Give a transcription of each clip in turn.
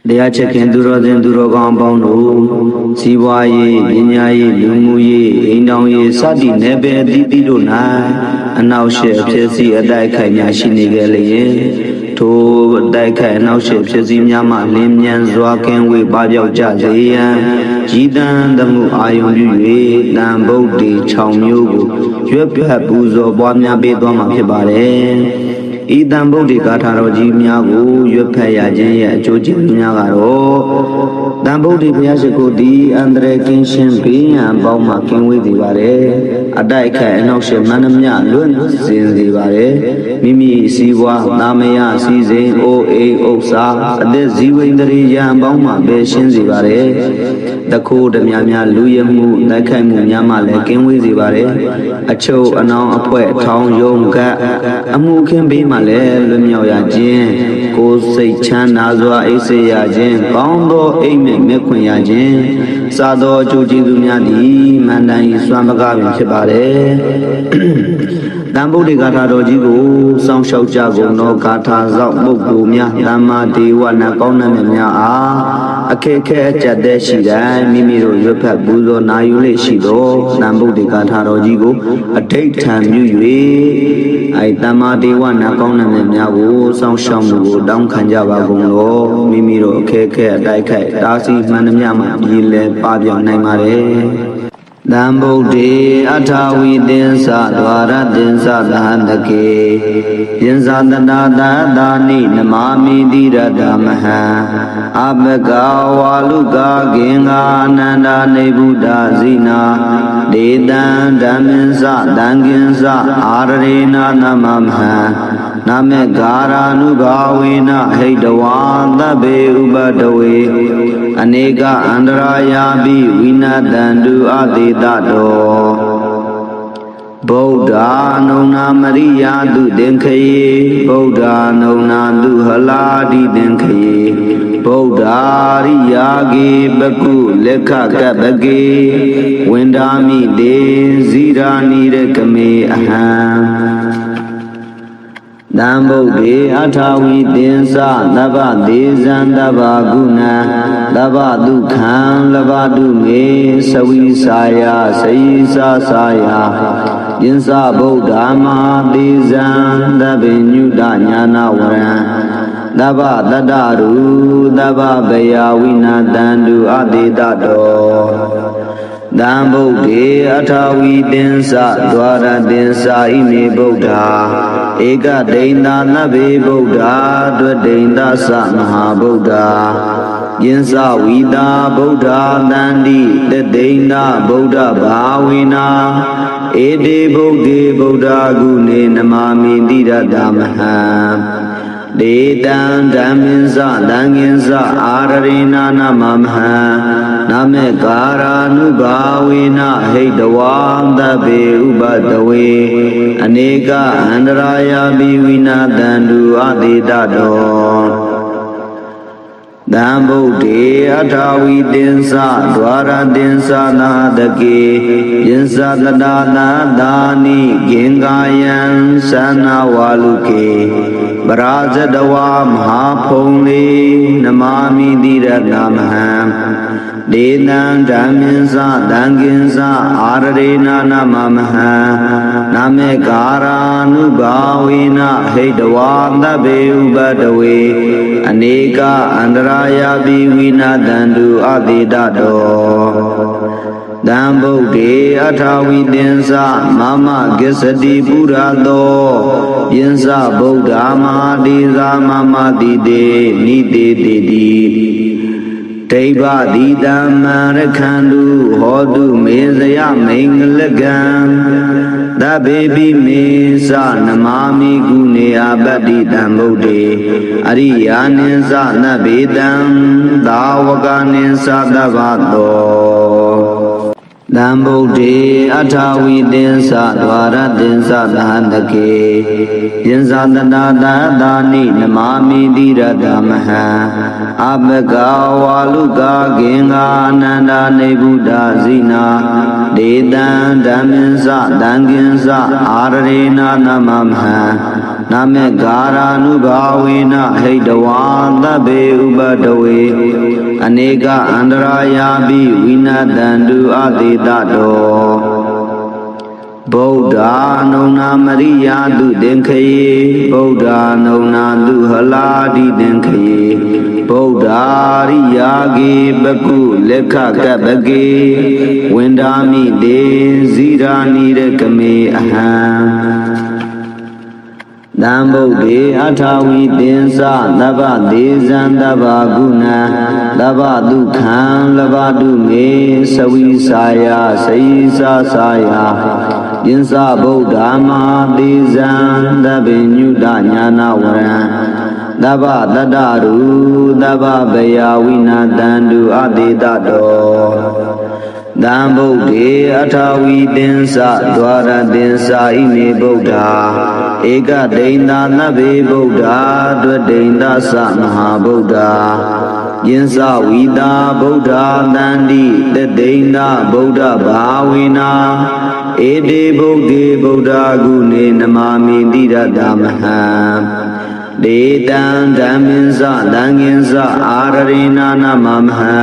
တရားချက်ခင်သူတော်စင်သူတော်ကောင်းပေါင်းတို့စီးပွားရေးပညာရေးလူမှုရေးအိမ်တောင်ရေးစသည့်နယ်ပယ်အသီးသီးတို့၌အနောက်ရှေ့ဖြစ်စီအတိုက်ခိုက်များရှိနေကြလျင်ထိုအတိုက်ခိုက်အနောက်ရှေ့ဖြစ်စီများမှလင်းမြန်စွာကင်းဝေးပပျောက်ကြစေရန်ရည်တန်သမှုအာယုံပြု၍တန်ဗုဒ္ဓေ6မျိုးကိုရွက်ပြတ်ပူဇော်ပွားများပေးသွားမှာဖြစ်ပါတယ်ဤတန်ဗုဒ္ဓေဂါထာတော်ကြီးများကိုရွတ်ဖတ်ရခြင်းရဲ့အကျိုးကျေးဇူးများကတော့တန်ဗုဒ္ဓေဘုရားရှိခိုးသည်အန္တရာယ်ကင်းရှင်းဘေးရန်ပေါင်းမှကင်းဝေးစေပါတယ်အတိုက်ခိုက်အနောက်ရှေ့မှန်သမျှလွတ်စင်စေပါတယ်မိမိစီးပွားသာမယစီစဉ်အိုအိမ်ဥစ္စာအသက်ဇီဝိန္ဒြေရန်ပေါင်းမှပဲရှင်းစေပါတယ်တခိုးဓမြများလူရမှုတိုက်ခိုက်မှုများမှလည်းကင်းဝေးစေပါတယ်အချုပ်အနှောင်အဖွဲ့ထောင်ယုံကအမှုခင်းဘေးမှလည်းလွတ်မြောက်ရခြင်းကိုယ်စိတ်ချမ်းသာစွာအိပ်စေရခြင်းကောင်းသောအိမ်မက်မဲ့ခွင့်ရခြင်းစသောအကျိုးကျေးဇူးများသည်မန္တန်၏စွမ်းပကားပင်ဖြစ်ပါတယ်တန်ဗုဒ္ဓေဂါထာတော်ကြီးကိုစောင့်ရှောက်ကြကုန်သောဂါထာစောင့်ပုဂ္ဂိုလ်များသမ္မာဒေဝနာကောင်းနာမည်များအားအခက်ခဲအကျက်တဲ့ရှိတိုင်းမိမိတို့ရွတ်ဖတ်ပူဇော်နာယူလေရှိသောတန်ဗုဒ္ဓေဂါထာတော်ကြီးကိုအဋိဋ္ဌံပြု၍သမ္မာဒေဝနာကောင်းနာမည်များကိုစောင့်ရှောက်မှုကိုတောင်းခံကြပါကုန်သောမိမိတို့အခက်ခဲအတိုက်ခိုက်တားဆီးမှန်သမျှမှပြည်လဲပပြောင်းနိုင်ပါတယ်တံဗုဒ္ဓေအထာဝိသင်္စဒွါရသင်္စသဟတကေယင်္ဇာတနာတာတာနိနမာမိတိရတမဟံအပကဝါလုကာဂင်္ဂာအနန္ဒာနေဗုဒ္ဓဇိနာဒေတံဓမ္မင်္စတံကင်္စအာရေနာနမမဟံနမေဂာရာနုဘာဝေနဟိတဝါသဗ္ဗေဥပတဝေအနေကအန္တရာယာပိဝိနတံတုအတိတတောဗုဒ္ဓအနုနာမရိယာတုသင်္ခယေဗုဒ္ဓအနုနာတုဟလာတိသင်္ခယေဗုဒ္ဓရိယာကေပကုလက်ခကပကေဝန္ဒာမိတေဇိရာနိရကမေအဟံတံဗုဒ္ဓေအထာဝိသင်္စသဗ္ဗဒေဇံသဗ္ဗဂုဏံသဗ္ဗဒုက္ခံလဘတုမေသဝိစာယစေယစာစာယယင်္စဗုဒ္ဓမဟာဒေဇံသဗ္ဗညုတညာနာဝရံသဗ္ဗတတ္တရူသဗ္ဗဗယဝိနာတံတုအတိတတောတံဗုဒ္ဓေအထာဝိသင်္စဒွါရသင်္စဣမေဗုဒ္ဓဧကဒိန္ဒနဗ္ဗေဗုဒ္ဓဒွဒိန္ဒသမဟာဗုဒ္ဓယင်္စဝိတာဗုဒ္ဓတန္တိတဒိန္ဒဗုဒ္ဓဘာဝေနာဧတေဗုဒ္ဓေဗုဒ္ဓဂုဏေနမာမိတိရတမဟံဒေတံဓမ္မင်္စသံဃင်္စအာရေနာနမမဟံနမေကာရာနုဘာဝေနဟိတဝါသဗ္ဗေဥပတဝေအနေကအန္တရာယာပိဝိနာတံတုအတိတတောတံဗုဒ္ဓေအထာဝိသင်္စဒွါရသင်္စနာတကေယင်္စတတာနာသာနိဂင်္ဂာယံသနာဝါလုကေပရာဇတဝါမဟာဖုံလေနမာမိတိရတမဟံဒေတံဓမ္မင်္စသံဃင်္စအာရေနာနမမဟံနမေကာရာနုဘာဝေနဟိတဝါသဗ္ဗေဥပတဝေအနေကအန္တရာယာပိဝိနာတံတုအတိတတောတံဗုဒ္ဓေအထာဝိသင်္စမမဂစ္စတိပုရသောယင်္စဗုဒ္ဓမဟာဒေဇာမမတိတေနိတေတိတိဒိဗ္ဗတိတံမရခန္တုဟောတုမေဇယမိန်္ဂလကံသဗ္ဗေပိမေသနမာမိကုနေအပတ္တိတံဗုဒ္ဓေအရိယာနိသနဗ္ဗေတံသာဝကနိသသဗ္ဗတောတံဗုဒ္ဓေအထာဝိသင်္စဒွါရသင်္စသဟတကေယင်္ဇာတနာတာတာနိနမာမိတိရတမဟံအပကဝါလုကာဂင်္ဂာအနန္ဒာနေဗုဒ္ဓဇိနာဒေတံဓမ္မင်္စတံကင်္စအာရေနာနမမဟံ နာမေကာရာနုဘာဝေနဟိတဝါသဗ္ဗေဥပတဝေအနေကအန္တရာယာပိဝိနတံတုအသေတတောဗုဒ္ဓနုံနာမရိယာတုသင်္ခယေဗုဒ္ဓနုံနာတုဟလာတိသင်္ခယေဗုဒ္ဓရိယာကေပကုလက်ခကပ္ပကေဝန္ဒာမိတေဇိရာနိရကမေအဟံတံဗုဒ္ဓေအထာဝီသင်္စသဗ္ဗဒေဇံသဗ္ဗဂုဏံသဗ္ဗဒုက္ခံလဘတုမေသဝိစာယစေယိစာစာယယင်းစဗုဒ္ဓမဟာသေဇံသဗ္ဗညုတညာနာဝရံသဗ္ဗတတ္တရူသဗ္ဗဗယဝိနာတံတုအသေတတောတံဗုဒ္ဓေအထာဝီသင်္စဒွါရသင်္စာဣမေဗုဒ္ဓဧကဒိန္တာနဗ္ဗေဗုဒ္ဓဒွဒိန္တသမဟာဗုဒ္ဓယင်းစဝီတာဗုဒ္ဓတန္တိတဒိန္တဗုဒ္ဓဘာဝေနာဧတေဗုဒ္ဓေဗုဒ္ဓဂုဏေနမာမိတိရတမဟံဒေတံဓမ္မင်းစသံဃင်္စအာရရေနာနမမဟံ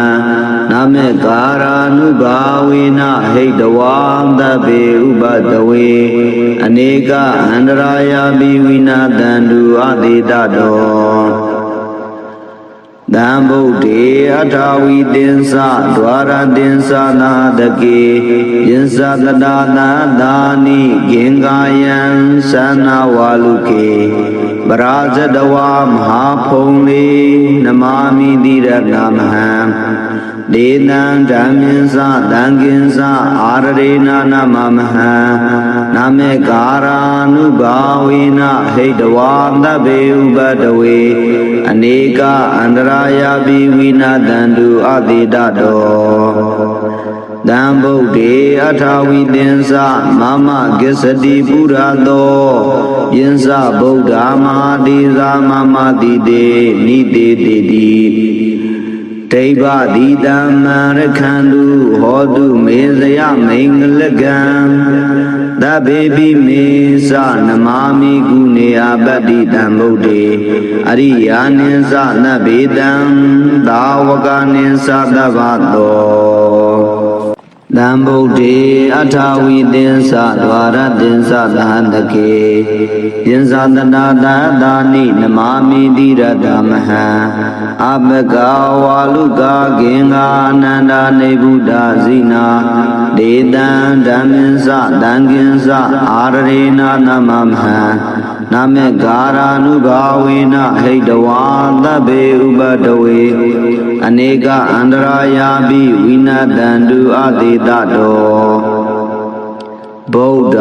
နာမေကာရာနုဘာဝေနဟိတဝါသဗ္ဗေဥပတဝေအနေကအန္တရာယာပိဝိနာတံတုအသေတတောတံဗုဒ္ဓေအထာဝီသင်္စဒွါရသင်္စနာတကေယင်းစတတာသာသာနိဂင်္ဂာယံသနာဝါလုကေပရာဇတဝါမဟာဖုံလေနမာမိတိရတမဟံဒေနံဓမ္မင်းစသံဃင်္စအာရရေနာနမမဟံနာမေကာရာနုဘာဝေနဟိတဝါသဗ္ဗေဥပတဝေအနေကအန္တရာယာပိဝိနာတံတုအသေတတောတံဗုဒ္ဓေအထာဝီသင်္စမမဂစ္စတိပုရသောယင်းစဗုဒ္ဓမဟာတိသာမမတိတေနိတေတိတိဒိဗ္ဗတိတံမရခန္တုဟောတုမေဇယမိန်္ဂလကံသဗ္ဗေပိမေသနမာမိကုနေအပတ္တိတံဗုဒ္ဓေအရိယာနိသနဗ္ဗေတံသာဝကနိသသဗ္ဗတောတံဗုဒ္ဓေအထာဝီသင်္စဒွါရသင်္စသဟန္တကေယင်းစတနာတသာနိနမာမိတိရတမဟံအပကဝါလုကာဂင်္ဂာအနန္တနေဗုဒ္ဓဇိနာဒေတံဓမ္မင်းစသံဃင်္စအာရရေနာနမမဟံနာမေကာရာနုဘာဝေနဟိတဝါသဗ္ဗေဥပတဝေအနေကအန္တရာယာပိဝိနတံတုအသေတတောဗုဒ္ဓ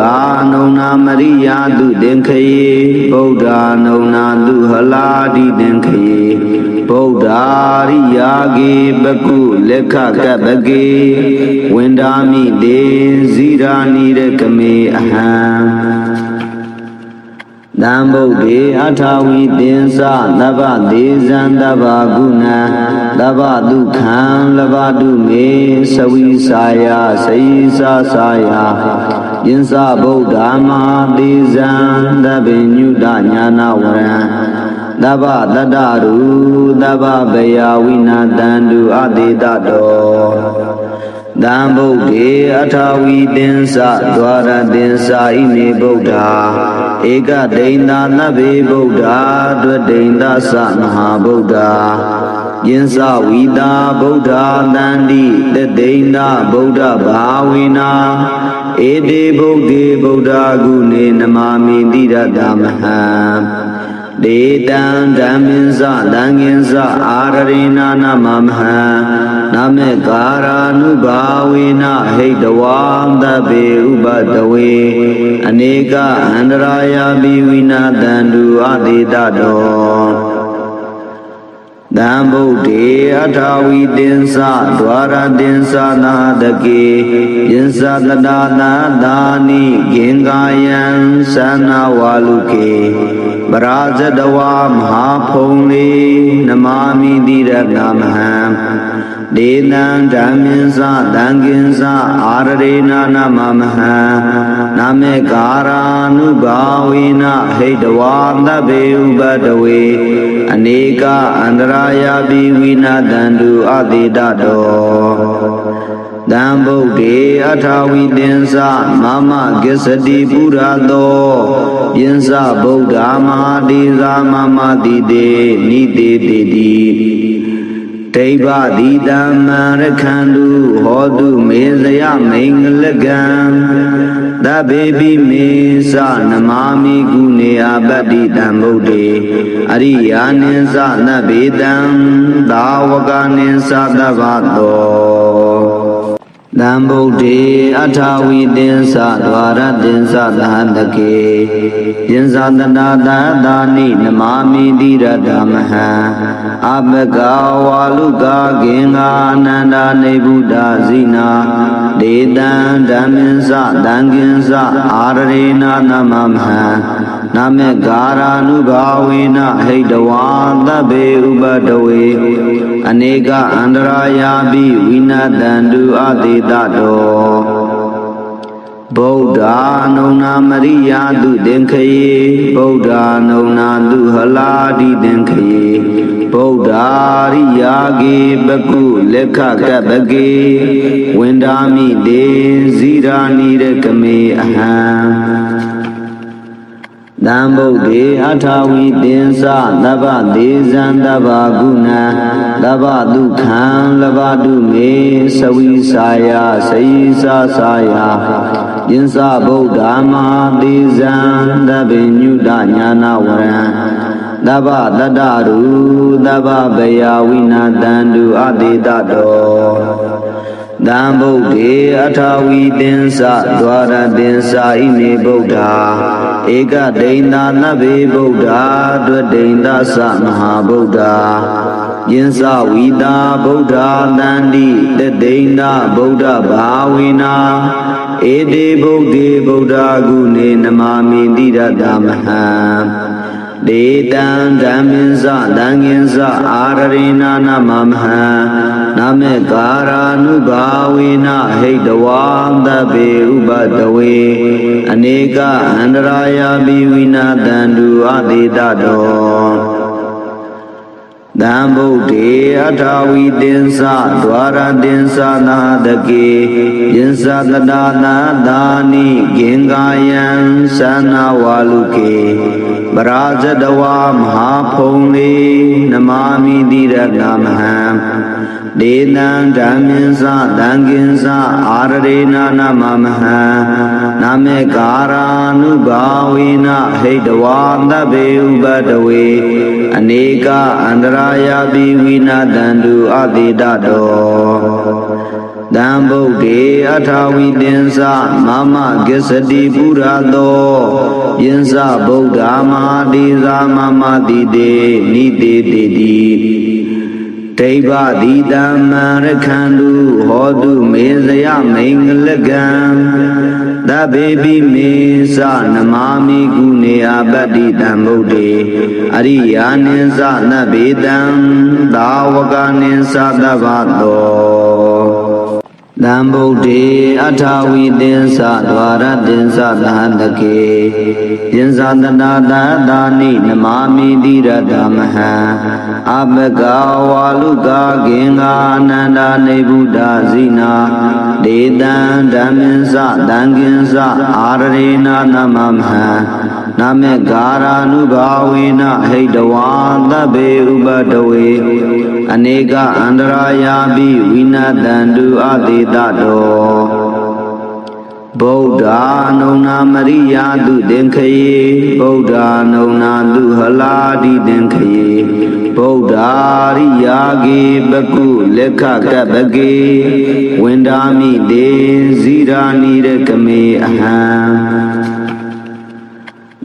နုံနာမရိယာတုသင်္ခယေဗုဒ္ဓနုံနာတုဟလာတိသင်္ခယေဗုဒ္ဓရိယာကေပကုလက်ခကပ္ပကေဝန္ဒာမိတေဇိရာနိရကမေအဟံတံဗုဒ္ဓေအထာဝီသင်္စသဗ္ဗဒေဇံသဗ္ဗဂုဏံသဗ္ဗဒုက္ခံလဘတုမေသဝိစာယစေယိစာစာယယင်းစဗုဒ္ဓမဟာသေဇံသဗ္ဗညုတညာနာဝရံသဗ္ဗတတ္တရူသဗ္ဗဗယဝိနာတံတုအသေတတောတံဗုဒ္ဓေအထာဝီသင်္စဒွါရသင်္စာဣမေဗုဒ္ဓဧကဒိန္တာနဗ္ဗေဗုဒ္ဓဒွဒိန္တသမဟာဗုဒ္ဓယင်းစဝီတာဗုဒ္ဓတန္တိတဒိန္တဗုဒ္ဓဘာဝေနာဧတေဗုဒ္ဓေဗုဒ္ဓဂုဏေနမာမိတိရတမဟံဒေတံဓမ္မင်းစသံဃင်္စအာရရေနာနမမဟံနာမေကာရာနုဘာဝေနဟိတဝါသဗ္ဗေဥပတဝေအနေကအန္တရာယာပိဝိနာတံတုအသေတတော တံဗုဒ္ဓေအထာဝီတင်္စဒွါရတင်္စနာတကေယင်္စတတာနာသာနိဂင်္ဂာယံသနာဝါလုကေပရာဇတဝါမဟာဖုံလေနမာမိတိရဏမဟံဒေနံဓမ္မင်္စသံဃင်္စအာရရေနာနမမဟံနာမေကာရာနုဘာဝေနဟိတဝါသဗ္ဗေဥပတဝေအနေကအန္တရာယပိဝိနာတန္တုအတိတတောတံဗုဒ္ဓေအထာဝီတင်္စမမကိစ္စတိပုရသောယင်္စဗုဒ္ဓမဟာတိသာမမတိတေနိတေတိတိဒိဗ္ဗတိတံမရခန္တုဟောတုမေဇယမိန်္ဂလကံသဗ္ဗေပိမေသနမာမိကုနေအပတ္တိတံဗုဒ္ဓေအရိယာနိသနဗ္ဗေတံသာဝကနိသသဗ္ဗတောတံဗုဒ္ဓေအထာဝီတင်္စဒွါရတင်္စသဟတကေယင်္စတတာသာသာနိနမာမိတိရတမဟံအပကဝါလုကာဂင်္ဂာအနန္ဒာနေဗုဒ္ဓဇိနာဒေတံဓမ္မင်္စသံဃင်္စအာရရေနာနမမဟံနာမေကာရာနုဘာဝေနဟိတဝါသဗ္ဗေဥပတဝေအနေကအန္တရာယာပိဝိနာတန္တုအတိတတောဗုဒ္ဓအနုနာမရိယာတုသင်္ခယေဗုဒ္ဓအနုနာတုဟလာတိသင်္ခယေဗုဒ္ဓရိယာကေပကုလက်ခကပကေဝန္ဒာမိတေဇိရာနိရကမေအဟံတံဗုဒ္ဓေအထာဝီတင်္စသဗ္ဗဒေဇံသဗ္ဗဂုဏသဗ္ဗဒုက္ခံလဘတုမေသဝိစာယစေယစာစာယယင်္စဗုဒ္ဓမဟာဒေဇံသဗ္ဗညုတညာနာဝရံသဗ္ဗတတ္တရုသဗ္ဗဗယဝိနာတန္တုအတိတတောတံဗုဒ္ဓေအထာဝီတင်္စဒွါရတင်္စဣမေဗုဒ္ဓဧကဒိန္ဒနဗ္ဗေဗုဒ္ဓဒွဒိန္ဒသမဟာဗုဒ္ဓယင်္စဝီတာဗုဒ္ဓတန္တိတဒိန္ဒဗုဒ္ဓဘာဝေနာဧတေဗုဒ္ဓေဗုဒ္ဓဂုဏေနမာမိတိရတမဟံဒေတံဓမ္မင်္စသံဃင်္စအာရရေနာနမမဟံနာမေကာရာနုဘာဝေနဟိတဝါသဗ္ဗေဥပတဝေအနေကအန္တရာယာပိဝိနာတန္တုအတိတတောတံဗုဒ္ဓေအထာဝီတင်္စဒွါရတင်္စနာတကေယင်္စတတာနာသာနိဂင်္ဂာယံသနာဝါလုကေပရာဇတဝါမဟာဖုံလေနမာမိတိရဏမဟံဒေနံဓမ္မင်္စသံဃင်္စအာရရေနာနမမဟံနာမေကာရာနုဘာဝေနဟိတဝါသဗ္ဗေဥပတဝေအနေကအန္တရာယာပိဝိနာတန္တုအတိတတောတံဗုဒ္ဓေအထာဝီတင်္စမမကိစ္စတိပုရသောယင်္စဗုဒ္ဓမဟာတိသာမမတိတေနိတေတိတိဒိဗ္ဗတိတံမရခန္တုဟောတုမေဇယမိန်္ဂလကံသဗ္ဗေပိမေသနမာမိကုနေအပတ္တိတံဗုဒ္ဓေအရိယာနိသနဗ္ဗေတံသာဝကနိသသဗ္ဗတောတံဗုဒ္ဓေအထာဝီတင်္စဒွါရတင်္စသဟတကေယင်္စတတာသာသာနိနမာမိတိရတမဟံအပကဝါလုကာဂင်္ဂာအနန္ဒာနေဗုဒ္ဓဇိနာဒေတံဓမ္မင်္စသံဃင်္စအာရရေနာနမမဟံနာမေကာရာနုဘာဝေနဟိတဝါသဗ္ဗေဥပတဝေအနေကအန္တရာယာပိဝိနာတန္တုအတိတတောဗုဒ္ဓအနုနာမရိယာတုသင်္ခယေဗုဒ္ဓအနုနာတုဟလာတိသင်္ခယေဗုဒ္ဓရိယာကေပကုလက်ခကပကေဝန္ဒာမိတေဇိရာနိရကမေအဟံ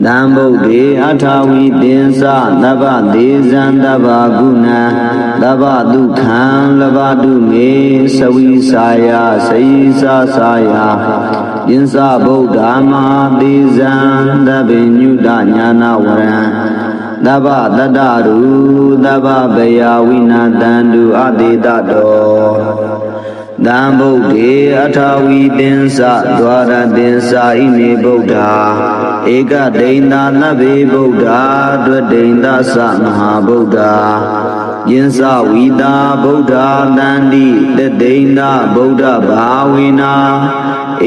သံဗုဒ္ဓေအထာဝီသင်္စသဗ္ဗဒေဇံသဗ္ဗဂုဏံသဗ္ဗဒုက္ခံလဘတုမေသဝိစာယစေယစာစာယယင်္စဗုဒ္ဓမဟာဒေဇံသဗ္ဗညုတညာနာဝရံသဗ္ဗတတ္တရူသဗ္ဗဗယဝိနာတန္တုအတေတတောသံဗုဒ္ဓေအထာဝီသင်္စဒွါရသင်္စဣမေဗုဒ္ဓဧကဒိန္တာနဗ္ဗေဗုဒ္ဓဒွဒိန္တသမဟာဗုဒ္ဓယင်္စဝီတာဗုဒ္ဓတန္တိတဒိန္တဗုဒ္ဓဘာဝေနာ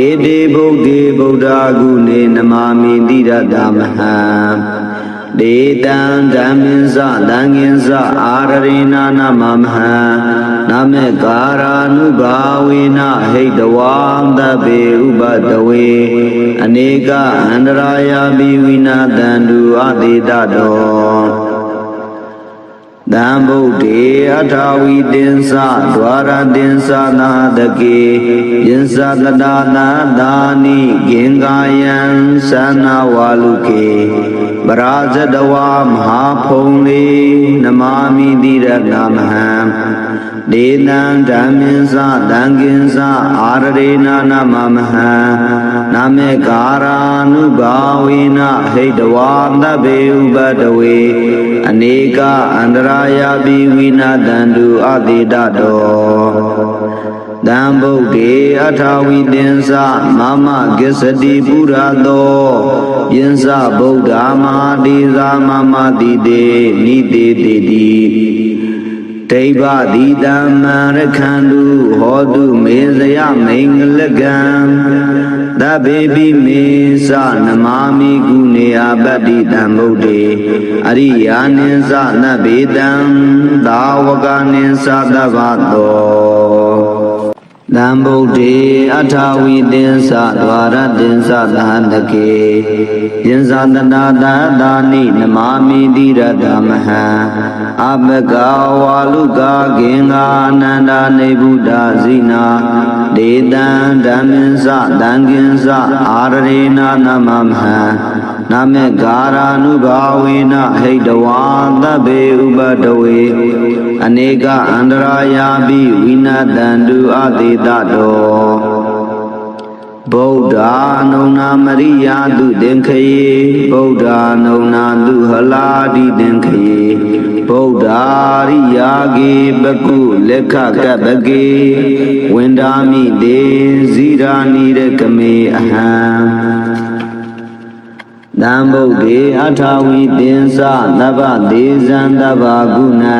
ဧတေဗုဒ္ဓေဗုဒ္ဓဂုဏေနမာမိတိရတမဟံဒေတံဓမ္မင်း္စသံဃင်္စအာရရေနာနမမဟံနမေကာရာနုဘာဝေနဟိတဝံသဗ္ဗေဥပတဝေအနေကအန္တရာယပိဝိနာတန္တုအတေတတောသံဗုဒ္ဓေအထာဝီသင်္စဒွါရသင်္စနာတကေယင်္စတတာနာသာနိဂင်္ဂာယံသနာဝါလုကေပရာဇတဝါမဟာဖုံလေနမာမိတိရတမဟံဒေနံဓမ္မင်း္စသံဃင်္စအာရရေနာနမမဟံနမေကာရာနုဘာဝေနဟိတဝါသဗ္ဗေဥပတဝေအနေကအန္တရာယပိဝိနာတန္တုအတေတတောသံဗုဒ္ဓေအထာဝီသင်္စမမကိစ္စတိပုရသောယင်္စဗုဒ္ဓမဟာဒေဇာမမတိတေနိတေတိတိဒိဗ္ဗတိတမ္မရခန္တုဟောတုမေဇယမိန်္ဂလကံသဗ္ဗေပိမေသနမာမိကုနေအပတ္တိတံဗုဒ္ဓေအရိယာနိသနဗ္ဗေတံသာဝကနိသသဗ္ဗတောသံဗုဒ္ဓေအထာဝီသင်္စဒွါရသင်္စသဟတကေယင်္စတနာသာသာနိနမာမိတိရတမဟံအပကဝါလုကာဂင်္ဂာအနန္တနေဗုဒ္ဓဇိနာဒေတံဓမ္မင်း္စသံဃင်္စအာရရေနာနမမဟံနမေကာရာနုဘာဝေနဟိတဝါသဗ္ဗေဥပတဝေအနေကအန္တရာယပိဝိနာတန္တုအတေတတောဗုဒ္ဓအနုနာမရိယာတုသင်္ခယေဗုဒ္ဓအနုနာတုဟလာတိသင်္ခယေဗုဒ္ဓရိယာကေပကုလက်ခကပကေဝန္ဒာမိတေဇိရာနိရကမေအဟံသံဗုဒ္ဓေအထာဝီသင်္စသဗ္ဗဒေဇံသဗ္ဗဂုဏံ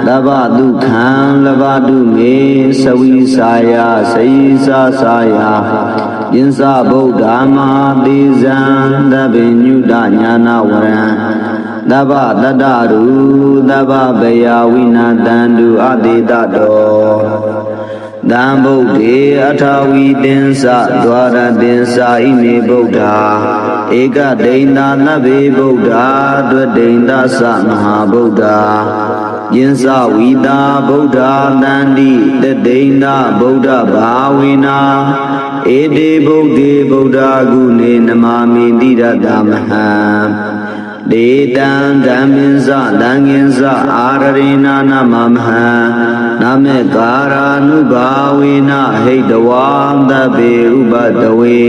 သဗ္ဗဒုက္ခံလဘတုမေသဝိစာယစေယစာစာယယင်္စဗုဒ္ဓမဟာဒေဇံသဗ္ဗညုတညာနာဝရံသဗ္ဗတတ္တရူသဗ္ဗဗယဝိနာတန္တုအတေတတောသံဗုဒ္ဓေအထာဝီသင်္စဒွါရသင်္စဣမေဗုဒ္ဓဧကဒိန္တာနဗ္ဗေဗုဒ္ဓဒွဒိန္တသမဟာဗုဒ္ဓယင်္စဝီတာဗုဒ္ဓတန္တိတဒိန္တဗုဒ္ဓဘာဝေနာဧတေဗုဒ္ဓေဗုဒ္ဓဂုဏေနမာမိတိရတမဟံဒေတံဓမ္မင်း္စသံဃင်္စအာရရေနာနမမဟံနမေကာရာနုဘာဝေနဟိတဝံသဗ္ဗေဥပတဝေ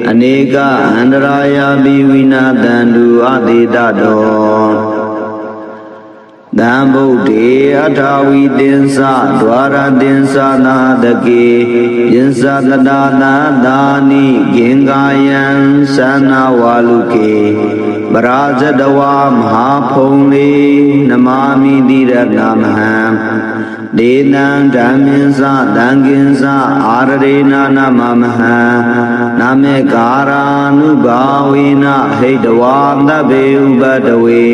အနေကအန္တရာယပိဝိနာတန္တုအတေတတောသံဗုဒ္ဓေအထာဝီသင်္စဒွါရသင်္စနာတကေယင်္စတတာနာသာနိဂင်္ဂာယံသနာဝါလုကေပရာဇတဝါမဟာဖုံလေနမာမိတိရတမဟံဒေနံဓမ္မင်း္စသံဃင်္စအာရရေနာနမမဟံနမေကာရာနုဘာဝေနဟိတဝါသဗ္ဗေဥပတဝေ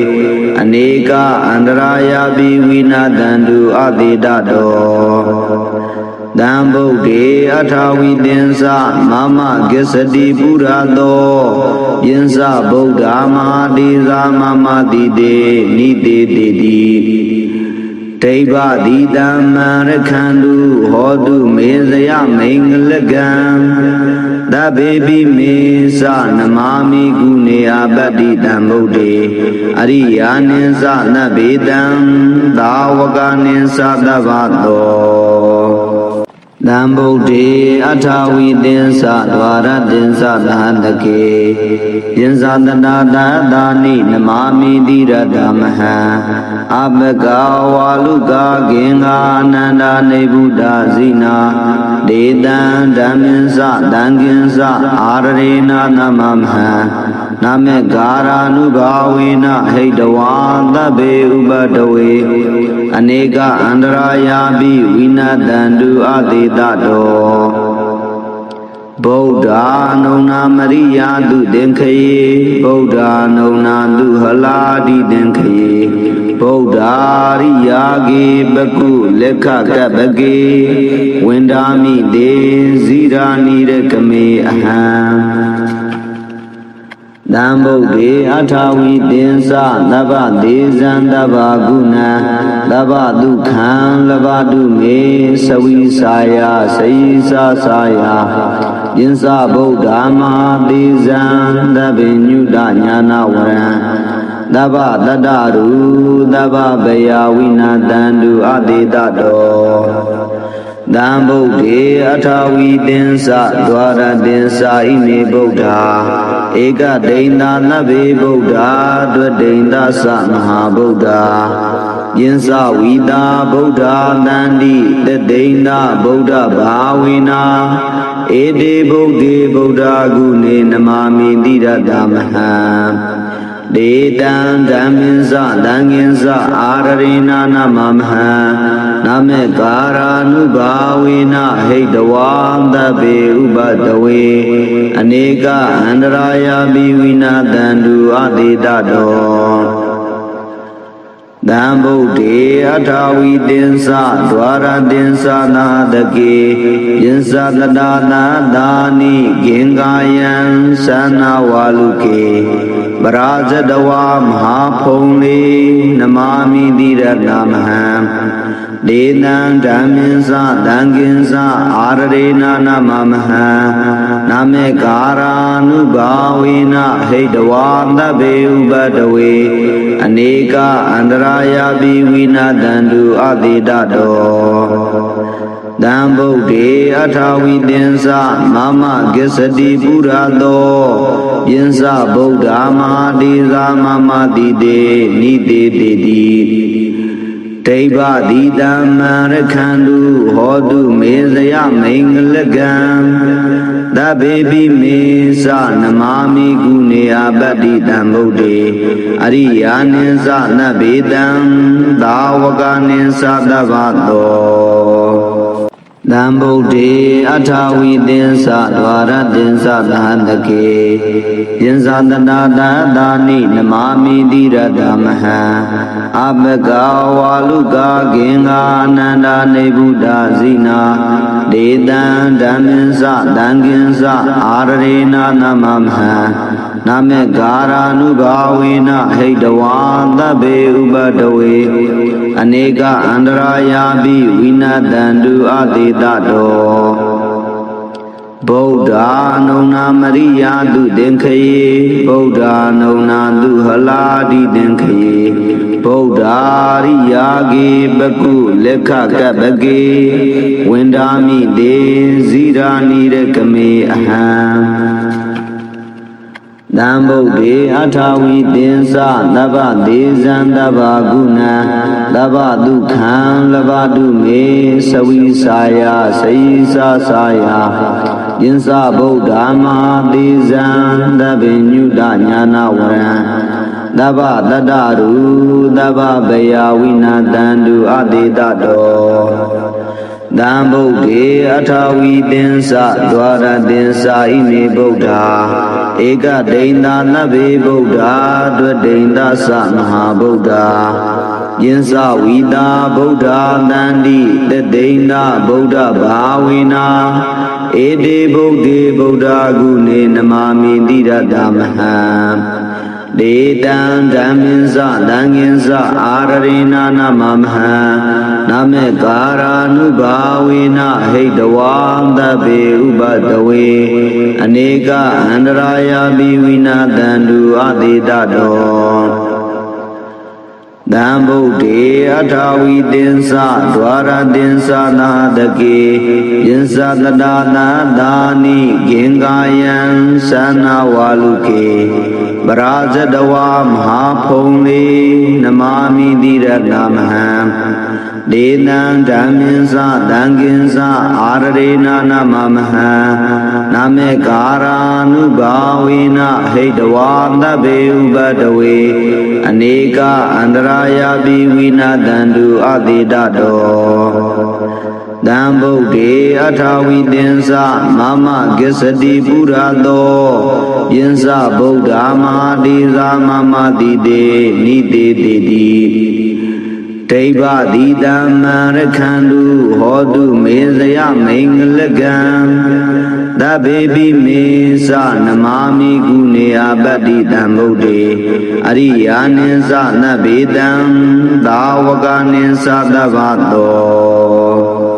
အနေကအန္တရာယပိဝိနာတန္တုအတေတတောသံဗုဒ္ဓေအထာဝီသင်္စမမကိစ္စတိပုရသောယင်္စဗုဒ္ဓမဟာဒေဇာမမတိတေနိတေတိတိဒ တေဘတိတံမရခန္တုဟောတုမေဇယမိန်္ဂလကံသဗ္ဗေပိမေသနမာမိကုနေအပတ္တိတံဗုဒ္ဓေအရိယာနိသနဗ္ဗေတံသာဝကနိသသဗ္ဗတောတံဗုဒ္ဓေအထာဝိသင်္သဒွါရသင်္သသဟတကေယင်္သတနာတသာနိနမာမိတိရတမဟံအပကဝါလုကာဂင်္ဂာအနန္ဒာနေဗုဒ္ဓဇိနာဒေတံဓမ္မင်္သတံကင်္သအာရရေနာနမမဟံနမေကာရာနုဘာဝေနဟိတဝါသဗ္ဗေဥပတဝေအနေကအန္တရာယာပိဝိနတံတုအသေတတောဗုဒ္ဓအနုနာမရိယာတုသင်္ခယေဗုဒ္ဓအနုနာတုဟလာတိသင်္ခယေဗုဒ္ဓရိယာကေပကုလက်ခကပကေဝန္ဒာမိတေဇိရာနိရကမေအဟံတံဗုဒ္ဓေအထာဝိသင်္သသဗ္ဗဒေဇံသဗ္ဗဂုဏံသဗ္ဗဒုက္ခံလဘတုမေသဝိစာယစေယစာစာယယင်္စဗုဒ္ဓမဟာဒေဇံသဗ္ဗညုတညာနာဝရံသဗ္ဗတတ္တရူသဗ္ဗဗယဝိနာတံတုအသေတတောတံဗုဒ္ဓေအထာဝိသင်္သဒွါရသင်္သဣမေဗုဒ္ဓဧကဒိန္တာနဗ္ဗေဗုဒ္ဓဒွဒိန္တသမဟာဗုဒ္ဓယင်္စဝိတာဗုဒ္ဓတန္တိတဒိန္တဗုဒ္ဓဘာဝေနာဧတေဗုဒ္ဓေဗုဒ္ဓဂုဏေနမာမိတိရတမဟံဒေတံဓမ္မင်္စသံဃင်္စအာရရေနာနမမဟံနမေကာရာနုဘာဝေနဟိတဝါသဗ္ဗေဥပတဝေအနေကအန္တရာယာပိဝိနာတံတုအသေတတောတံဗုဒ္ဓေအထာဝိသင်္သဒွါရသင်္သနာတကေယင်္စတတာသာသာနိဂင်္ဂာယံသနာဝါလုကေပရာဇတဝါမဟာဖုံလေနမာမိတိရတမဟံဒေတံဓမ္မင်္စသံဃင်္စအာရရေနာနမမဟံနမေကာရာနုဘာဝေနဟိတဝါသဗ္ဗေဥပတဝေအနေကအန္တရာယာပိဝိနာတံတုအသေတတောတံဗုဒ္ဓေအထာဝိသင်္သမမဂစ္စတိပုရသောယင်္စဗုဒ္ဓမဟာဒေသာမမတိတေနိတေတိတိတေဘတိတံမရခန္တုဟောတုမေဇယမိန်္ဂလကံသဗ္ဗေပိမေသနမာမိကုနေအပတ္တိတံဗုဒ္ဓေအရိယာနိသနဗ္ဗေတံသာဝကနိသသဗ္ဗတောတံဗုဒ္ဓေအထာဝိသင်္သဒွါရသင်္သသဟတကေယင်္သတနာတသာနိနမာမိတိရတမဟံအပကဝါလုကာဂင်္ဂာအနန္ဒာနေဗုဒ္ဓဇိနာဒေတံဓမ္မင်္စသံဃင်္စအာရရေနာနမမဟံနမေကာရာနုဘာဝေနဟိတဝါသဗ္ဗေဥပတဝေအနေကအန္တရာယာပိဝိနတံတုအသေတတောဗုဒ္ဓအနုနာမရိယာတုသင်္ခယေဗုဒ္ဓအနုနာတုဟလာတိသင်္ခယေဗုဒ္ဓရိယာကေပကုလက်ခကပကေဝန္ဒာမိတေဇိရာနိရကမေအဟံတံဗုဒ္ဓေအထာဝိသင်္သသဗ္ဗဒေဇံသဗ္ဗဂုဏံသဗ္ဗဒုက္ခံလဘတုမေသဝိစာယစေယစာစာယယင်္စဗုဒ္ဓမဟာဒေဇံသဗ္ဗညုတညာနာဝရံသဗ္ဗတတ္တရူသဗ္ဗဗယဝိနာတံတုအသေတတောတံဗုဒ္ဓေအထာဝိသင်္သဒွါရသင်္သဣမေဗုဒ္ဓဧကဒိန္တာနဗ္ဗေဗုဒ္ဓဒွဒိန္တသမဟာဗုဒ္ဓယင်္စဝိတာဗုဒ္ဓတန္တိတဒိန္တဗုဒ္ဓဘာဝေနာဧတေဗုဒ္ဓေဗုဒ္ဓဂုဏေနမာမိတိရတမဟံ ဒေတံဓမ္မင်္စသံဃင်္စအာရရေနာနမမဟံနမေကာရာနုဘာဝေနဟိတဝံသဗ္ဗေဥပတဝေအနေကအန္တရာယာပိဝိနာတန္တုအသေတတောတံဗုဒ္ဓေအထာဝီသင်္စဒွါရသင်္စနာတကေယင်္စတတာနာသာနိဂင်္ဂာယံသနာဝါလုကေပရာဇတဝါမဟာဖုံလေနမာမိတိရတမဟံဒေနံဓမ္မင်္စသံဃင်္စအာရရေနာနမမဟံနမေကာရာနုဘာဝေနဟိတဝါသဗ္ဗေဥပတဝေအနေကအန္တရာယာပိဝိနာတန္တုအသေတတောတံဗုဒ္ဓေအထာဝီသင်္စမမဂစ္စတိပုရသောယင်္စဗုဒ္ဓမဟာတိသာမမတိတေနိတေတိတိဒိဗ္ဗတိတံမရခန္တုဟောတုမေဇယမိန်္ဂလကံသဗ္ဗေပိမေသနမာမိကုနေအပတ္တိတံဗုဒ္ဓေအရိယာနိသနဗ္ဗေတံသာဝကနိသသဗ္ဗတော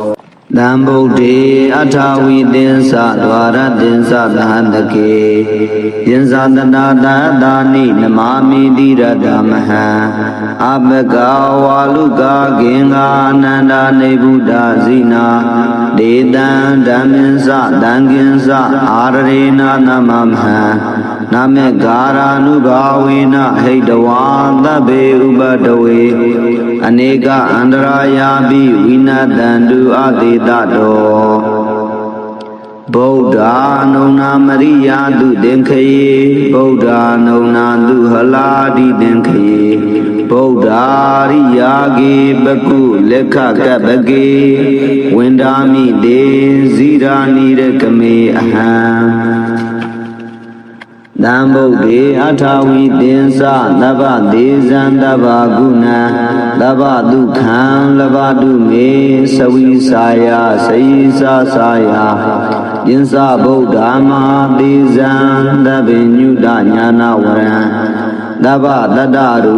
တံဗုဒ္ဓေအထာဝီသင်္စဒွါရသင်္စသဟတကေယင်္စတတာသာနိနမာမိတိရတမဟံအပကဝါလုကာဂင်္ဂာအနန္တနေဗုဒ္ဓဇိနာဒေတံဓမ္မင်္စသံဃင်္စအာရရေနာနမမဟံနမေကာရာနုဘာဝေနဟိတဝါသဗ္ဗေဥပတဝေအနေကအန္တရာယာပိဝိနာတန္တုအသေတတောဗုဒ္ဓနုနာမရိယာတုသင်္ခယေဗုဒ္ဓနုနာတုဟလာတိသင်္ခယေဗုဒ္ဓရိယာကေပကုလက်ခကပကေဝန္ဒာမိတေဇိရာနိရကမေအဟံတံဗုဒ္ဓေအထာဝီသင်္စသဗ္ဗဒေဇံသဗ္ဗဂုဏံသဗ္ဗဒုက္ခံလဘတုမေသဝိစာယစေယစာစာယယင်္စဗုဒ္ဓမဟာဒေဇံသဗ္ဗညုတညာနာဝရံသဗ္ဗတတ္တရူ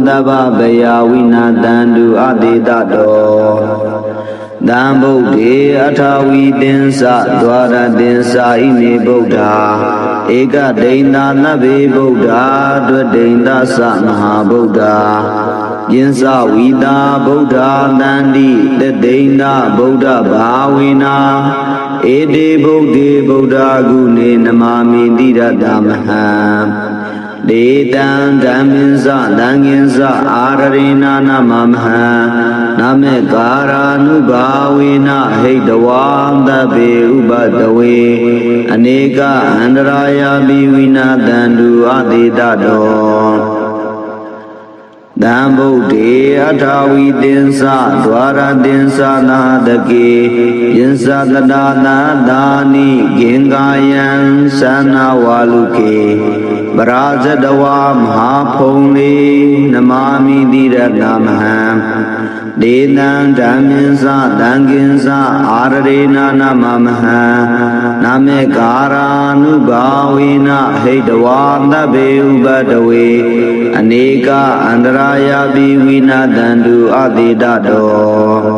သဗ္ဗဗယဝိနာတန္တုအသေတတောတံဗုဒ္ဓေအထာဝီသင်္စဒွါရသင်္စဣမေဗုဒ္ဓဧကဒိန္နာနဗ္ဗေဗုဒ္ဓဒွဒိန္ဒသမဟာဗုဒ္ဓယင်္စဝီတာဗုဒ္ဓတန္တိတဒိန္ဒဗုဒ္ဓဘာဝေနာဧတေဗုဒ္ဓေဗုဒ္ဓဂုဏေနမာမိတိရတမဟံဒေတံဓမ္မင်္စသံဃင်္စအာရရေနာနမမဟံနမေကာရာနုဘာဝေနဟိတဝံသဗ္ဗေဥပတဝေအနေကအန္တရာယာပိဝိနာတန္တုအသေတတောတံဗုဒ္ဓေအထာဝီသင်္စဒွါရသင်္စနာတကေယင်္စတတာနာသာနိဂင်္ဂာယံသနာဝါလုကေပရာဇတဝါမဟာဖုံလေနမာမိတိရတမဟံဒေနံဓမ္မင်္စသံဃင်္စအာရရေနာနမမဟံနမေကာရာနုဘာဝေနဟိတဝါသဗ္ဗေဥပတဝေအနေကအန္တရာယာပိဝိနာတန္တုအသေတတော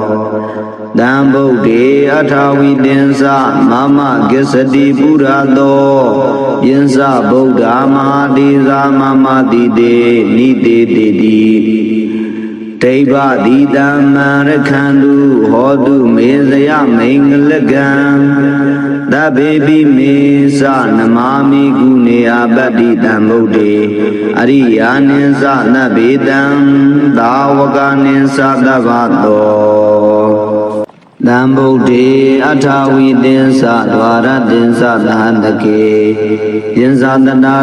တံဗုဒ္ဓေအထာဝီသင်္စမမဂစ္စတိပုရသောယင်္စဗုဒ္ဓမဟာတိသာမမတိတေနိတေတိတိဒိဗ္ဗတိတံမရခန္တုဟောတုမေဇယမိန်္ဂလကံသဗ္ဗေပိမေသနမာမိကုနေအပတ္တိတံဗုဒ္ဓေအရိယာနိသနဗ္ဗေတံသာဝကနိသသဗ္ဗတောတံဗုဒ္ဓေအထာဝီသင်္စဒွါရသင်္စသဟတကေယင်္စတတာ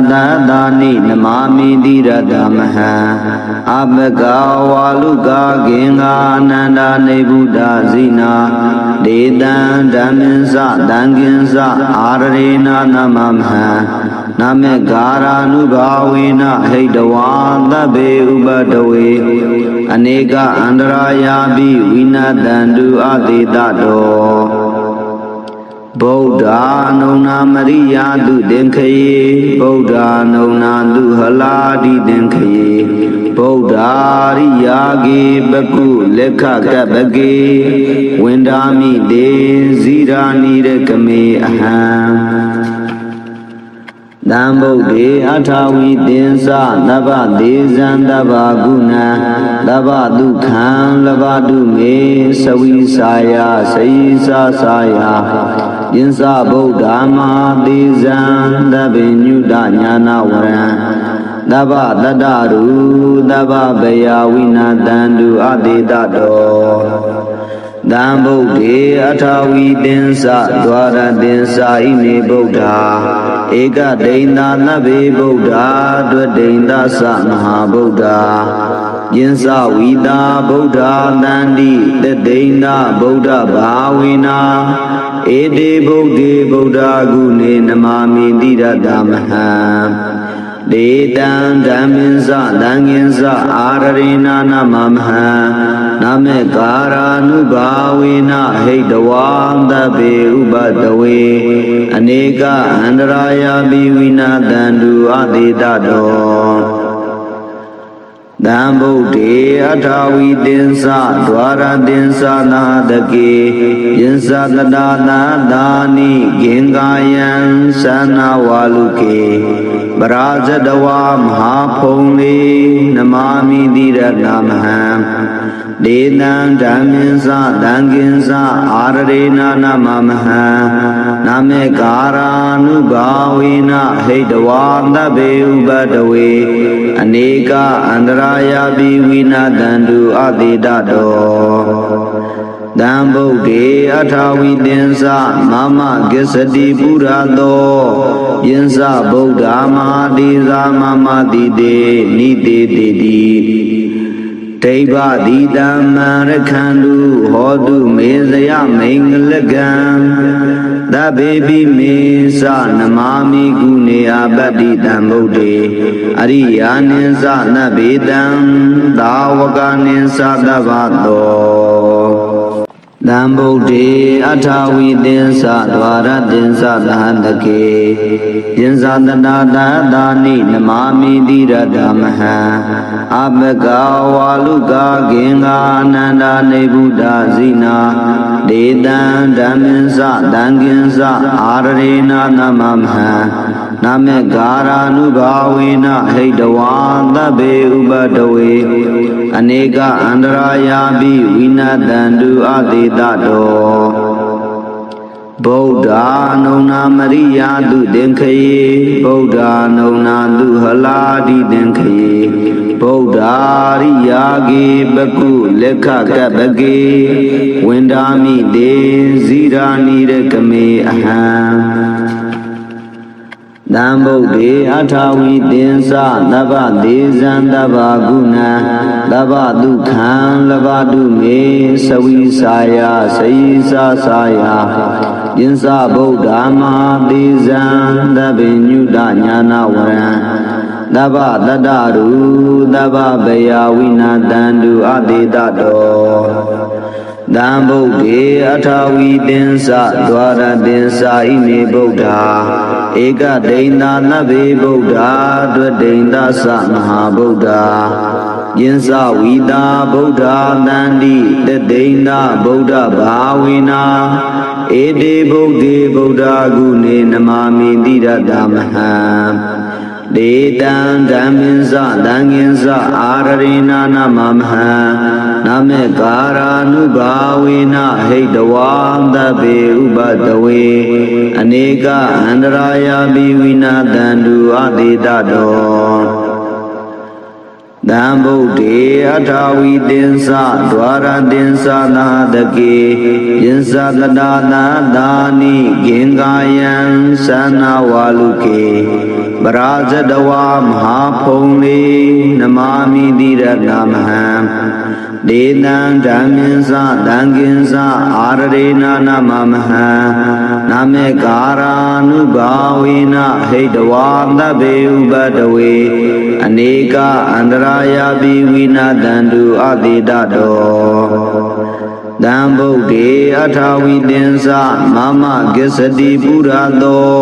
သာနိနမာမိတိရတမဟံအပကဝါလုကာဂင်္ဂာအနန္တနေဗုဒ္ဓဇိနာဒေတံဓမ္မင်္စသံဃင်္စအာရရေနာနမမဟံနမေကာရာနုဘာဝေနဟိတဝါသဗ္ဗေဥပတဝေအနေကအန္တရာယာပိဝိနာတန္တုအသေတတော ဗုဒ္ဓနုံနာမရိယာတုသင်္ခယေဗုဒ္ဓနုံနာတုဟလာတိသင်္ခယေဗုဒ္ဓရိယာကေပကုလက်ခကပ္ပကေဝန္ဒာမိတေဇိရာနိရကမေအဟံတံဗုဒ္ဓေအထာဝီသင်္စသဗ္ဗဒေဇံသဗ္ဗဂုဏံသဗ္ဗဒုက္ခံလဘတုမေသဝိစာယစေစာစာယယင်္စဗုဒ္ဓမဟာဒေဇံသဗ္ဗညုတညာနာဝရံသဗ္ဗတတ္တရူသဗ္ဗဗယဝိနာတံတုအတေတတောတံဗုဒ္ဓေအထာဝီသင်္စဒွါရသင်္စာဣမေဗုဒ္ဓဧကဒိဋ္ဌာနဗ္ဗေဗုဒ္ဓဒွဒိဋ္ဌာသမဟာဗုဒ္ဓယင်္စဝီတာဗုဒ္ဓတန္တိတဒိဋ္ဌာဗုဒ္ဓဘာဝေနာဧတေဗုဒ္ဓေဗုဒ္ဓဂုဏေနမာမိတိရတမဟံဒေတံဓမ္မင်း္စသံဃင်္စအာရရေနာနမမဟံနမေကာရာနုဘာဝေနဟိတဝံသဗ္ဗေဥပတဝေအနေကအန္တရာယပိဝိနာတံတုအတေတတောတံဗုဒ္ဓေအထာဝီသင်္စဒွါရသင်္စနာတကေယင်္စတတာနာသာနိဂင်္ဂာယံသနာဝါလုကေပရာဇတဝါမဟာဖုံလေနမာမိတိရတမဟံဒေတံဓမ္မင်း္စသံဃင်္စအာရရေနာနမမဟံနမေကာရာနုဘာဝေနဟိတဝါသဗ္ဗေဥပတဝေအနေကအန္တရာယပိဝိနာတံတုအတေတတောတံဗုဒ္ဓေအထာဝီသင်္စမမကိစ္စတိပုရသောယင်္စဗုဒ္ဓမဟာတိသာမမတိတေနိတေတိတိဒိဗ္ဗတိတံမရခန္တုဟောတုမေဇယမိန်္ဂလကံသဗ္ဗေပိမေသနမာမိကုနေအပတ္တိတံဗုဒ္ဓေအရိယာနိသနဗ္ဗေတံသာဝကနိသသဗ္ဗတောတံဗုဒ္ဓေအထာဝီသင်္စဒွါရသင်္စသဟတကေယင်္စတနာတာသာနိနမာမိတိရတမဟံအပကဝါလုကာဂင်္ဂာအနန္တနေဗုဒ္ဓဇိနာဒေတံဓမ္မင်း္စသံဃင်္စအာရရေနာနမမဟံနမေကာရာနုဘာဝေနဟိတဝါသဗ္ဗေဥပတဝေအနေကအန္တရာယပိဝိနာတံတုအတေတတောဗုဒ္ဓနုံနာမရိယာတုသင်္ခယေဗုဒ္ဓနုံနာတုဟလာတိသင်္ခယေဗုဒ္ဓရိယာကေပကုလက်ခကပ္ပကေဝန္ဒာမိတေဇိရာနိရကမေအဟံတံဗုဒ္ဓေအထာဝီသင်္စသဗ္ဗဒေဇံသဗ္ဗဂုဏံသဗ္ဗဒုက္ခံလဘတုမေသဝိစာယစေစာစာယယင်္စဗုဒ္ဓမဟာဒေဇံသဗ္ဗညုတညာနာဝရံသဗ္ဗတတ္တရူသဗ္ဗဗယဝိနာတံတုအတေတတောတံဗုဒ္ဓေအထာဝီသင်္စဒွါရသင်္စာဣမေဗုဒ္ဓဧကဒိဋ္ဌာနဗ္ဗေဗုဒ္ဓဒွဒိဋ္ဌာသမဟာဗုဒ္ဓယင်္စဝီတာဗုဒ္ဓတန္တိတဒိဋ္ဌာဗုဒ္ဓဘာဝေနာဧတေဗုဒ္ဓေဗုဒ္ဓဂုဏေနမာမိတိရတမဟံဒေတံဓမ္မင်း္စသံဃင်္စအာရရေနာနမမဟံနမေကာရာနုဘာဝေနဟိတဝံသဗ္ဗေဥပတဝေအနေကအန္တရာယပိဝိနာတံတုအတေတတောတံဗုဒ္ဓေအထာဝီသင်္စဒွါရသင်္စနာတကေယင်္စတတာနာသာနိဂင်္ဂာယံသနာဝါလုကေပရာဇတဝါမဟာဖုံလေနမာမိတိရတမဟံဒေတံဓမ္မင်း္စသံဃင်္စအာရရေနာနမမဟံနမေကာရာနုဘာဝေနဟိတဝါသဗ္ဗေဥပတဝေအနေကအန္တရာယပိဝိနာတံတုအတေတတော တံဗုဒ္ဓေအထာဝိတင်္စမမဂစ္စတိပုရသော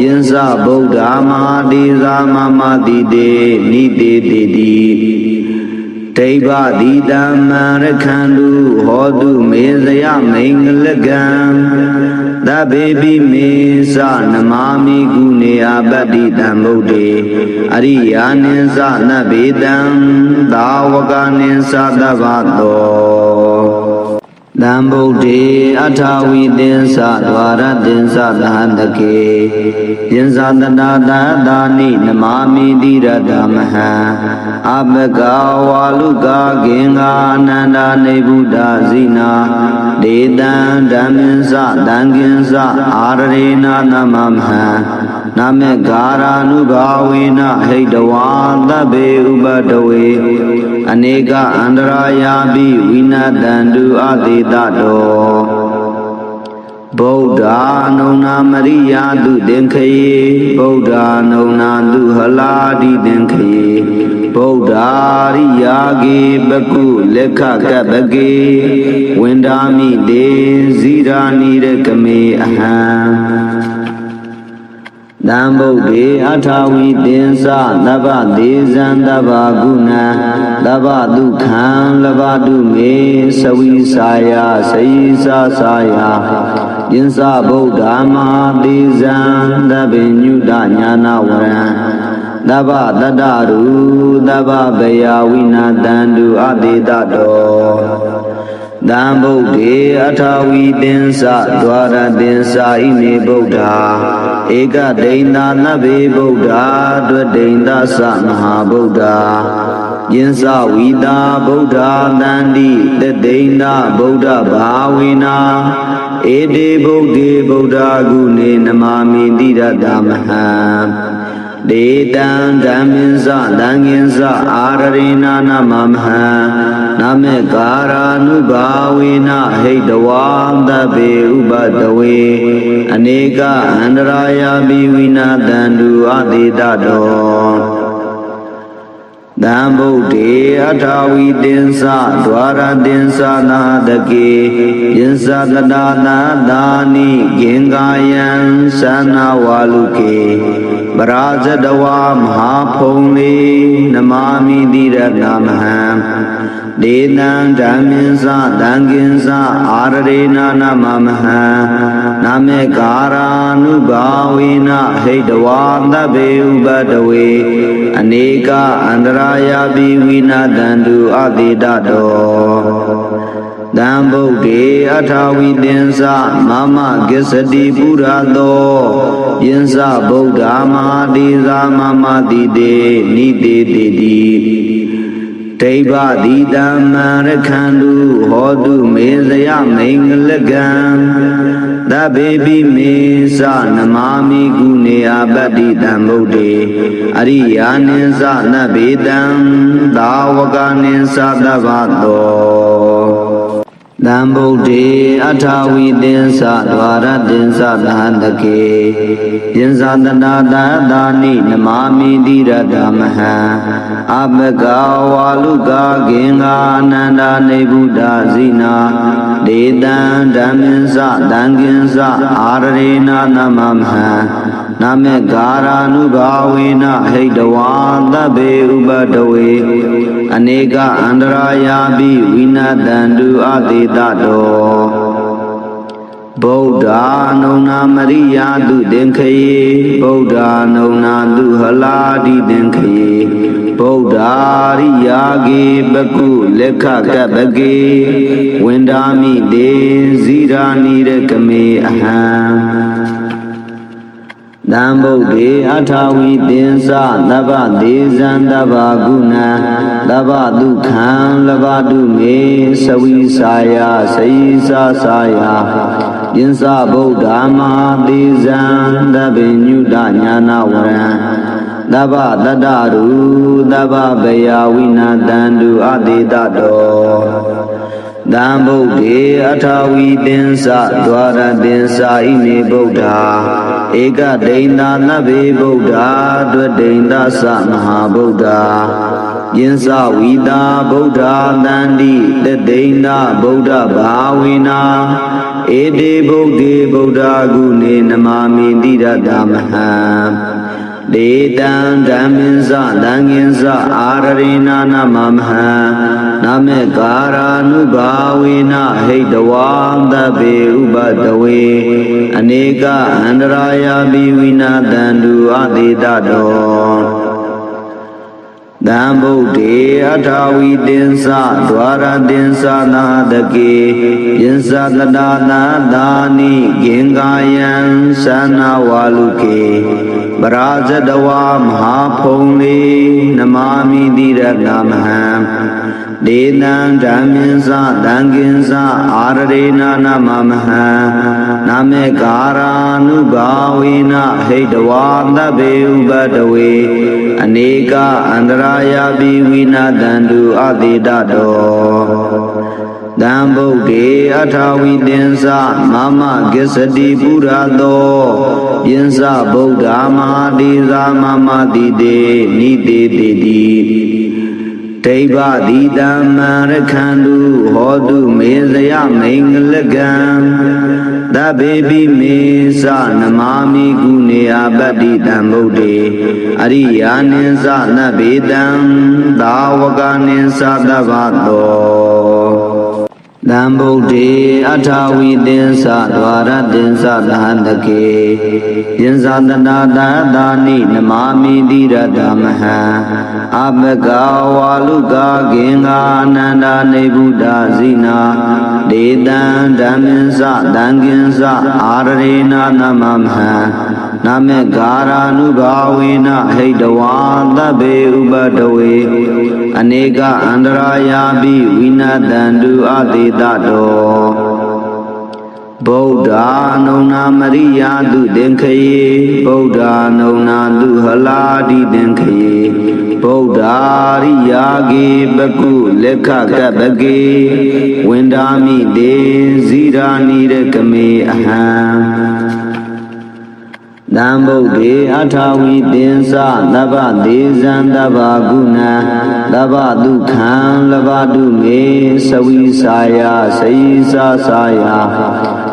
ယင်္စဗုဒ္ဓမဟာတိဇာမမတိတေနိတေတိတိဒိဗ္ဗတိတံမံရခန္တုဟောတုမေဇယမိန်္ဂလကံသဗ္ဗေပိမေသနမာမိကုနေအပတ္တိတံဗုဒ္ဓေအရိယာနိသနဗ္ဗေတံသာဝကနိသသဗ္ဗတောတံဗုဒ္ဓေအထာဝိတင်္စဒွါရတင်္စသဟန္တကေယင်္စတနာတသာနိနမာမိတိရတမဟံအပကဝါလုကာဂင်္ဂာအနန္ဒာနေဗုဒ္ဓဇိနာဒေတံဓမ္မင်္စတံကင်္စအာရရေနာနမမဟံနမေကာရာနုဘာဝေနဟိတဝါသဗ္ဗေဥပတဝေအနေကအန္တရာယာပိဝိနတံတုအသေတတောဗုဒ္ဓအနုနာမရိယာတုသင်္ခယေဗုဒ္ဓအနုနာတုဟလာတိသင်္ခယေဗုဒ္ဓရိယာကေပကုလက်ခကပကေဝန္ဒာမိတေဇိရာနိရကမေအဟံတံဗုဒ္ဓေအထာဝိတင်္စသဗ္ဗဒေဇံသဗ္ဗကုဏံသဗ္ဗဒုက္ခံလဘတုမေသဝိစာယစေယိစာစာယယင်္စဗုဒ္ဓမဟာဒေဇံသဗ္ဗညုတညာနာဝရံသဗ္ဗတတ္တရုသဗ္ဗဗယဝိနာတံတုအသေတတောတံဗုဒ္ဓေအထာဝိတင်္စဒွါရတင်္စဣမေဗုဒ္ဓဧကဒိန္တာနဗ္ဗေဗုဒ္ဓဒွဒိန္တသမဟာဗုဒ္ဓယင်္စဝိတာဗုဒ္ဓတန္တိတဒိန္တာဗုဒ္ဓဘာဝေနာဧတေဗုဒ္ဓေဗုဒ္ဓဂုဏေနမာမိတိရတမဟံဒေတံဓမ္မင်္စသံဃင်္စအာရရေနာနမမဟံနမေကာရာနုဘာဝေနဟိတဝါသဗ္ဗေဥပတဝေအနေကအန္တရာယာပိဝိနာတံတုအသေတတောတံဗုဒ္ဓေအထာဝိတင်္စဒွါရတင်္စနာတကေယင်္စတတာသာသာနိဂင်္ဂာယံသနာဝါလုကေပရာဇတဝါမဟာဖုံလေနမာမိတိရတမဟံဒေတံဓမ္မင်္စသံဃင်္စအာရရေနာနမမဟံနမေကာရာနုဘာဝေနဟိတဝါသဗ္ဗေဥပတဝေအနေကအန္တရာယာပိဝိနာတံတုအသေတတောတံဗုဒ္ဓေအထာဝိတင်္စမမဂစ္စတိပုရသောယင်္စဗုဒ္ဓမဟာတိဇာမမတိတေနိတေတိတိဒိဗ္ဗတိတံမံရခန္တုဟောတုမေဇယမိန်္ဂလကံသဗ္ဗေပိမေသနမာမိကုနေအပတ္တိတံဗုဒ္ဓေအရိယာနိသနဗ္ဗေတံသာဝကနိသသဗ္ဗတောတံဗုဒ္ဓေအထာဝိတင်္စဒွါရတင်္စသဟန္တကေယင်္စတနာတသာနိနမာမိတိရတမဟံအပကဝါလုကာဂင်္ဂာအနန္ဒာနေဗုဒ္ဓဇိနာဒေတံဓမ္မင်္စတံကင်္စအာရရေနာနမမဟံနမေကာရာနုဘာဝေနဟိတဝါသဗ္ဗေဥပတဝေအနေကအန္တရာယာပိဝိနတံတုအသေတတောဗုဒ္ဓအနုနာမရိယာတုသင်္ခယေဗုဒ္ဓအနုနာတုဟလာတိသင်္ခယေဗုဒ္ဓရိယာကေပကုလက်ခကပကေဝန္ဒာမိတေဇိရာနိရကမေအဟံတံဗုဒ္ဓေအထာဝိတင်္စသဗ္ဗဒေဇံသဗ္ဗကုဏံသဗ္ဗဒုက္ခံလဘတုမေသဝိစာယစေယိစာစာယယင်္စဗုဒ္ဓမဟာဒေဇံသဗ္ဗညုတညာနာဝရံသဗ္ဗတတ္တရုသဗ္ဗဗယဝိနာတံတုအသေတတောတံဗုဒ္ဓေအထာဝိတင်္စဒွါရတင်္စဣမေဗုဒ္ဓဧကဒိန္တာနဗ္ဗေဗုဒ္ဓဒွဒိန္တသမဟာဗုဒ္ဓယ ယင်္စဝိတာဗုဒ္ဓတန္တိတသိန္ဒဗုဒ္ဓဘာဝေနာဧတေဗုဒ္ဓေဗုဒ္ဓဂုဏေနမာမိတိရတမဟံဒေတံဓမ္မင်္စသံဃင်္စအာရရေနာနမမဟံနမေကာရာနုဘာဝေနဟိတဝါသဗ္ဗေဥပတဝေအနေကအန္တရာယာပိဝိနာတန္တုအသေတတောသံဗုဒ္ဓေအထာဝီတင်္စဒွါရတင်္စနာတကေယင်္စတတာနာသာနိဂင်္ဂာယံသနာဝါလုကေပရာဇတဝါမဟာဖုံလေနမာမိတိရတမဟံဒေနံဓမ္မင်္စသံဃင်္စအာရရေနာနမမဟံနမေကာရာနုဘာဝေနဟိတဝါသဗ္ဗေဥပတဝေအနေကအန္တရာယာပိဝိနာတန္တုအသေတတောသံဗုဒ္ဓေအထာဝီတင်္စမမကိစ္စတိပုရသောယင်္စဗုဒ္ဓမဟာတိသာမမတိတေနိတေတိတိဒိဗ္ဗတိတမ္မရခန္တုဟောတုမေဇယမိန်္ဂလကံသဗ္ဗေပိမေသနမာမိကုနေအပတ္တိတံဗုဒ္ဓေအရိယာနိသနဗ္ဗေတံသာဝကနိသသဗ္ဗတောသံဗုဒ္ဓေအထာဝီတင်္စဒွါရတင်္စသဟန္တကေယင်္စတနာသာသာနိနမာမိတိရတမဟံအပကဝါလုကာဂင်္ဂာအနန္ဒာနေဗုဒ္ဓဇိနာဒေတံဓမ္မင်္စသံဃင်္စအာရရေနာနမမဟံနမေကာရာနုဘာဝေနဟိတဝါသဗ္ဗေဥပတဝေအနေကအန္တရာယာပိဝိနာတန္တုအသေတတောဗုဒ္ဓအနုနာမရိယာတုသင်္ခယေဗုဒ္ဓအနုနာတုဟလာတိသင်္ခယေဗုဒ္ဓရိယာကေပကုလက်ခကပကေဝန္ဒာမိတေဇိရာနိရကမေအဟံသံဗုဒ္ဓေအထာဝီတင်္စသဗ္ဗဒေဇံသဗ္ဗဂုဏံသဗ္ဗဒုက္ခံလဘတုမေသဝိစာယစေယိစာစာယ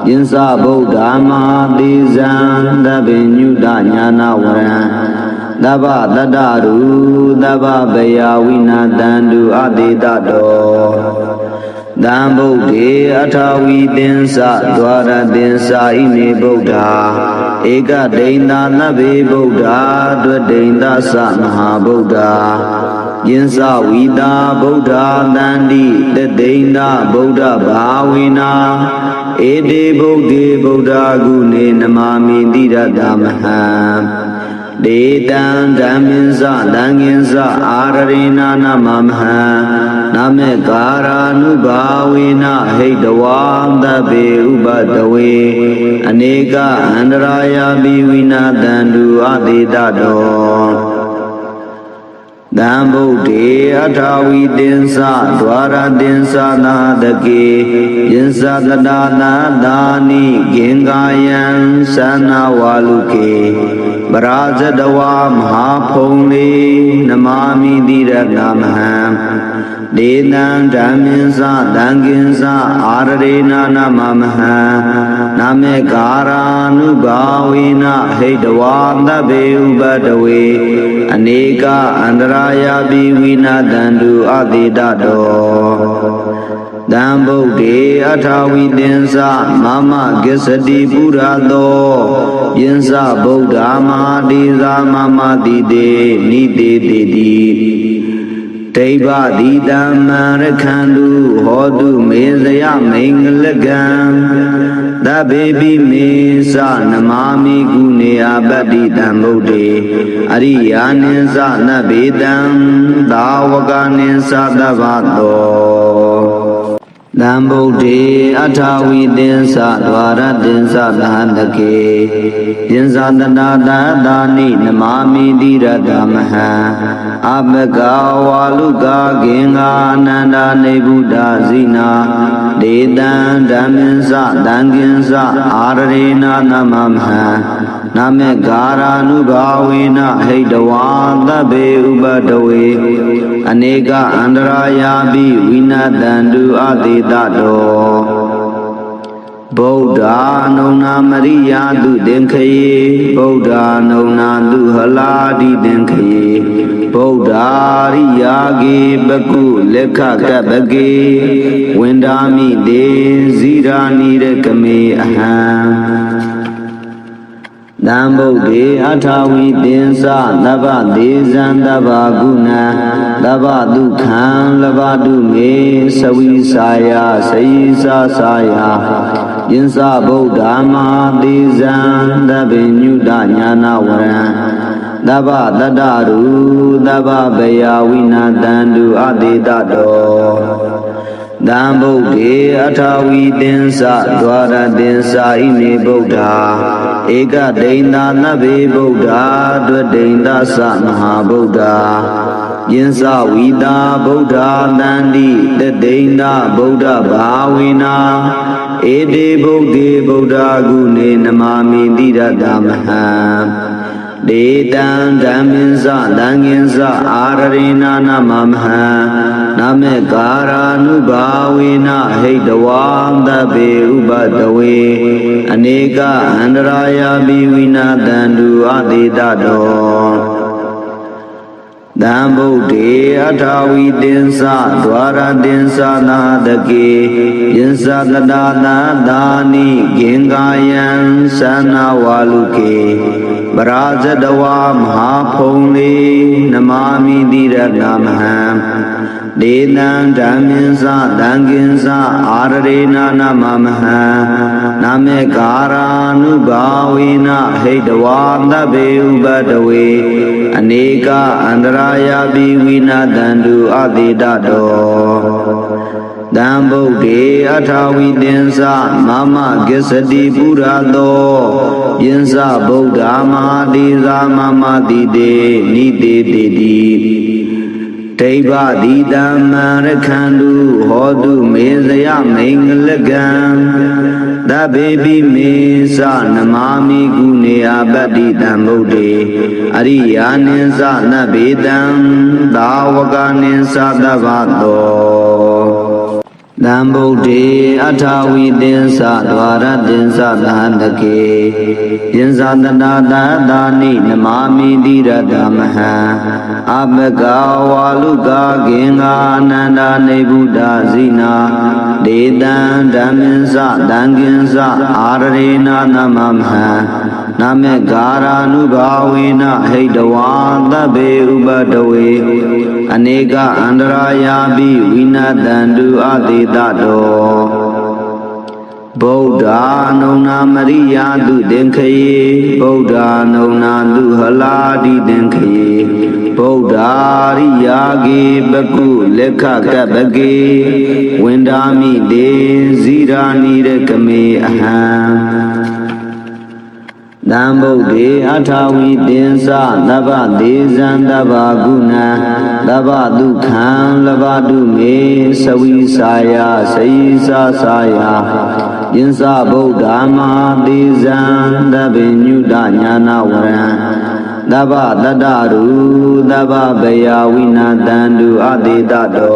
ယင်္စဗုဒ္ဓမဟာဒေဇံသဗ္ဗညုတညာနာဝရံသဗ္ဗတတ္တရူသဗ္ဗဗယဝိနာတန္တုအသေတတောသံဗုဒ္ဓေအထာဝီတင်္စဒွါရတင်္စဣမေဗုဒ္ဓဧကဒိန္ဒနဗ္ဗေဗုဒ္ဓဒွဒိန္ဒသမဟာဗုဒ္ဓယင်္စဝီတာဗုဒ္ဓတန္တိတသိန္ဒဗုဒ္ဓဘာဝေနာဧတေဗုဒ္ဓေဗုဒ္ဓဂုဏေနမာမိတိရတမဟံဒေတံဓမ္မင်္စသံဃင်္စအာရရေနာနမမဟံနမေကာရာနုဘာဝေနဟိတဝါသဗ္ဗေဥပတဝေအနေကအန္တရာယာပိဝိနာတန္တုအသေတတောသံဗုဒ္ဓေအထာဝီတင်္စဒွါရတင်္စနာတကေယင်္စတတာနာသာနိဂင်္ဂာယံသနာဝါလုကေပရာဇတဝါမဟာဖုံလေနမာမိတိရတမဟံဒေနံဓမ္မင်္စသံဃင်္စအာရရေနာနမမဟံနမေကာရာနုဘာဝေနဟိတဝါသဗ္ဗေဥပတဝေအနေကအန္တရာယာပိဝိနာတန္တုအသေတတောသံဗုဒ္ဓေအထာဝီတင်္စမမကိစ္စတိပုရသောယင်္စဗုဒ္ဓမဟာတိသာမမတိတေနိတေတိတိဒိဗ္ဗတိတမ္မရခန္တုဟောတုမေဇယမိန်္ဂလကံသဗ္ဗေပိမေသနမာမိကုနေအပတ္တိတံဗုဒ္ဓေအရိယာနိသနဗ္ဗေတံသာဝကနိသသဗ္ဗတောသံဗုဒ္ဓေအထာဝီတင်္စဒွါရတင်္စသဟန္တကေယင်္စတနာသာသာနိနမာမိတိရတမဟံအပကဝါလုကာဂင်္ဂာအနန္ဒာနေဗုဒ္ဓဇိနာဒေတံဓမ္မင်္စသံဃင်္စအာရရေနာနမမဟံနမေကာရာနုဘာဝေနဟိတဝါသဗ္ဗေဥပတဝေ Aneka Andraya Bi Vinadandu Aditato Buddha Nona Maria Du Denkaye Buddha Nona Du Haladi Denkaye Buddha Riyage Baku Leka Kabage Wendami De Zirani Rekame Aham Damboge Atawi Dinsa Daba Dezan Daba Guna Daba Dukhan Labadu Me Sawi Saya Sayisa Saya Yinsa Buddha Ma Dezan Dabe Nyuda Nyana Waran Daba Dadaru Daba Baya Wina Dandu Adidado Damboge Atawi Dinsa Dwara Dinsa Ine Buddha Eka Deinda Nabe Buddha Dwedeinda Sa Maha Buddha Yinsa Vida Buddha Nandi Deinda Buddha Bhavina Ede Buddha Buddha Gune Namami Dira Dhamma Dedan Dhaminsa Danginsa Ararina Namamha Name Kara Nubhavina Heidavam Dabe Ubadawe Aneka Andraya Bivina Dandu Adidado Damboge Atawi Dinsa Dwara Dinsa Nadake Yinsa Dadana Dani Gengayan Sana Waluke Barajadawa Mahapone Namami Dira Namaham Dedan Dhaminsa Danginsa Ararena Namamaha Name Kara Nubhavina Heidawanda Beubadawe Aneka Andraya Bivina Dandu Adidado Damboge Atawi Dinsa Mama Gesadi Purado Yinsa Buddha Mahadiza Mama Dide Nide Didi Teiba Didama Rekhandu Hodu Mezaya Mingalagan Da Baby Mesa Namami Gune Abadi Damboge Ariyaninsa Nabedam Dawaganinsa Davato Damboge Atawi Dinsa Dwara Dinsa Dhandake Yinsa Dada Dani Namami Dira Dhammaha Abhaga Waluka Genga Ananda Nebuddha Zina Dedan Dhaminsa Danginsa Ararena Namamha Name Gara Nubhavina Heidawanda Be Ubadawe Aneka Andraya Bi Vina Dandu Adidado Buddha Nona Maria Du Denkaye Buddha Nona Du Haladi Denkaye Buddha Riyage Baku Leka Kabage Wendami De Zirani Rekame Aham Damboge Atawi Dinsa Daba Dezan Daba Guna Daba Dukhan Labadu Me Sawi Saya Sayisa Saya Yinsa Buddha Ma Dezan Dabe Nyuda Nyana Waran Daba Dadaru Daba Baya Wina Dandu Adidado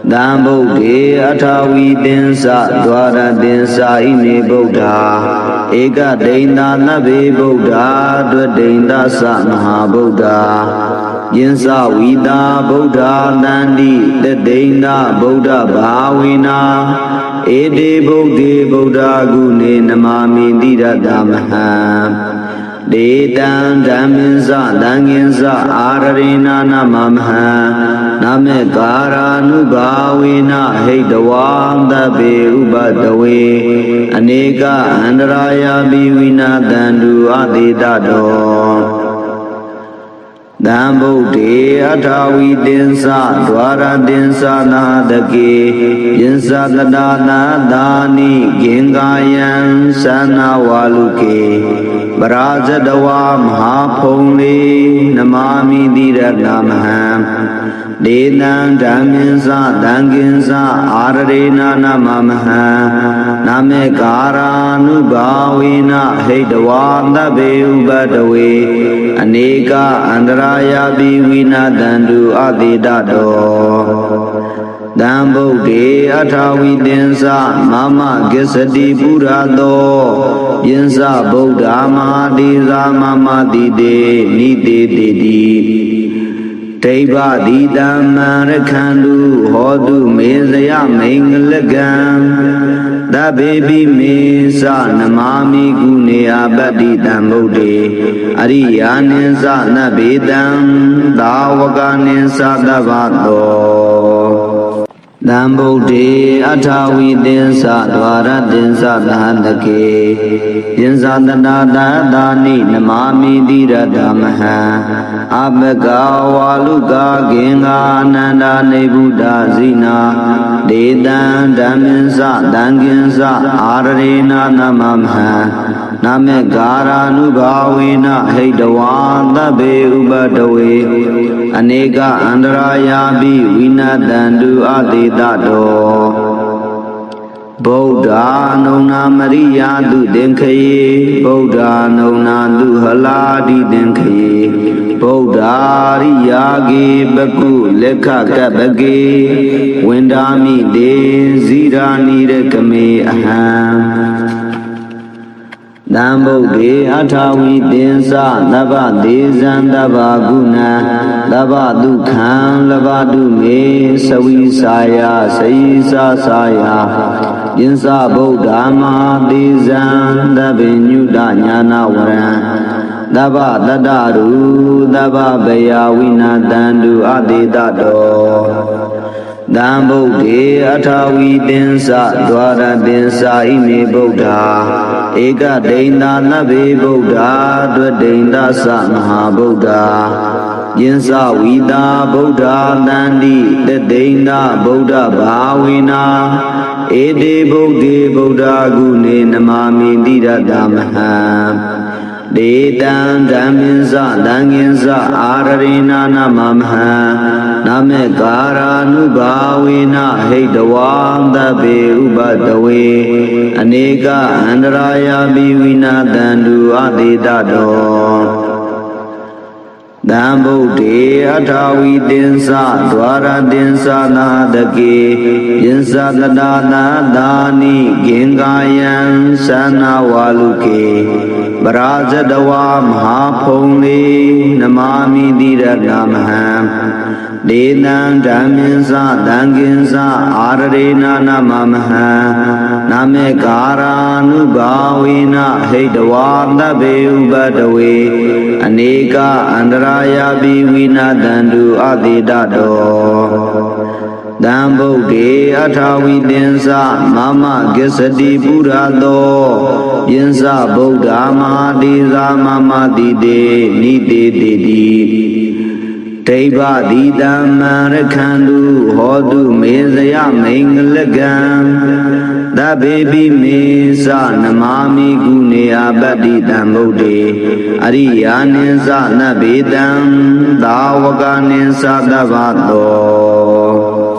Damboge Atawi Dinsa Dwara Dinsa Ine Buddha Eka Deinda Nabe Buddha Dwedeinda Sa Maha Buddha Yinsa Vida Buddha Nandi Deinda Buddha Bhavina Ede Buddha Buddha Gune Namami Dira Dhamma Dedan Dhaminsa Danginsa Ararena Namamha Name Kara Nubhavina Heidavam Dabe Ubadawe Aneka Andraya Bivina Dandu Adidado Damboge Atawi Dinsa Dwara Dinsa Nadake Yinsa Dadana Dani Gengayan Sana Waluke ရာဇတဝါမဟာဖုံလေးနမာမိတိရတမဟံဒေနံဓမ္မင်္စသံဃင်္စအာရရေနာနမမဟံနာမေကာရာနုဘာဝေနဟိတဝါသဗ္ဗေဥပတဝေအနေကအန္တရာယပိဝိနာတန္တုအတိတတောတံဗုဒ္ဓေအထာဝိသင်္စမမဂစ္စတိပုရသောယင်္စဗုဒ္ဓမဟာတိဇာမမတိတေနိတေတိတိဒိဗ္ဗတိတံမံရခန္တုဟောတုမေဇယမိန်္ဂလကံသဗ္ဗေပိမေသနမာမိကုနေအပတ္တိတံဗုဒ္ဓေအရိယာနိသနဗ္ဗေတံသာဝကနိသသဗ္ဗတောတံဗုဒ္ဓေအထာဝိသင်္စဒွါရသင်္စသဟတကေယင်္စတနာတသာနိနမာမိတိရတမဟံအဘဂဝါလုကာဂင်္ဂာအနန္ဒာနေဗုဒ္ဓဇိနာဒေတံဓမ္မင်္စသံဃင်္စအာရရေနာနမမဟံနာမေကာရာနုဘာဝေနဟိတဝါသဗ္ဗေဥပတဝေအနေကအန္တရာယာပိဝိနာတန္တုအတိတတောဗုဒ္ဓအနုနာမရိယာတုသင်္ခယေဗုဒ္ဓအနုနာတုဟလာတိသင်္ခယေဗုဒ္ဓရိယာကေပကုလက်ခကပကေဝန္ဒာမိတေဇိရာနိရကမေအဟံတံဗုဒ္ဓေအထာဝိသင်္စသဗ္ဗဒေဇံသဗ္ဗကုဏံသဗ္ဗဒုက္ခံလဗ္ဗတုမေသဝိစာယစေယိစာစာယယင်္စဗုဒ္ဓမဟာဒေဇံသဗ္ဗညုတညာနာဝရံသဗ္ဗတတ္တရုသဗ္ဗဗယဝိနာတန္တုအတိတတောတံဗုဒ္ဓေအထာဝိသင်္စဒွါရသင်္စဣမေဗုဒ္ဓဧကဒိန္တာနဗ္ဗေဗုဒ္ဓဒွဒိန္တသမဟာဗုဒ္ဓယင်္စဝိတာဗုဒ္ဓတန္တိတဒိန္တဗုဒ္ဓဘာဝေနာဧတေဗုဒ္ဓေဗုဒ္ဓဂုဏေနမာမိတိရတမဟံဒေတံဓမ္မင်္စသံဃင်္စအာရရေနာနမမဟံနာမေကာရာနုဘာဝေနဟိတဝါသဗ္ဗေဥပတဝေအနေကအန္တရာယာပိဝိနာတန္တုအတိတတောတံဗုဒ္ဓေအထာဝိသင်္စဒွါရသင်္စနာတကေယင်္စတတာနာသာနိဂင်္ဂာယံသနာဝါလုကေပရာဇတဝါမဟာဖုံလေးနမာမိတိရတမဟံဒေနံဓမ္မင်္စသံဃင်္စအာရရေနာနမမဟံနာမေကာရာနုဘာဝေနဟိတဝါသဗ္ဗေဥပတဝေအနေကအန္တရာယာပိဝိနာတန္တုအတိတတောတံဗုဒ္ဓေအထာဝိသင်္စမမဂစ္စတိပုရသောယင်္စဗုဒ္ဓမဟာတိဇာမမတိတေနိတေတိတိဒိဗ္ဗတိတံမံရခန္တုဟောတုမေဇယမိန်္ဂလကံသဗ္ဗေပိမေသနမာမိကုနေအပတ္တိတံဗုဒ္ဓေအရိယာနိသနဗ္ဗေတံသာဝကနိသသဗ္ဗတော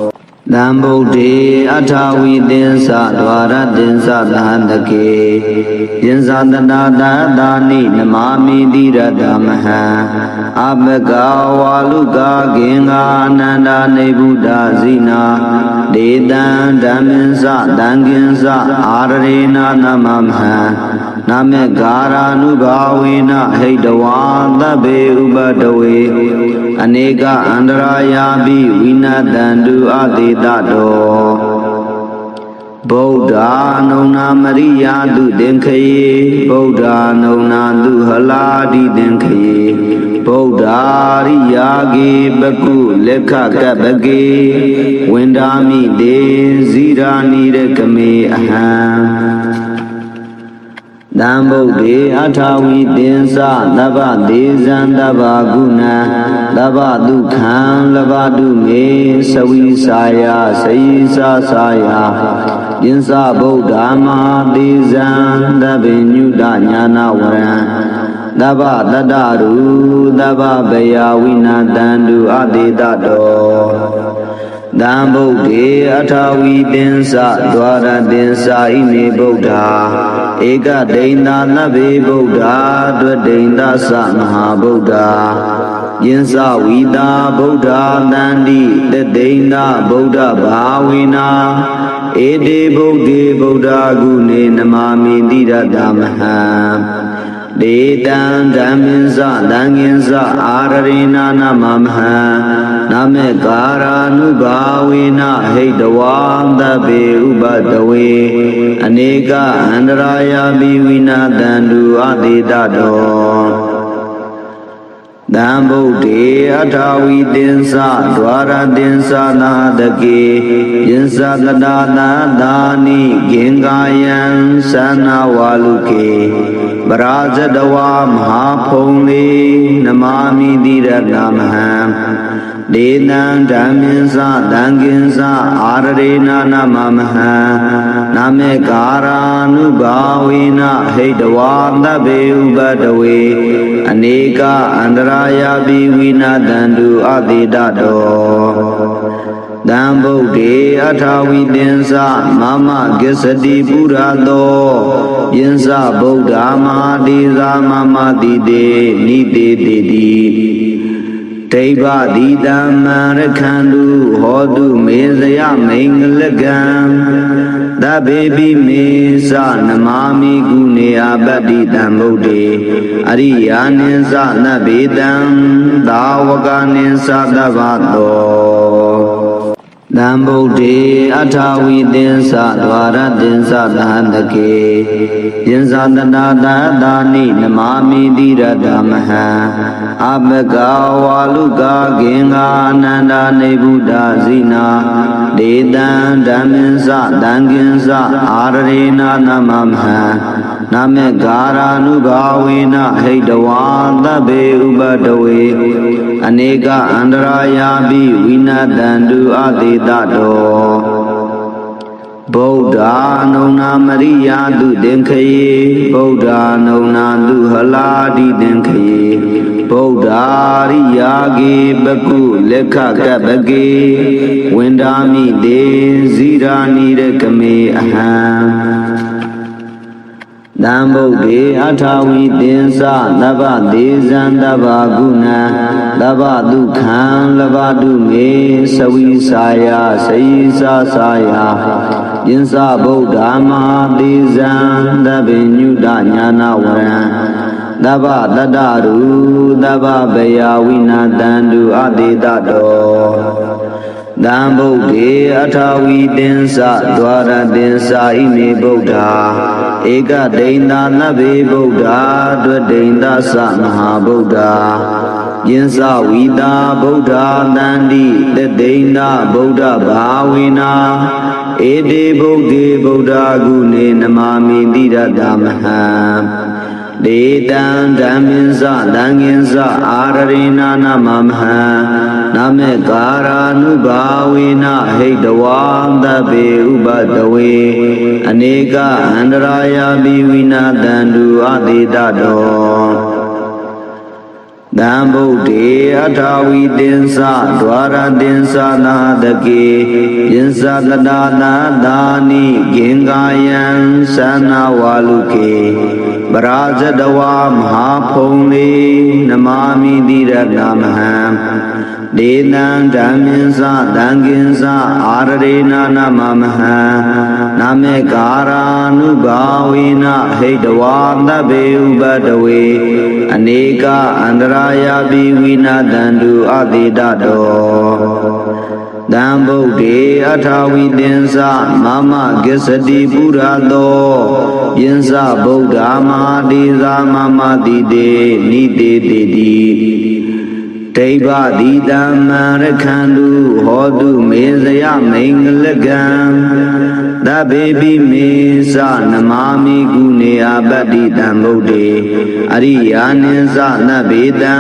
တံဗုဒ္ဓေအထာဝိသင်္စဒွါရသင်္စသဟတကေယင်္စတနာတသာနိနမာမိတိရတမဟံအဘဂဝါလုကာဂင်္ဂာအနန္ဒာနေဗုဒ္ဓဇိနာဒေတံဓမ္မင်္စသံဃင်္စအာရရေနာနမမဟံနာမေကာရာနုဘာဝေနဟိတဝါသဗ္ဗေဥပတဝေအနေကအန္တရာယာပိဝိနာတန္တုအတိတတောဗုဒ္ဓအနုနာမရိယာတုသင်္ခယေဗုဒ္ဓအနုနာတုဟလာတိသင်္ခယေဗုဒ္ဓရိယာကေပကုလက်ခကပကေဝန္ဒာမိတေဇိရာနိရကမေအဟံတံဗုဒ္ဓေအထာဝိသင်္စသဗ္ဗဒေဇံသဗ္ဗကုဏံသဗ္ဗဒုက္ခံလဗ္ဗတုမေသဝိစာယစေယိစာစာယ ယင်္စဗုဒ္ဓမဟာတိဇံသဗ္ဗညုတညာနာဝရံသဗ္ဗတတ္တရူသဗ္ဗဗယဝိနာတန္တုအတေတတောသံဗုဒ္ဓေအထာဝီသင်္စဒွါရသင်္စာဣမေဗုဒ္ဓဧကဒိဋ္ဌာနဗ္ဗေဗုဒ္ဓဒွဒိဋ္ဌသမဟာဗုဒ္ဓယင်္စဝီတာဗုဒ္ဓတန္တိတဒိဋ္ဌဗုဒ္ဓဘာဝေနာဧတေဗုဒ္ဓေဗုဒ္ဓဂုဏေနမာမိတိရတမဟံဒေတံဓမ္မင်း္စသံဃင်္စအာရရေနာနမမဟံနမေကာရာနုဘာဝေနဟိတဝါသဗ္ဗေဥပတဝေအနေကအန္တရာယပိဝိနာတန္တုအတေတတောသံဗုဒ္ဓေအထာဝီသင်္စဒွါရသင်္စနာတကေယင်္စကတာနာသာနိဂင်္ဂာယံသနာဝါလုကေပရာဇတဝါမဟာဖုံလေနမာမိတိရတမဟံဒေနံဓမ္မင်း္စသံဃင်္စအာရရေနာနမမဟံနမေကာရာနုဘာဝေနဟိတဝါသဗ္ဗေဥပတဝေအနေကအန္တရာယပိဝိနာတန္တုအတေတတောသံဗုဒ္ဓေအထာဝီသင်္စမမကိစ္စတိပုရသောယင်္စဗုဒ္ဓမဟာတိသာမမတိတေနိတေတိတိဒိဗ္ဗတိတံမရခန္တုဟောတုမေဇယမိန်္ဂလကံသဗ္ဗေပိမေသနမာမိကုနေအပတ္တိတံဗုဒ္ဓေအရိယာနိသနဗ္ဗေတံသာဝကနိသသဗ္ဗတောသံဗုဒ္ဓေအထာဝီသင်္စဒွါရသင်္စသဟတကေယင်္စတတသာသာနိနမာမိတိရတမဟံအပကဝါလုကာဂင်္ဂာအနန္တနေဗုဒ္ဓဇိနာဒေတံဓမ္မင်း္စသံဃင်္စအာရရေနာနမမဟံနမေကာရာနုဘာဝေနဟိတဝါသဗ္ဗေဥပတဝေအနေကအန္တရာယပိဝိနာတန္တုအတေတတောဗုဒ္ဓအနုနာမရိယာတုသင်္ခယေဗုဒ္ဓအနုနာတုဟလာတိသင်္ခယေဗုဒ္ဓရိယာကေပကုလက်ခကပကေဝန္ဒာမိတေဇိရာနိရကမေအဟံသံဗုဒ္ဓေအထာဝီသင်္စသဗ္ဗဒေဇံသဗ္ဗဂုဏံသဗ္ဗဒုက္ခံလဘတုမေသဝိစာယစေယိစာစာယယင်္စဗုဒ္ဓမဟာတိဇံသဗ္ဗညုတညာနာဝရံသဗ္ဗတတ္တရူသဗ္ဗဗယဝိနာတန္တုအတေတတောသံဗုဒ္ဓေအထာဝီသင်္စဒွါရသင်္စာဣမေဗုဒ္ဓဧကဒိဋ္ဌာနဗ္ဗေဗုဒ္ဓဒွဒိဋ္ဌသမဟာဗုဒ္ဓယင်္စဝီတာဗုဒ္ဓတန္တိတဒိဋ္ဌဗုဒ္ဓဘာဝေနာဧတေဗုဒ္ဓေဗုဒ္ဓဂုဏေနမာမိတိရတမဟံဒေတံဓမ္မင်း္စသံဃင်္စအာရရေနာနမမဟံနမေကာရာနုဘာဝေနဟိတဝါသဗ္ဗေဥပတဝေအနေကအန္တရာယပိဝိနာတန္တုအတေတတောသံဗုဒ္ဓေအထာဝီသင်္စဒွါရသင်္စနာတကေယင်္စကတာနာသာနိဂင်္ဂာယံသနာဝါလုကေပရာဇတဝါမဟာဖုံလေနမာမိတိရတမဟံဒေနံဓမ္မင်း္စသံဃင်္စအာရရေနာနမမဟံနမေကာရာနုဘာဝေနဟိတဝါသဗ္ဗေဥပတဝေအနေကအန္တရာယပိဝိနာတန္တုအတေတတောသံဗုဒ္ဓေအထာဝီသင်္စမမကိစ္စတိပုရသောယင်္စဗုဒ္ဓမဟာတိသာမမတိတေနိတေတိတိဒိဗ္ဗတိတံမရခန္တုဟောတုမေဇယမိန်္ဂလကံသဗ္ဗေပိမေသနမာမိကုနေအပတ္တိတံဗုဒ္ဓေအရိယာနိသနဗ္ဗေတံ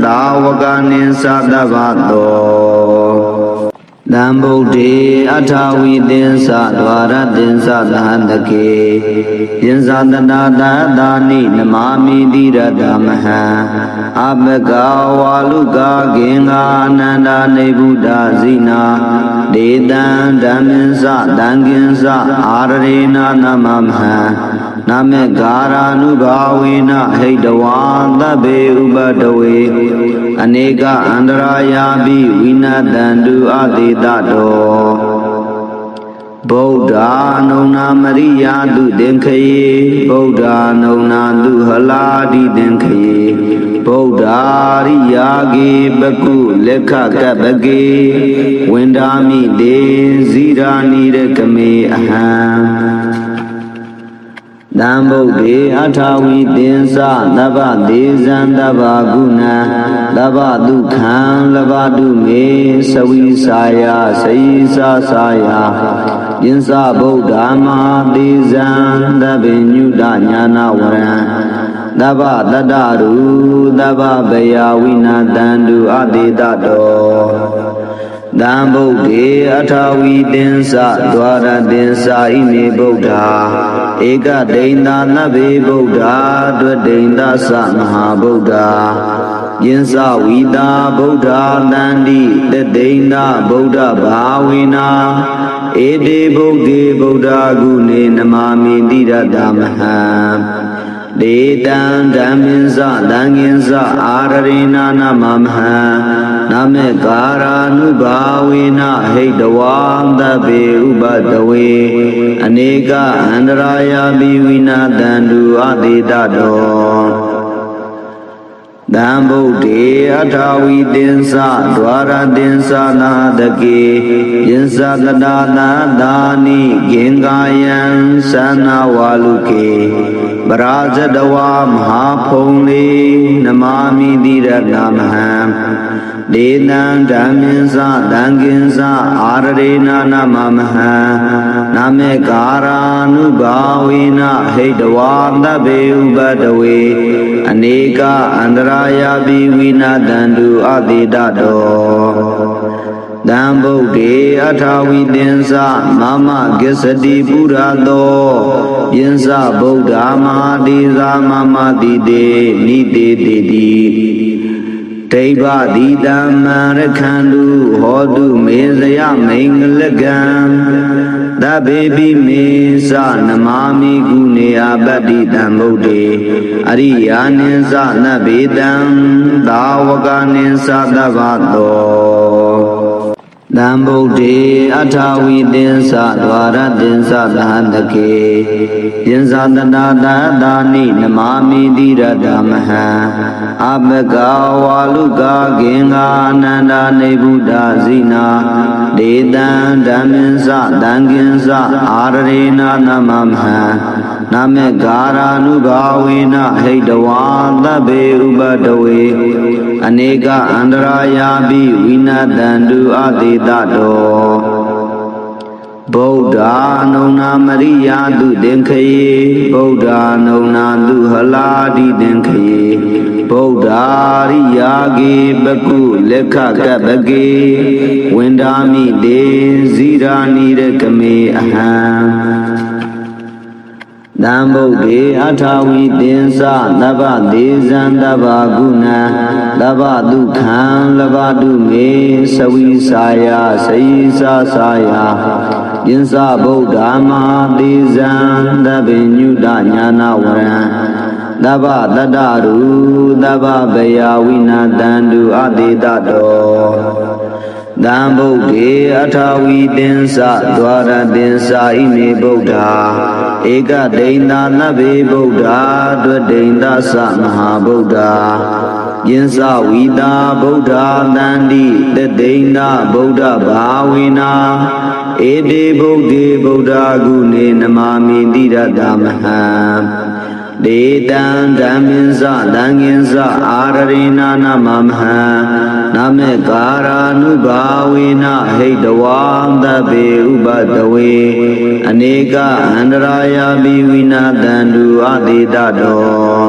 သာဝကနိသသဗ္ဗတော တံဗုဒ္ဓေအထာဝိသင်္စဒွါရသင်္စသဟတကေယင်္စတနာတသာနိနမာမိတိရတမဟံအဘဂဝါလုကာဂင်္ဂာအနန္ဒာနေဗုဒ္ဓဇိနာဒေတံဓမ္မင်္စတံကင်္စအာရရေနာနမမဟံနမေဂာရာနုဘာဝေနဟိတဝါသဗ္ဗေဥပတဝေအနေကအန္တရာယာပိဝိနတံတုအသေတတောဗုဒ္ဓနုံနာမရိယာတုသင်္ခယေဗုဒ္ဓနုံနာတုဟလာတိသင်္ခယေဗုဒ္ဓရိယာကေပကုလက်ခကပကေဝန္ဒာမိတေဇိရာနိရကမေအဟံတံဗုဒ္ဓေအထာဝိသင်္စသဗ္ဗဒေဇံသဗ္ဗဂုဏံသဗ္ဗဒုက္ခံလဘတုမေသဝိစာယစေယစာစာယယင်္စဗုဒ္ဓမဟာဒေဇံသဗ္ဗညုတညာနာဝရံသဗ္ဗတတ္တရူသဗ္ဗဗယဝိနာတံတုအသေတတောတံဗုဒ္ဓေအထာဝိသင်္စဒွါရသင်္စာဣမေဗုဒ္ဓဧကဒိန္တာနဗ္ဗေဗုဒ္ဓဒွဒိန္တသမဟာဗုဒ္ဓယင်္စဝိတာဗုဒ္ဓတန္တိတဒိန္တာဗုဒ္ဓဘာဝေနာဧတေဗုဒ္ဓေဗုဒ္ဓဂုဏေနမာမိတိရတမဟံဒေတံဓမ္မင်္စသံဃင်္စအာရရေနာနမမဟံနမေကာရာနုဘာဝေနဟိတဝါသဗ္ဗေဥပတဝေအနေကအန္တရာယာပိဝိနာတံတုအသေတတောတံဗုဒ္ဓေအထာဝိသင်္စဒွါရသင်္စနာတကေယင်္စတတာသာသာနိဂင်္ဂာယံသနာဝါလုကေပရာဇတဝါမဟာဖုံလေနမာမိတိရတမဟံဒေတံဓမ္မင်္စသံဃင်္စအာရရေနာနမမဟံနမေကာရာနုဘာဝေနဟိတဝါသဗ္ဗေဥပတဝေအနေကအန္တရာယာပိဝိနာတံတုအသေတတောတံဗုဒ္ဓေအထာဝိသင်္စမမဂစ္စတိပုရသောယင်္စဗုဒ္ဓမဟာတိသာမမတိတေနိတေတိတိဒိဗ္ဗတိတမ္မရခန္တုဟောတုမေဇယမိန်္ဂလကံသဗ္ဗေပိမေသနမာမိကုနေအပတ္တိတံဗုဒ္ဓေအရိယာနိသနဗ္ဗေတံသာဝကနိသသဗ္ဗတောတံဗုဒ္ဓေအထာဝိသင်္စဒွါရသင်္စသဟတကေယင်္စတနာတသာနိနမာမိတိရတမဟံအဘဂဝါလုကာဂင်္ဂာအနန္ဒာနေဗုဒ္ဓဇိနာဒေတံဓမ္မင်္စသံဃင်္စအာရရေနာနမမဟံနမေဂာရာနုဘာဝေနဟိတဝါသဗ္ဗေဥပတဝေအနေကအန္တရာယာပိဝိနတံတုအသေတတောဗုဒ္ဓနုံနာမရိယာတုသင်္ခယေဗုဒ္ဓနုံနာတုဟလာတိသင်္ခယေဗုဒ္ဓရိယာကေပကုလက်ခကပကေဝန္ဒာမိတေဇိရာနိရကမေအဟံတံဗုဒ္ဓေအထာဝိသင်္စသဗ္ဗဒေဇံသဗ္ဗဂုဏံသဗ္ဗဒုက္ခံလဘတုမေသဝိစာယစေယစာစာယယင်္စဗုဒ္ဓမဟာဒေဇံသဗ္ဗညုတညာနာဝရံသဗ္ဗတတ္တရူသဗ္ဗဗယဝိနာတံတုအသေတတောတံဗုဒ္ဓေအထာဝိသင်္စဒွါရသင်္စာဣမေဗုဒ္ဓဧကဒိန္တာနဗ္ဗေဗုဒ္ဓဒွဒိန္တသမဟာဗုဒ္ဓယင်္စဝိတာဗုဒ္ဓတန္တိတဒိန္တာဗုဒ္ဓဘာဝေနာဧတေဗုဒ္ဓေဗုဒ္ဓဂုဏေနမာမိတိရတမဟံဒေတံဓမ္မင်္စသံဃင်္စအာရရေနာနမမဟံနမေကာရာနုဘာဝေနဟိတဝါသဗ္ဗေဥပတဝေအနေကအန္တရာယာပိဝိနာတံတုအသေတတော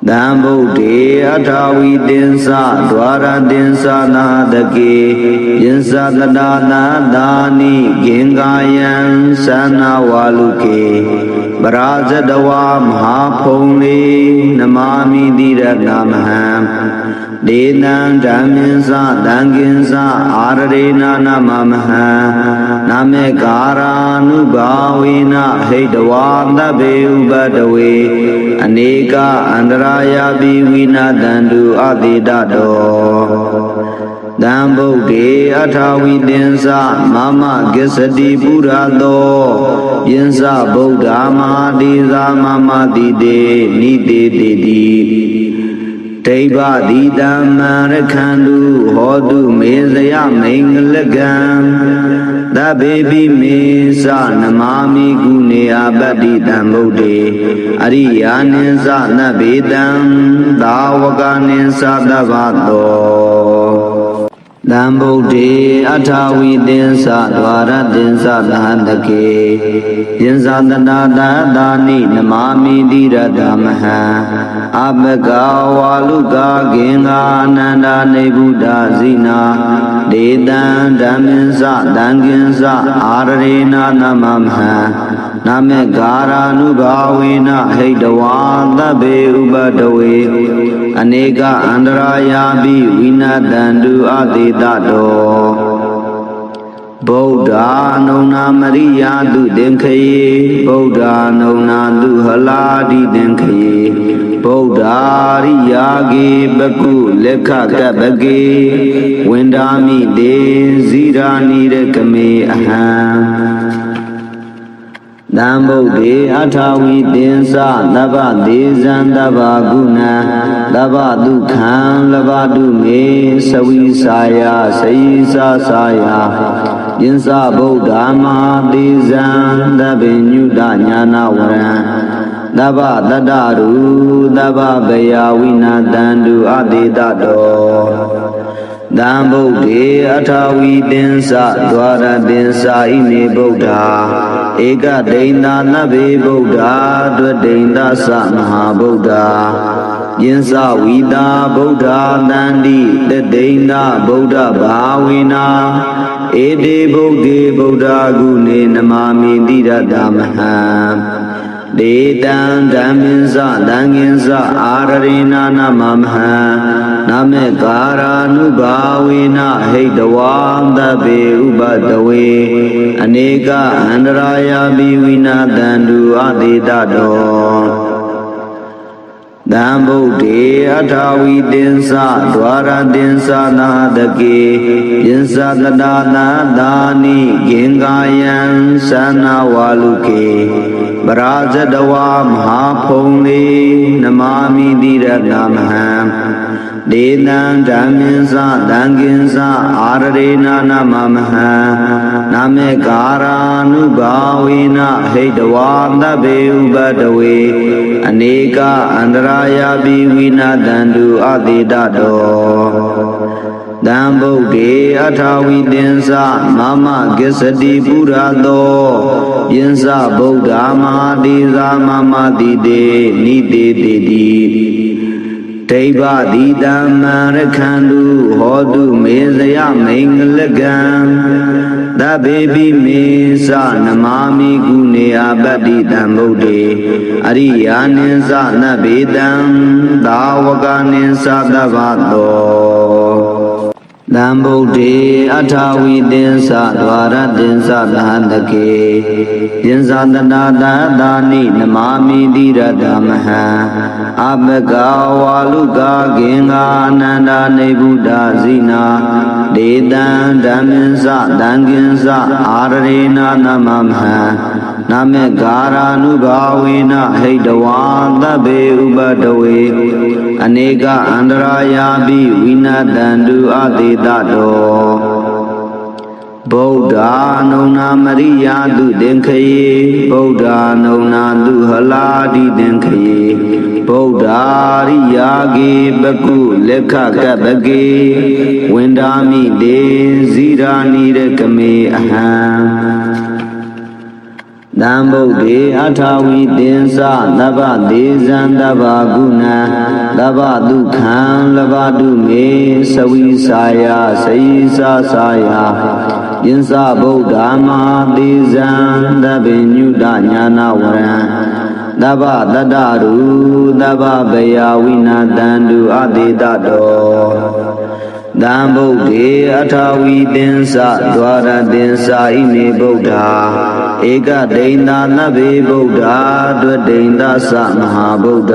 တံဗုဒ္ဓေအထာဝီတင်္စဒွါရတင်္စနာတကေယင်္စတတာနာသာနိဂင်္ဂာယံသနာဝါလုကေပရာဇတဝါမဟာဖုံလေနမာမိတိရဏမဟံဒေနံဓမ္မင်္စတံကင်္စအာရရေနာနမမဟံနာမေကာရာနုဘာဝေနဟိတဝါသဗ္ဗေဥပတဝေအနေကအန္တရာယပိဝိနာတန္တုအတိတတောတံဗုဒ္ဓေအထာဝီတင်္စမမကိစ္စတိပုရသောယင်္စဗုဒ္ဓမာတိသာမမတိတေနိတေတိတိဒိဗ္ဗတိတံမရခန္တုဟောတုမေဇယမိန်္ဂလကံသဗ္ဗေပိမေသနမာမိကုနေအပတ္တိတံဗုဒ္ဓေအရိယာနိသနဗ္ဗေတံသာဝကနိသသဗ္ဗတောတံဗုဒ္ဓေအထာဝီတင်္စဒွါရတင်္စသဟတကေယင်္စတတာသာသာနိနမာမိတိရတမဟံအပကဝါလုကာဂင်္ဂာအနန္ဒာနေဗုဒ္ဓဇိနာဒေတံဓမ္မင်္စတံကင်္စအာရရေနာနမမဟံနာမေကာရာနုဘာဝေနဟိတဝါသဗ္ဗေဥပတဝေအနေကအန္တရာယာပိဝိနာတန္တုအတိတတောဗုဒ္ဓအနုနာမရိယာတုသင်္ခယေဗုဒ္ဓအနုနာတုဟလာတိသင်္ခယေဗုဒ္ဓရိယာကေပကုလက်ခကပကေဝန္ဒာမိတေဇိရာနိရကမေအဟံတံဗုဒ္ဓေအထာဝီတင်္စသဗ္ဗဒေဇံသဗ္ဗဂုဏံသဗ္ဗဒုက္ခံလဘတုမေသဝိစာယစေယိစာစာယယင်္စဗုဒ္ဓမာဒေဇံသဗ္ဗညုတညာနာဝရံသဗ္ဗတတ္တရုသဗ္ဗဗယဝိနာတန္တုအတိတတောတံဗုဒ္ဓေအထာဝီတင်္စဒွါရတင်္စဣမေဗုဒ္ဓဧကဒိန္ဒနဗ္ဗေဗုဒ္ဓဒွဒိန္ဒသမဟာဗုဒ္ဓယင်္စဝီတာဗုဒ္ဓတန္တိတဒိန္ဒဗုဒ္ဓဘာဝေနာဧတေဗုဒ္ဓေဗုဒ္ဓဂုဏေနမာမိတိရတမဟံဒေတံဓမ္မင်္စတံကင်္စအာရရေနာနမမဟံနာမေကာရာနုဘာဝေနဟိတဝါသဗ္ဗေဥပတဝေအနေကအန္တရာယာပိဝိနာတန္တုအတိတတောတံဗုဒ္ဓေအထာဝီတင်္စဒွါရတင်္စနာတကေယင်္စတတာသာသာနိဂင်္ဂာယံသနာဝါလုကေပရာဇတဝါမဟာဖုံလေနမာမိတိရဏမဟံဒေနံဓမ္မင်္စတံကင်္စအာရရေနာနမမဟံနာမေကာရာနုဘာဝေနဟိတဝါသဗ္ဗေဥပတဝေအနေကအန္တရာယာပိဝိနာတန္တုအတိတတောတံဗုဒ္ဓေအထာဝီတင်္စမမကိစ္စတိပုရသောယင်္စဗုဒ္ဓမာတိသာမမတိတေနိတေတိတိဒိဗ္ဗတိတံမရခန္တုဟောတုမေဇယမိန်္ဂလကံသဗ္ဗေပိမေသနမာမိကုနေအပတ္တိတံဗုဒ္ဓေအရိယာနိသနဗ္ဗေတံသာဝကနိသသဗ္ဗတောတံဗုဒ္ဓေအထာဝီတင်္စဒွါရတင်္စသဟတကေယင်္စတတာသာသာနိနမာမိတိရတမဟံအပကဝါလုကာဂင်္ဂာအနန္ဒာနေဗုဒ္ဓဇိနာဒေတံဓမ္မင်္စတံကင်္စအာရရေနာနမမဟံနာမေကာရာနုဘာဝေနဟိတဝါသဗ္ဗေဥပတဝေအနေကအန္တရာယာပိဝိနာတန္တုအတိတတောဗုဒ္ဓအနုနာမရိယာတုသင်္ခယေဗုဒ္ဓအနုနာတုဟလာတိသင်္ခယေဗုဒ္ဓရိယာကေပကုလက်ခကပကေဝန္ဒာမိတေဇိရာနိရကမေအဟံ သံဗုဒ္ဓေအထာဝီသင်္စသဗ္ဗဒေဇံသဗ္ဗဂုဏံသဗ္ဗဒုက္ခံလဘတုမေသဝိစာယစေယစာစာယယင်္စဗုဒ္ဓမဟာဒေဇံသဗ္ဗညုတညာနာဝရံသဗ္ဗတတ္တရူသဗ္ဗဗယဝိနာတန္တုအတေတတောသံဗုဒ္ဓေအထာဝီသင်္စဒွါရသင်္စဣမေဗုဒ္ဓဧကဒိဋ္ဌာနဗ္ဗေဗုဒ္ဓဒွဒိဋ္ဌသမဟာဗုဒ္ဓ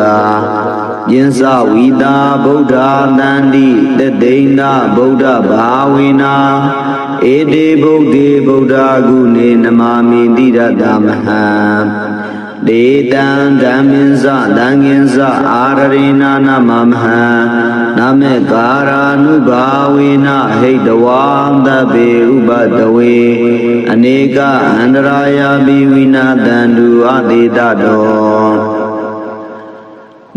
ယင်္စဝီတာဗုဒ္ဓတန္တိတဒိဋ္ဌဗုဒ္ဓဘာဝေနာဧတေဗုဒ္ဓေဗုဒ္ဓဂုဏေနမာမိတိရတမဟံဒေတံဓမ္မင်း္စသံဃင်္စအာရရေနာနမမဟံနမေကာရာနုဘာဝေနဟိတဝံသဗ္ဗေဥပတဝေအနေကအန္တရာယပိဝိနာတန္တုအတေတတော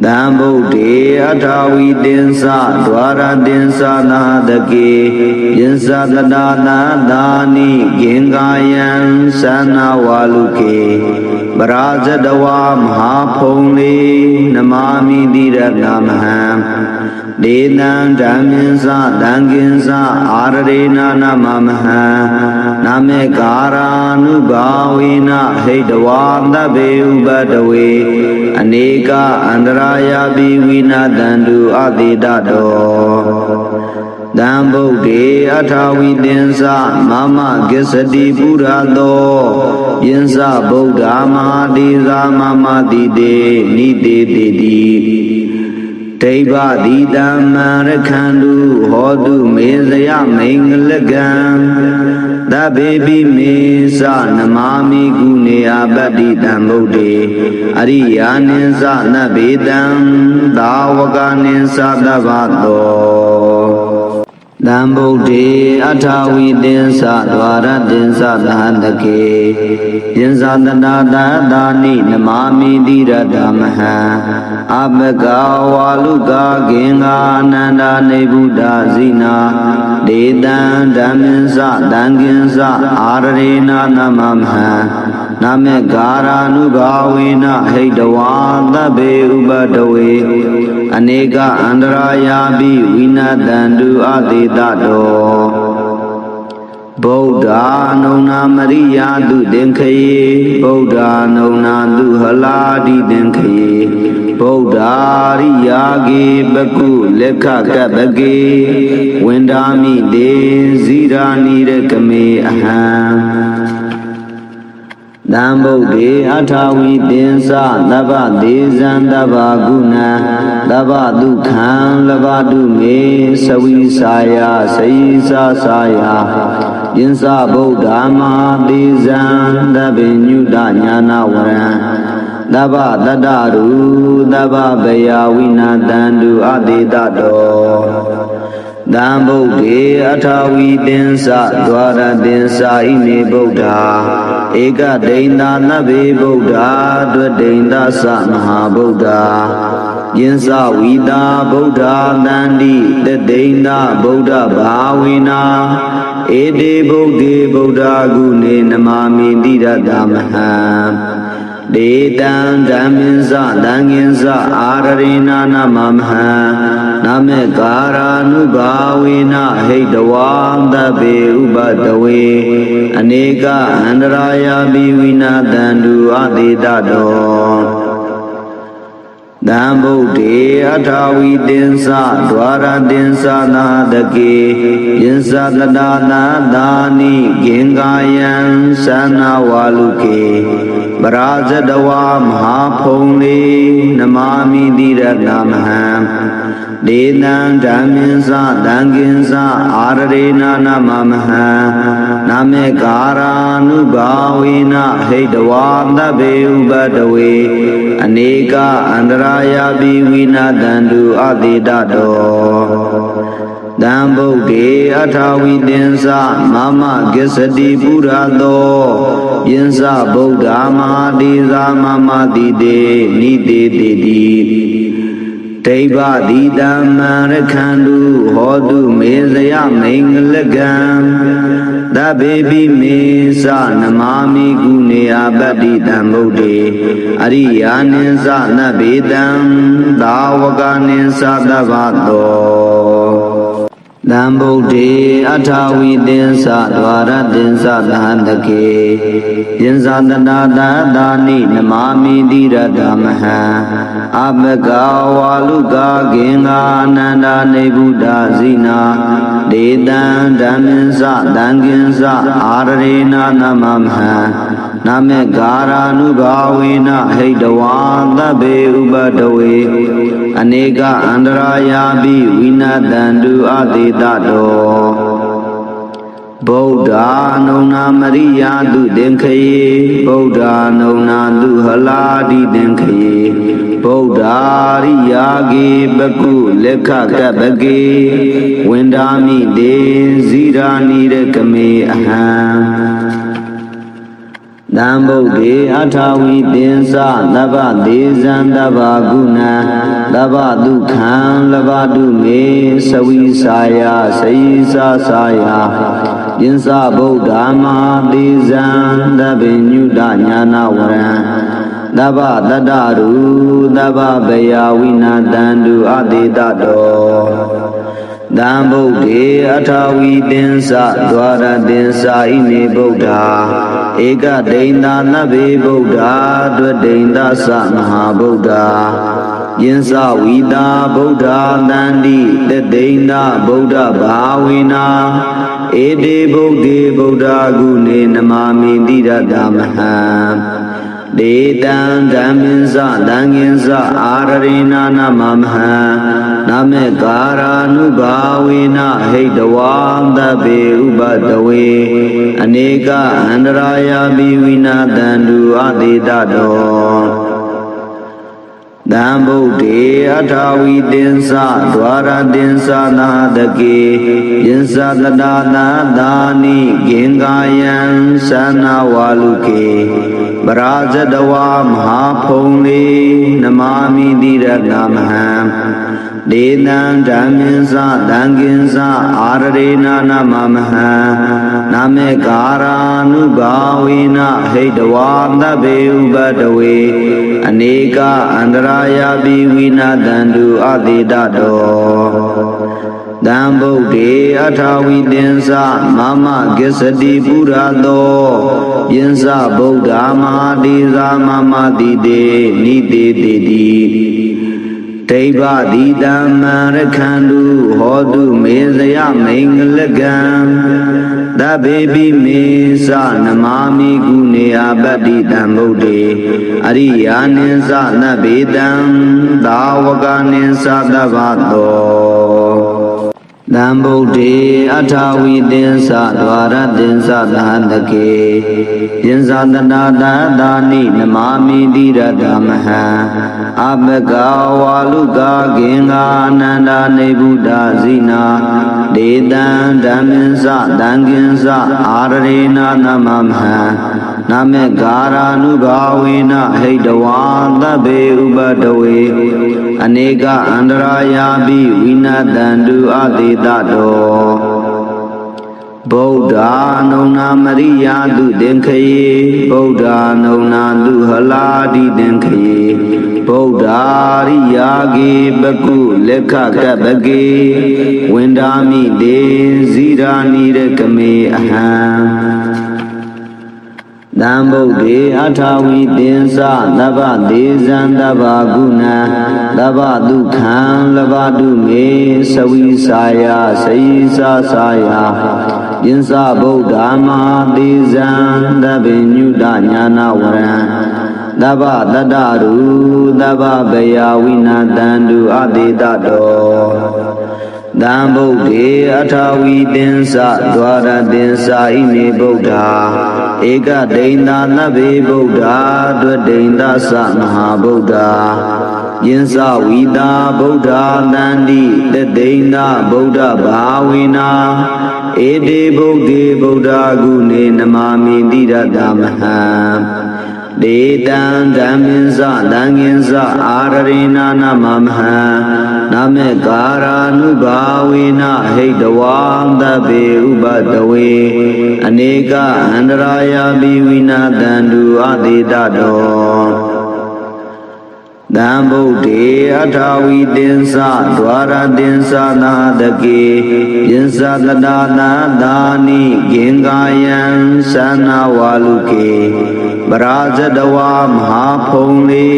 သံဗုဒ္ဓေအထာဝီသင်္စဒွါရသင်္စနာတကေယင်္စတတာနာသာနိဂင်္ဂာယံသနာဝါလုကေပရာဇတဝါမဟာဖုံလေနမာမိတိရတမဟံဒေနံဓမ္မင်း္စသံဃင်္စအာရရေနာနမမဟံနမေကာရာနုဘာဝေနဟိတဝါသဗ္ဗေဥပတဝေအနေကအန္တရာယပိဝိနာတန္တုအတေတတောသံဗုဒ္ဓေအထာဝီသင်္စမမကိစ္စတိပုရသောယင်္စဗုဒ္ဓမဟာတိသာမမတိတေနိတေတိတိဒိဗ္ဗတိတမ္မရခန္တုဟောတုမေဇယမိန်္ဂလကံသဗ္ဗေပိမေသနမာမိကုနေအပတ္တိတံဗုဒ္ဓေအရိယာနိသနဗ္ဗေတံသာဝကနိသသဗ္ဗတောသံဗုဒ္ဓေအထာဝီသင်္စဒွါရသင်္စသဟတကေယင်္စတတာသာသာနိနမာမိတိရတမဟံအပကဝါလုကာဂင်္ဂာအနန္တနေဗုဒ္ဓဇိနာဒေတံဓမ္မင်း္စသံဃင်္စအာရရေနာနမမဟံနမေကာရာနုဘာဝေနဟိတဝါသဗ္ဗေဥပတဝေအနေကအန္တရာယပိဝိနာတန္တုအတေတတောဗုဒ္ဓနုံနာမရိယာတုသင်္ခယေဗုဒ္ဓနုံနာတုဟလာတိသင်္ခယေဗုဒ္ဓရိယာကေပကုလက်ခကပကေဝန္ဒာမိတေဇိရာနိရကမေအဟံသံဗုဒ္ဓေအထာဝီသင်္စသဗ္ဗဒေဇံသဗ္ဗဂုဏံသဗ္ဗဒုက္ခံလဘတုမေသဝိစာယစေယစာစာယယင်္စဗုဒ္ဓမဟာဒေဇံသဗ္ဗညုတညာနာဝရံသဗ္ဗတတ္တရူသဗ္ဗဗယဝိနာတန္တုအတေတတောသံဗုဒ္ဓေအထာဝီသင်္စဒွါရသင်္စဣမေဗုဒ္ဓဧကဒိဋ္ဌာနဗ္ဗေဗုဒ္ဓဒွဒိဋ္ဌသမဟာဗုဒ္ဓယင်္စဝီတာဗုဒ္ဓတန္တိတဒိဋ္ဌဗုဒ္ဓဘာဝေနာဧတေဗုဒ္ဓေဗုဒ္ဓဂုဏေနမာမိတိရတမဟံဒေတံဓမ္မင်း္စသံဃင်္စအာရရေနာနမမဟံနမေကာရာနုဘာဝေနဟိတဝံသဗ္ဗေဥပတဝေအနေကအန္တရာယပိဝိနာတန္တုအတေတတောသံဗုဒ္ဓေအထာဝီသင်္စဒွါရသင်္စနာတကေယင်္စတတာနာသာနိဂင်္ဂာယံသနာဝါလုကေပရာဇတဝါမဟာဖုံလေနမာမိတိရတမဟံဒေနံဓမ္မင်း္စသံဃင်္စအာရရေနာနမမဟံနမေကာရာနုဘာဝေနဟိတဝါသဗ္ဗေဥပတဝေအနေကအန္တရာယပိဝိနာတန္တုအတေတတောသံဗုဒ္ဓေအထာဝီသင်္စမမကိစ္စတိပုရသောယင်္စဗုဒ္ဓမဟာတိသာမမတိတေနိတေတိတိဒိဗ္ဗတိတမ္မရခန္တုဟောတုမေဇယမိန်္ဂလကံသ Dabbebi me sa namami gune abadi tambuddhe Ariyanin sa nabedam Dawaganin sa davato Tambuddhe Athawi dinsa Dwara dinsa Dhandake Dinsa Danada Dani Namami Diradamaha Abhaka Waluka Genga Ananda Nebuddha Zina Dedan Dhaminsa Danginsa Ararena Namamha Name Gara Nubhavena Heidawa Dabbe Ubadawe Aneka Andrayabi Vinadandu Aditato Buddha Nona Maria Du Denkaye Buddha Nona Du Haladi Denkaye Buddha Riyage Baku Lekha Kabage Wendami De Zirani Rekame Aham Dambuddhe Athawi Dinsa Daba Dezan Daba Guna Daba Dukhan Labadu Me Savi Saya Sayisa Saya Dinsa Buddha Maha Dezan Dabe Nyuda Nyana Waran Daba Dadaru Daba Baya Vinadandu Aditato Dambuddhe Athawi Dinsa Dwara Dinsa Ine Buddha Eka Deinda Nabe Buddha Dwadeinda Sa Maha Buddha Yinsa Vida Buddha Dandi Deinda Buddha Bhavina Ede Buddhe Buddha Gune Namami Diradamaha Dedan Dhaminsa Danginsa Ararena Namamha Name Gara Nubhavena Heidawa Dabbe Ubadawe Aneka Andraya Bivina Dandu Aditato Dambuddhe Athawi Dinsa Dwara Dinsa Nahadake Yinsa Dadana Dani Gengayan Sana Waluke Barajadawa Mahapongli Namami Diradamaha Dedan Dhaminsa Danginsa Ararena Namamaha Name Gara Nubhavena Heidawa Dabbe Ubadawe Aneka Andraya Bivina Dandu Aditato Dambuddhe Athawi Dinsa Mama Gesadi Purado Yinsa Buddha Mahadeza Mama Dide Nide Dedi Deva Didama Rakhandu Hodu Mezaya Mengalagam Dabbebi Mesa Namami Gune Abadi Dambuddhe Ariyaninsa Nabedam Dawaganinsa Davato Dambuddhe Athawi Dinsa Dwara Dinsa Dhandake Dinsa Danada Dani Namami Diradamaha Abhaka Waluka Genga Ananda Nebuddha Zina Dedan Dhaminsa Danginsa Ararena Namamha Name Gara Nubhavena Heidawa Dabbe Ubadawe Aneka Andraya Bivina Dandu Aditato Buddha Nona Maria Du Denkaye Buddha Nona Du Haladi Denkaye Buddha Riyage Baku Lekha Kabage Wendami De Zirani Rekame Aham Dambuddhe Athawi Dinsa Daba Dezan Daba Guna Daba Dukhan Labadu Me Savi Saya Sayisa Saya Yinsa Buddha Maha Dezan Dabe Nyuda Nyana Waran Daba Dadaru Daba Baya Vinadandu Aditato Dambuddhe Athawi Dinsa Dwara Dinsa Ine Buddha Eka Deinda Nabe Buddha Dwadeinda Sa Maha Buddha Yinsa Vida Buddha Dandi Deinda Buddha Bhavena Ede Buddhe Buddha Gune Namami Diradamaha ဒေတံဓမ္မင်္စသံဃင်္စအာရရေနာနမမဟံနမေကာရာနုဘာဝေနဟိတဝံသဗ္ဗေဥပတဝေအနေကအန္တရာယပိဝိနာတန္တုအသေတတောသံဗုဒ္ဓေအထာဝီတင်္စဒွါရတင်္စနာတကေယင်္စတတာနာသာနိဂင်္ဂာယံသနာဝါလုကေပရာဇတဝါမဟာဖုံလေ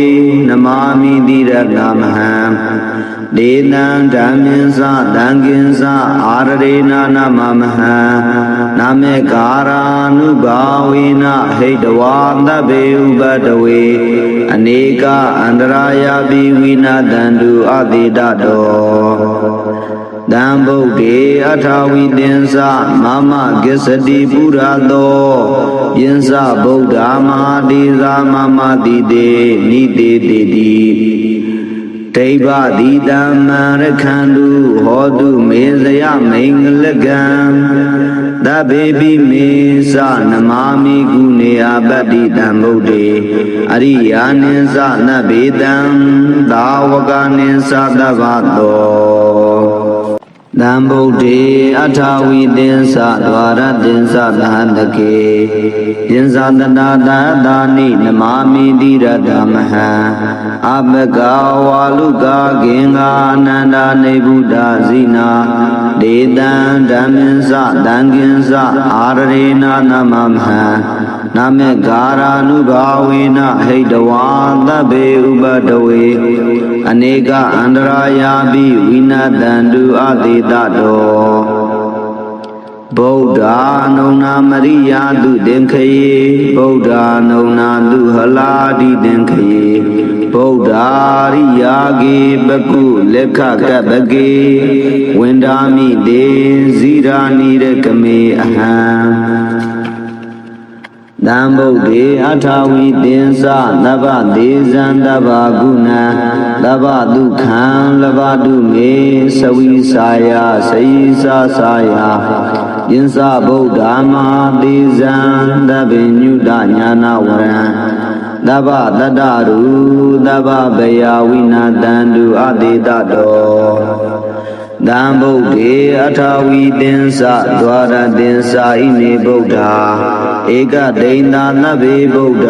နမာမိတိရဏမဟံဒေနံဓမ္မင်္စသံဃင်္စအာရရေနာနမမဟံနမေကာရာနုဘာဝေနဟိတဝါသဗ္ဗေဥပတဝေအနေကအန္တရာယပိဝိနာတန္တုအသေတတောသံဗုဒ္ဓေအထာဝီတင်္စမမဂစ္စတိပုရသောယင်္စဗုဒ္ဓမဟာဒေသာမမတိတေနိတေတေတိဒိဗ္ဗတိတမ္မရခန္တုဟောတုမေဇယမိန်္ဂလကံသဗ္ဗေပိမေသနမာမိကုနေအပတ္တိတံဗုဒ္ဓေအရိယာနိသနဗ္ဗေတံသာဝကနိသသဗ္ဗတောသံဗုဒ္ဓေအထာဝီတင်္စဒွါရတင်္စသဟတကေယင်္စတတာသာသာနိနမာမိတိရတမဟံအပကဝါလုကာဂင်္ဂာအနန္ဒာနေဗုဒ္ဓဇိနာဒေတံဓမ္မင်္စသံဃင်္စအာရရေနာနမမဟံနမေကာရာနုဘာဝေနဟိတဝါသဗ္ဗေဥပတဝေအနေကအန္တရာယပိဝိနာတန္တုအသေတတောဗုဒ္ဓအနုနာမရိယာတုသင်္ခယေဗုဒ္ဓအနုနာတုဟလာတိသင်္ခယေဗုဒ္ဓရိယာကေပကုလက်ခကပကေဝန္ဒာမိတေဇိရာနိရကမေအဟံသံဗုဒ္ဓေအထာဝီတင်္စသဗ္ဗဒေဇံသဗ္ဗဂုဏံသဗ္ဗဒုက္ခံလဘတုမေသဝိစာယစေယစာစာယယင်္စဗုဒ္ဓမဟာဒေဇံသဗ္ဗညုတညာနာဝရံသဗ္ဗတတ္တရူသဗ္ဗဗယဝိနာတန္တုအသေတတောသံဗုဒ္ဓေအထာဝီတင်္စဒွါရတင်္စဣနေဗုဒ္ဓဧကဒိန္တာနဗ္ဗေဗုဒ္ဓ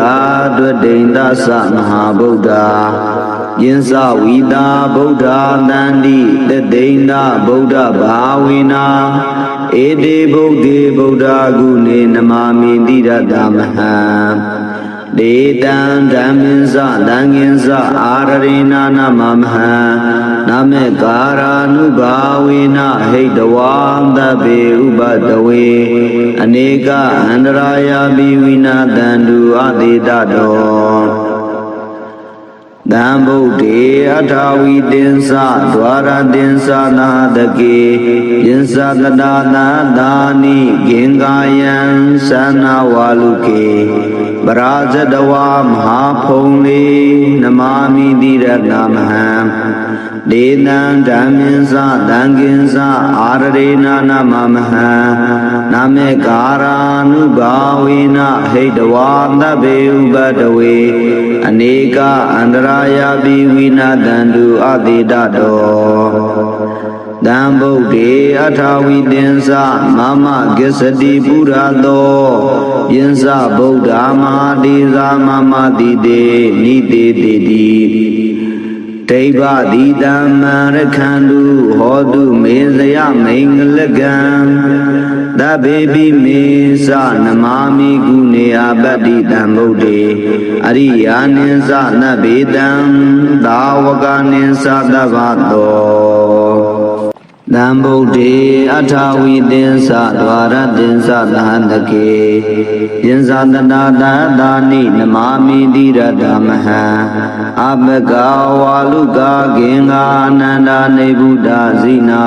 ဒွဒိန္တသမဟာဗုဒ္ဓယင်္စဝီတာဗုဒ္ဓတန္တိတဒိန္တာဗုဒ္ဓဘာဝေနာဧတေဗုဒ္ဓေဗုဒ္ဓဂုဏေနမာမိတိရတမဟံဒေတံဓမ္မင်္စသံဃင်္စအာရရေနာနမမဟံနမေကာရာနုဘာဝေနဟိတဝံသဗ္ဗေဥပတဝေအနေကအန္တရာယပိဝိနာတန္တုအသေတတောသံဗုဒ္ဓေအထာဝီတင်္စဒွါရတင်္စနာတကေယင်္စတတာသာသာနိဂင်္ဂာယံသနာဝါလုကေပရာဇတဝါမဟာဖုံလေနမာမိတိရဏမဟံဒေနံဓမ္မင်္စသံဃင်္စအာရရေနာနမမဟံနမေကာရာနုဘာဝေနဟိတဝါသဗ္ဗေဥပတဝေအနေကအန္တရာယပိဝိနာတန္တုအသေတတောသံဗုဒ္ဓေအထာဝီတင်္စမမဂစ္စတိပုရသောယင်္စဗုဒ္ဓမဟာဒေသာမမတိတေနိတေတေတိဒိဗ္ဗတိတမ္မရခန္တုဟောတုမေဇယမိန်္ဂလကံသဗ္ဗေပိမေသနမာမိကုနေအပတ္တိတံဗုဒ္ဓေအရိယာနိသနဗ္ဗေတံသာဝကနိသသဗ္ဗတောသံဗုဒ္ဓေအထာဝီတင်္စဒွါရတင်္စသဟတကေယင်္စတတာသာသာနိနမာမိတိရတမဟံအပကဝါလုကာဂင်္ဂာအနန္ဒာနေဗုဒ္ဓဇိနာ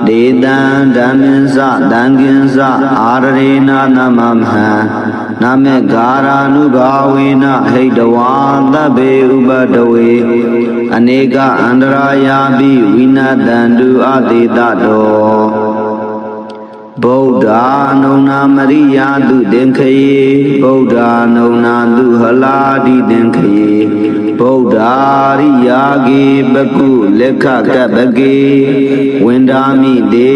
ဒေတံဓမ္မင်္စသံဃင်္စအာရရေနာနမမဟံနမေကာရာနုဘာဝေနဟိတဝါသဗ္ဗေဥပတဝေအနေကအန္တရာယပိဝိနာတန္တုအသေတတောသ ဗုဒ္ဓနုံနာမရိယာတုသင်္ခယေဗုဒ္ဓနုံနာတုဟလာတိသင်္ခယေဗုဒ္ဓရိယာကေပကုလက်ခကပ္ပကေဝန္ဒာမိတေ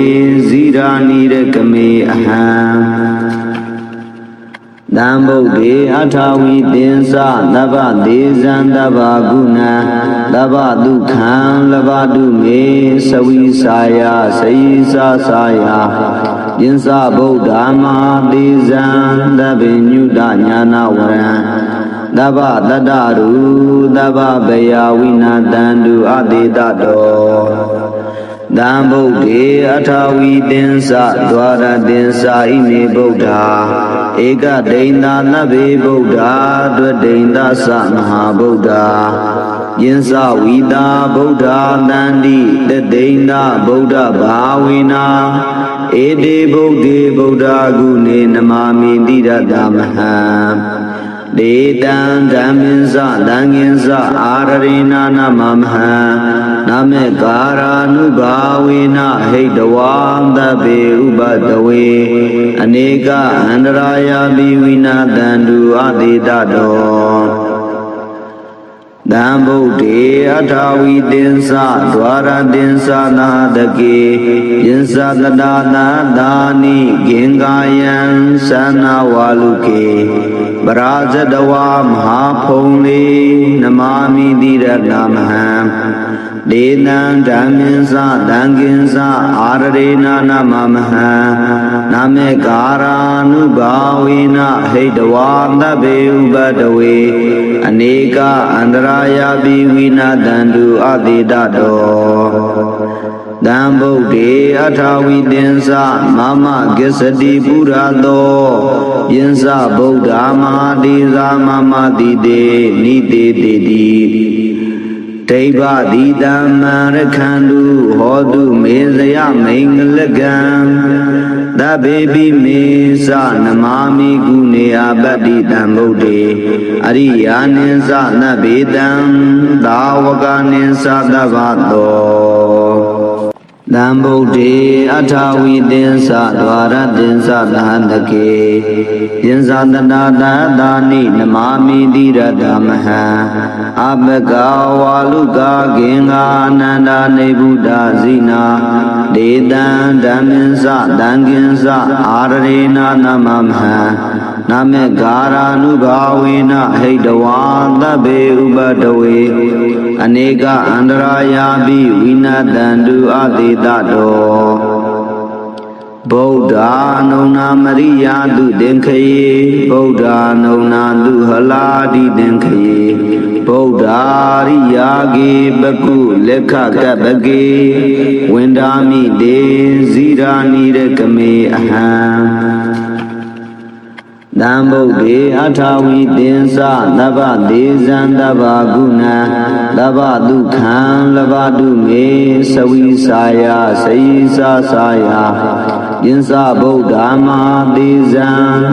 ဇိရာနိရကမေအဟံတံဗုဒ္ဓေအထာဝီသင်္စသဗ္ဗဒေဇံသဗ္ဗဂုဏံသဗ္ဗဒုက္ခံလဘတုမေသဝိစာယစေယစာစာယယင်္စဗုဒ္ဓမဟာဒေဇံသဗ္ဗညုတညာနာဝရံသဗ္ဗတတ္တရူသဗ္ဗဗယဝိနာတန္တုအတေတတောတံဗုဒ္ဓေအထာဝီသင်္စဒွါရသင်္စာဣမေဗုဒ္ဓဧကဒိဋ္ဌာနဗ္ဗေဗုဒ္ဓဒွဒိဋ္ဌာသမဟာဗုဒ္ဓယင်္စဝီတာဗုဒ္ဓတန္တိတဒိဋ္ဌာဗုဒ္ဓဘာဝေနာဧတေဗုဒ္ဓေဗုဒ္ဓဂုဏေနမာမိတိရတမဟံဒေတံဓမ္မင်း္စသံဃင်္စအာရရိနာနမမဟံနမေကာရာနုဘာဝေနဟိတဝံသဗ္ဗေဥပတဝေအနေကအန္တရာယပိဝိနာတန္တုအတေတတောတံဗုဒ္ဓေအထာဝီသင်္စဒွါရသင်္စနာတကေယင်္စတတာနာသာနိဂင်္ဂာယံသနာဝါလုကေပရာဇတဝါမဟာဖုံလေနမာမိတိရတမဟံဒေနံဓမ္မင်း္စသံဃင်္စအာရရေနာနမမဟံနမေကာရာနုဘာဝေနဟိတဝါသဗ္ဗေဥပတဝေအနေကအန္တရာယပိဝိနာတန္တုအတေတတောတံဗုဒ္ဓေအထာဝီသင်္စမမကိစ္စတိပုရသောယင်္စဗုဒ္ဓမဟာဒေဇာမမတိတေနိတေတိတိဒိဗ္ဗတိတမ္မရခန္တုဟောတုမေဇယမိန်္ဂလကံသဗ္ဗေပိမေသနမာမိကုနေအပတ္တိတံဗုဒ္ဓေအရိယာနိသနဗ္ဗေတံသာဝကနိသသဗ္ဗတောတံဗုဒ္ဓေအထာဝီသင်္စဒွါရသင်္စသဟန္တကေယင်္စတတာတာသာနိနမာမိတိရတမဟံအပကဝါလုကာဂင်္ဂာအနန္တနေဗုဒ္ဓဇိနာဒေတံဓမ္မင်း္စသံဃင်္စအာရရေနာနမမဟံနမေကာရာနုဘာဝေနဟိတဝါသဗ္ဗေဥပတဝေအနေကအန္တရာယပိဝိနာတန္တုအတေတတောဗုဒ္ဓနုံနာမရိယာတုသင်္ခယေဗုဒ္ဓနုံနာတုဟလာတိသင်္ခယေဗုဒ္ဓရိယာကေပကုလက်ခကပ္ပကေဝန္ဒာမိတေဇိရာနိရကမေအဟံတံဗုဒ္ဓေအထာဝီသင်္စသဗ္ဗဒေဇံသဗ္ဗဂုဏံသဗ္ဗဒုက္ခံလဘတုမေသဝိစာယစေယစာစာယယင်္စဗုဒ္ဓမဟာဒေဇံ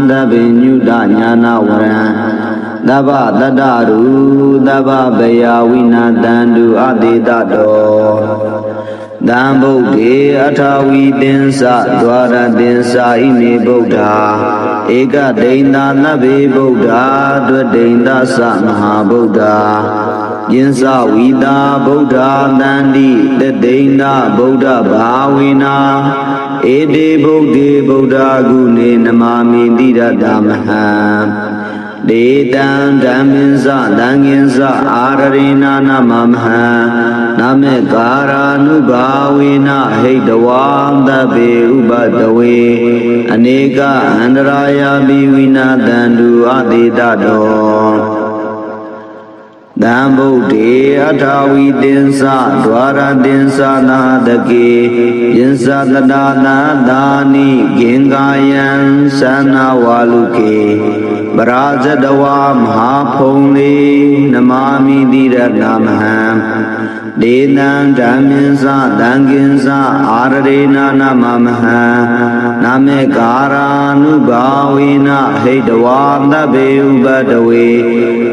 သဗ္ဗညုတညာနာဝရံသဗ္ဗတတ္တရူသဗ္ဗဗယဝိနာတန္တုအတေတတောတံဗုဒ္ဓေအထာဝီသင်္စဒွါရသင်္စာဣမေဗုဒ္ဓဧကဒိဋ္ဌာနဗ္ဗေဗုဒ္ဓဒွဒိဋ္ဌာသမဟာဗုဒ္ဓယင်္စဝီတာဗုဒ္ဓတန္တိတဒိဋ္ဌာဗုဒ္ဓဘာဝေနာဧတေဗုဒ္ဓေဗုဒ္ဓဂုဏေနမာမိတိရတမဟံဒေတံဓမ္မင်း္စသံဃင်္စအာရရေနာနမမဟံနမေကာရာနုဘာဝေနဟိတဝံသဗ္ဗေဥပတဝေအနေကအန္တရာယပိဝိနာတန္တုအတေတတောတံဗုဒ္ဓေအထာဝီသင်္စဒွါရသင်္စနာတကေယင်္စတတာနာသာနိဂင်္ဂာယံသနာဝါလုကေပရာဇတဝါမဟာဖုံလေနမာမိတိရတမဟံဒေနံဓမ္မင်း္စသံဃင်္စအာရရေနာနမမဟံနမေကာရာနုဘာဝေနဟိတဝါသဗ္ဗေဥပတဝေ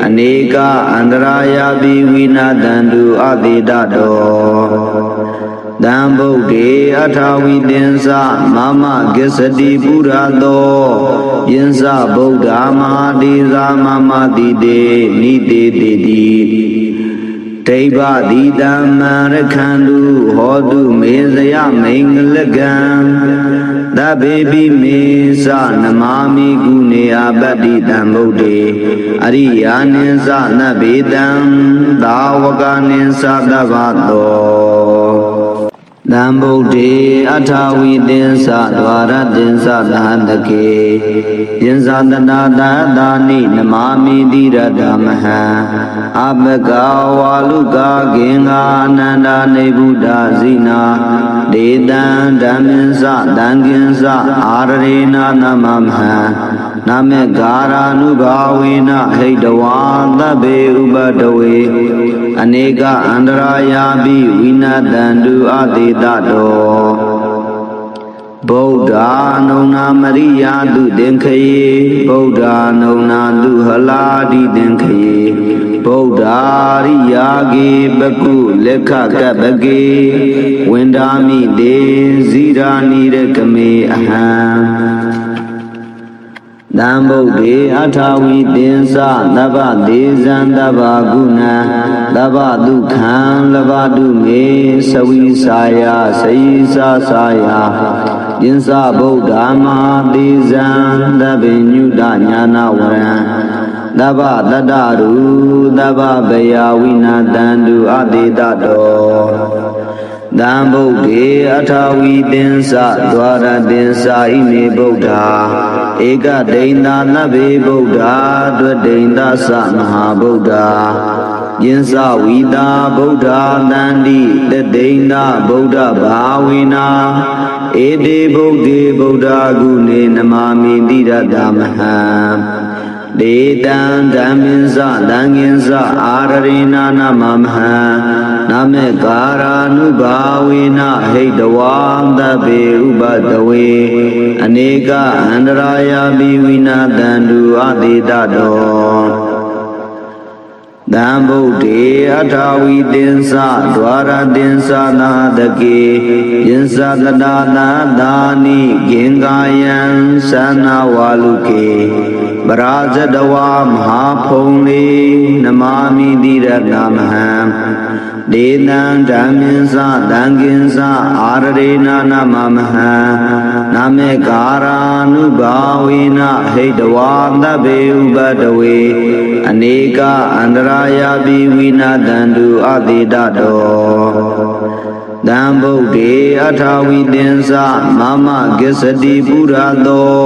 အနေကအန္တရာယပိဝိနာတန္တုအတေတတော တံဗုဒ္ဓေအထာဝိသင်္စမမဂစ္စတိပုရသောယင်္စဗုဒ္ဓမဟာဒေဇာမမတိတေနိတေတိတိဒိဗ္ဗတိတံမံရခန္တုဟောတုမေဇယမိန်္ဂလကံသဗ္ဗေပိမေသနမာမိကုနေအပတ္တိတံဗုဒ္ဓေအရိယာနိသနဗ္ဗေတံသာဝကနိသသဗ္ဗတောတံဗုဒ္ဓေအထာဝိသင်္စဒွါရတင်္စသဟတကေယင်္စတနာတသာနိနမာမိတိရတမဟံအပကဝါလုကာဂင်္ဂာအနန္ဒာနေဗုဒ္ဓဇိနာဒေတံဓမ္မင်္စတံကင်္စအာရရေနာနမမဟံနမေကာရာနုဘာဝေနဟိတဝါသဗ္ဗေဥပတဝေအနေကအန္တရာယာပိဝိနတံတုအတေတတောဗုဒ္ဓနုံနာမရိယာတုသင်္ခယေဗုဒ္ဓနုံနာတုဟလာတိသင်္ခယေဗုဒ္ဓရိယာကေပကုလက်ခကပကေဝန္ဒာမိတေဇိရာနိရကမေအဟံတံဗုဒ္ဓေအထာဝိသင်္စသဗ္ဗဒေဇံသဗ္ဗဂုဏံသဗ္ဗဒုက္ခံလဘတုမေသဝိစာယစေယစာစာယယင်္စဗုဒ္ဓမဟာဒေဇံသဗ္ဗညုတညာနာဝရံသဗ္ဗတတ္တရူသဗ္ဗဗယဝိနာတံတုအတေတတောတံဗုဒ္ဓေအထာဝိသင်္စဒွါရတင်္စဣမေဗုဒ္ဓဧကဒိန္တာနဗ္ဗေဗုဒ္ဓဒွဒိန္တသမဟာဗုဒ္ဓယင်္စဝိတာဗုဒ္ဓတန္တိတဒိန္တာဗုဒ္ဓဘာဝေနာဧတေဗုဒ္ဓေဗုဒ္ဓဂုဏေနမာမိတိရတမဟံဒေတံဓမ္မင်္စတံငင်္စအာရရေနာနမမဟံနမေကာရာနုဘာဝေနဟိတဝါသဗ္ဗေဥပတဝေအနေကအန္တရာယာပိဝိနာတံတုအတေတတောတံဗုဒ္ဓေအထာဝိသင်္စဒွါရတင်္စနာတကေယင်္စတတာသာသာနိဂင်္ဂာယံသနာဝါလုကေပရာဇတဝါမဟာဖုံလေနမာမိတိရတမဟံဒေတံဓမ္မင်္စတံကင်္စအာရရေနာနမမဟံနမေကာရာနုဘာဝေနဟိတဝါသဗ္ဗေဥပတဝေအနေကအန္တရာယာပိဝိနာတံတုအတေတတောတံဗုဒ္ဓေအထာဝိသင်္စမမဂစ္စတိပုရသော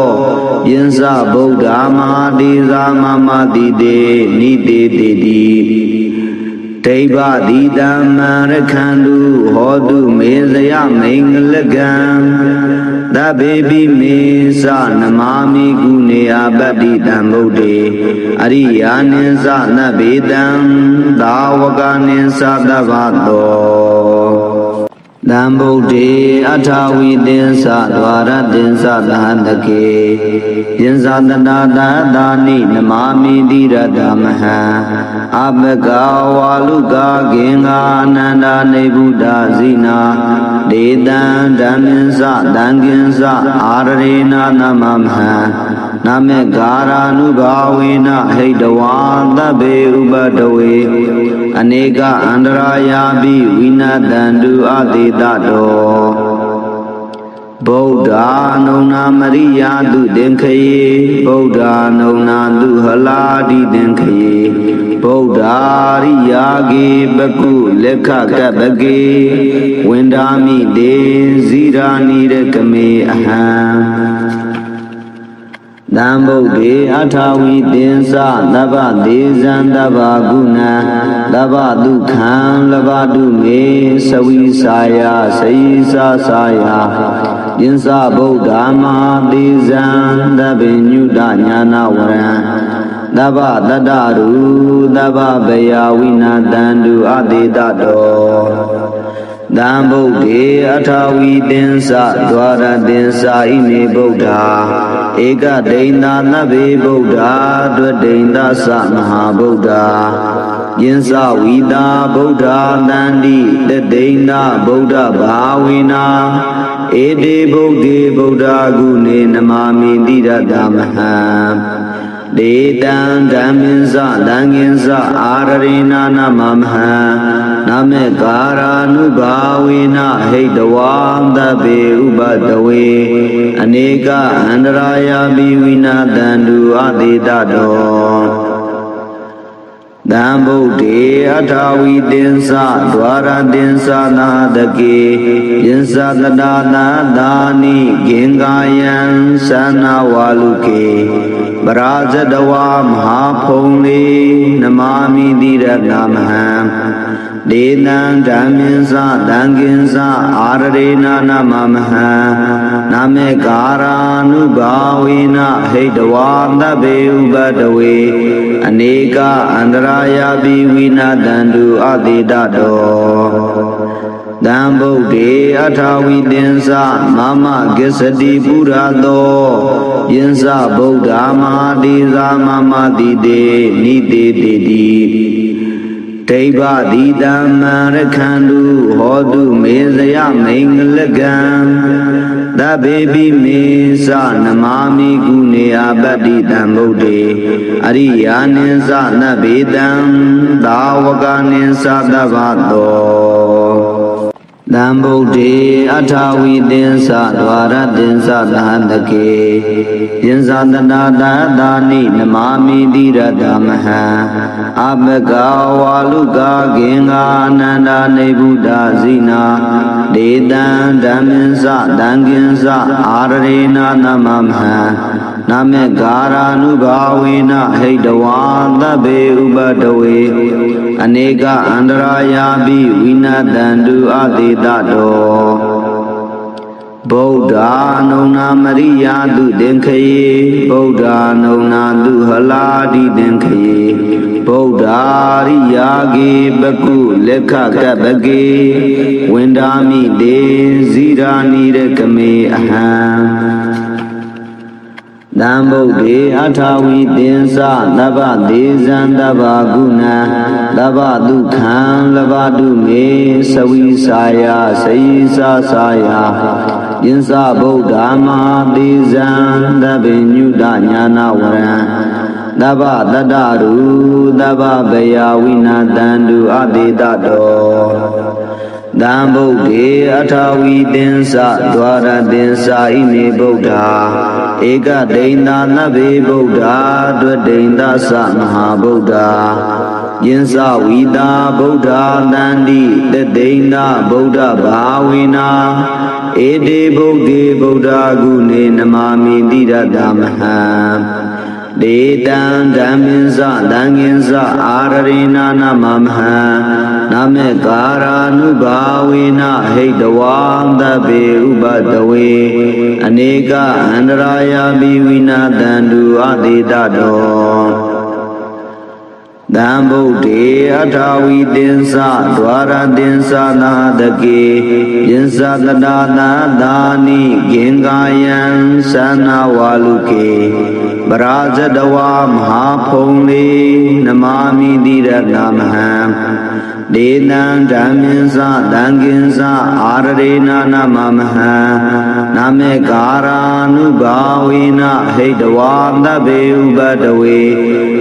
ယင်္စဗုဒ္ဓမဟာဒေဇာမမတိတေနိတေတိတိဒိဗ္ဗတိတံမံရခန္တုဟောတုမေဇယမိန်္ဂလကံသဗ္ဗေပိမေသနမာမိကုနေအပတ္တိတံဗုဒ္ဓေအရိယာနိသနဗ္ဗေတံသာဝကနိသသဗ္ဗတောတံဗုဒ္ဓေအထာဝိသင်္စဒွါရတင်္စသဟတကေယင်္စတနာတသာနိနမာမိတိရတမဟံအပကဝါလုကာဂင်္ဂာအနန္ဒာနေဗုဒ္ဓဇိနာဒေတံဓမ္မင်္စတံကင်္စအာရရေနာနမမဟံနမေကာရာနုဘာဝေနဟိတဝါသဗ္ဗေဥပတဝေအနေကအန္တရာယာပိဝိနတံတုအတေတတောဗုဒ္ဓနုံနာမရိယာတုသင်္ခယေဗုဒ္ဓနုံနာတုဟလာတိသင်္ခယေဗုဒ္ဓရိယာကေပကုလက်ခကပကေဝန္ဒာမိတေဇိရာနိရကမေအဟံတံဗုဒ္ဓေအထာဝိသင်္စသဗ္ဗဒေဇံသဗ္ဗဂုဏံသဗ္ဗဒုက္ခံလဘတုမေသဝိစာယစေယစာစာယယင်္စဗုဒ္ဓမဟာဒေဇံသဗ္ဗညုတညာနာဝရံသဗ္ဗတတ္တရူသဗ္ဗဗယဝိနာတံတုအတေတတောတံဗုဒ္ဓေအထာဝိသင်္စဒွါရတင်္စဣမေဗုဒ္ဓဧကဒိန္တာနဗ္ဗေဗုဒ္ဓဒွဒိန္တသမဟာဗုဒ္ဓယ ယင်္စဝိတာဗုဒ္ဓတန္တိတသိန္ဒဗုဒ္ဓဘာဝေနာဧတေဗုဒ္ဓေဗုဒ္ဓဂုဏေနမာမိတိရတမဟံဒေတံဓမ္မင်္စသံဃင်္စအာရရေနာနမမဟံနမေကာရာနုဘာဝေနဟိတဝံသဗ္ဗေဥပတဝေအနေကအန္တရာယပိဝိနာတန္တုအသေတတောတံဗုဒ္ဓေအထာဝိသင်္စဒွါရသင်္စနာတကေယင်္စတတာနာသာနိဂင်္ဂာယံသနာဝါလုကေပရာဇတဝါမဟာဖုံလေနမာမိတိရတမဟံဒေနံဓမ္မင်္စသံဃင်္စအာရရေနာနမမဟံနမေကာရာနုဘာဝေနဟိတဝါသဗ္ဗေဥပတဝေအနေကအန္တရာယပိဝိနာတန္တုအသေတတောတံဗုဒ္ဓေအထာဝိသင်္စမမကိစ္စတိပုရသောယင်္စဗုဒ္ဓမဟာတိသာမမတိတေနိတေတိတိဒိဗ္ဗတိတံမရခန္တုဟောတုမေဇယမိန်္ဂလကံသဗ္ဗေပိမေသနမာမိကုနေအပတ္တိတံဗုဒ္ဓေအရိယာနိသနဗ္ဗေတံသာဝကနိသသဗ္ဗတောတံဗုဒ္ဓေအထာဝိသင်္စဒွါရသင်္စသဟတကေယင်္စတတာသာသာနိနမာမိတိရတမဟံအပကဝါလုကာဂင်္ဂာအနန္တနေဗုဒ္ဓဇိနာဒေတံဓမ္မင်္စသံဃင်္စအာရရေနာနမမဟံနမေကာရာနုဘာဝေနဟိတဝါသဗ္ဗေဥပတဝေအနေကအန္တရာယပိဝိနာတန္တုအသေတတောဗုဒ္ဓနုနာမရိယာတုသင်္ခယေဗုဒ္ဓနုနာတုဟလာတိသင်္ခယေဗုဒ္ဓရိယာကေပကုလက်ခကပကေဝန္ဒာမိတေဇိရာနိရကမေအဟံတံဗုဒ္ဓေအထာဝိသင်္စသဗ္ဗဒေဇံသဗ္ဗဂုဏံသဗ္ဗဒုက္ခံလဘတုမေသဝိစာယစေယစာစာယယင်္စဗုဒ္ဓမဟာဒေဇံသဗ္ဗညုတညာနာဝရံသဗ္ဗတတ္တရူသဗ္ဗဗယဝိနာတန္တုအသေတတောတံဗုဒ္ဓေအထာဝိသင်္စဒွါရသင်္စဣမေဗုဒ္ဓဧကဒိန္ဒနဗ္ဗေဗုဒ္ဓဒွဒိန္ဒသမဟာဗုဒ္ဓယင်္စဝိတာဗုဒ္ဓတန္တိတသိန္ဒဗုဒ္ဓဘာဝေနာဧတေဗုဒ္ဓေဗုဒ္ဓဂုဏေနမာမိတိရတမဟံဒေတံဓမ္မင်္စသံဃင်္စအာရရေနာနမမဟံနမေကာရာနုဘာဝေနဟိတဝံသဗ္ဗေဥပတဝေအနေကအန္တရာယပိဝိနာတန္တုအသေတတောတံဗုဒ္ဓေအထာဝိသင်္စဒွါရသင်္စနာတကေယင်္စတတာသာသာနိဂင်္ဂာယံသနာဝါလုကေပရာဇတဝါမဟာဖုံလေနမာမိတိရတမဟံဒေနံဓမ္မင်္စသံဃင်္စအာရရေနာနမမဟံနမေကာရာနုဘာဝေနဟိတဝါသဗ္ဗေဥပတဝေ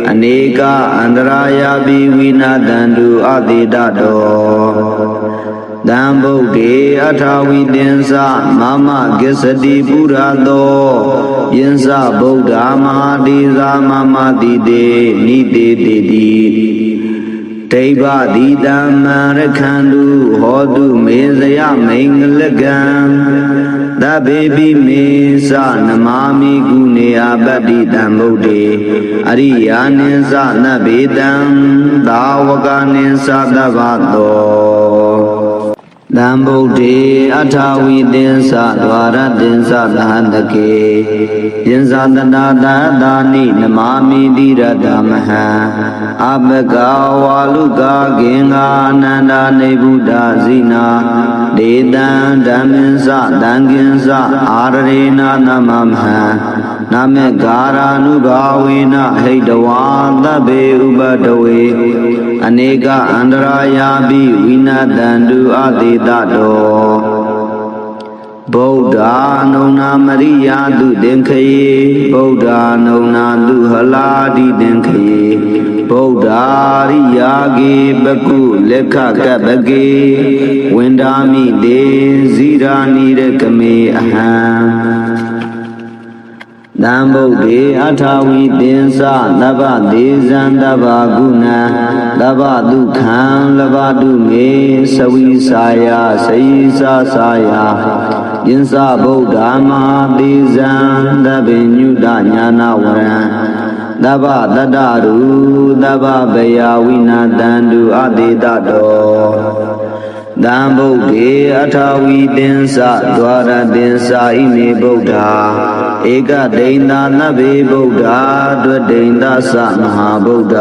အနေကအန္တရာယပိဝိနာတန္တုအသေတတောတံဗုဒ္ဓေအထာဝိသင်္စမမကိစ္စတိပုရသောယင်္စဗုဒ္ဓမဟာတိသာမမတိတေနိတေတိတိဒိဗ္ဗတိတံမရခန္တုဟောတုမေဇယမိန်္ဂလကံသဗ္ဗေပိမေသနမာမိကုနေအပတ္တိတံဗုဒ္ဓေအရိယာနိသနဗ္ဗေတံသာဝကနိသသဗ္ဗတောတံဗုဒ္ဓေအထာဝိသင်္စဒွါရသင်္စသဟတကေယင်္စတတာသာသာနိနမာမိတိရတမဟံအပကဝါလုကာဂင်္ဂာအနန္တနေဗုဒ္ဓဇိနာဒေတံဓမ္မင်္စသံဃင်္စအာရရေနာနမမဟံန နာမေဂါရာနုဘာဝေနဟိတဝါသဗ္ဗေဥပတဝေအနေကအန္တရာယာပိဝိနတံတုအသေတတောဗုဒ္ဓနုံနာမရိယာတုသင်္ခယေဗုဒ္ဓနုံနာတုဟလာတိသင်္ခယေဗုဒ္ဓရိယာကေပကုလက်ခကပကေဝန္ဒာမိတေဇိရာနိရကမေအဟံတံဗုဒ္ဓေအထာဝိသင်္စသဗ္ဗဒေဇံသဗ္ဗဂုဏံသဗ္ဗဒုက္ခံလဘတုမေသဝိစာယစေယစာစာယယင်္စဗုဒ္ဓမဟာသေဇံသဗ္ဗညုတညာနာဝရံသဗ္ဗတတ္တရူသဗ္ဗဗယဝိနာတံတုအသေတတောတံဗုဒ္ဓေအထာဝိသင်္စဒွါရသင်္စာဣမေဗုဒ္ဓဧကဒိဋ္ဌာနဗ္ဗေဗုဒ္ဓဒွဒိဋ္ဌသမဟာဗုဒ္ဓ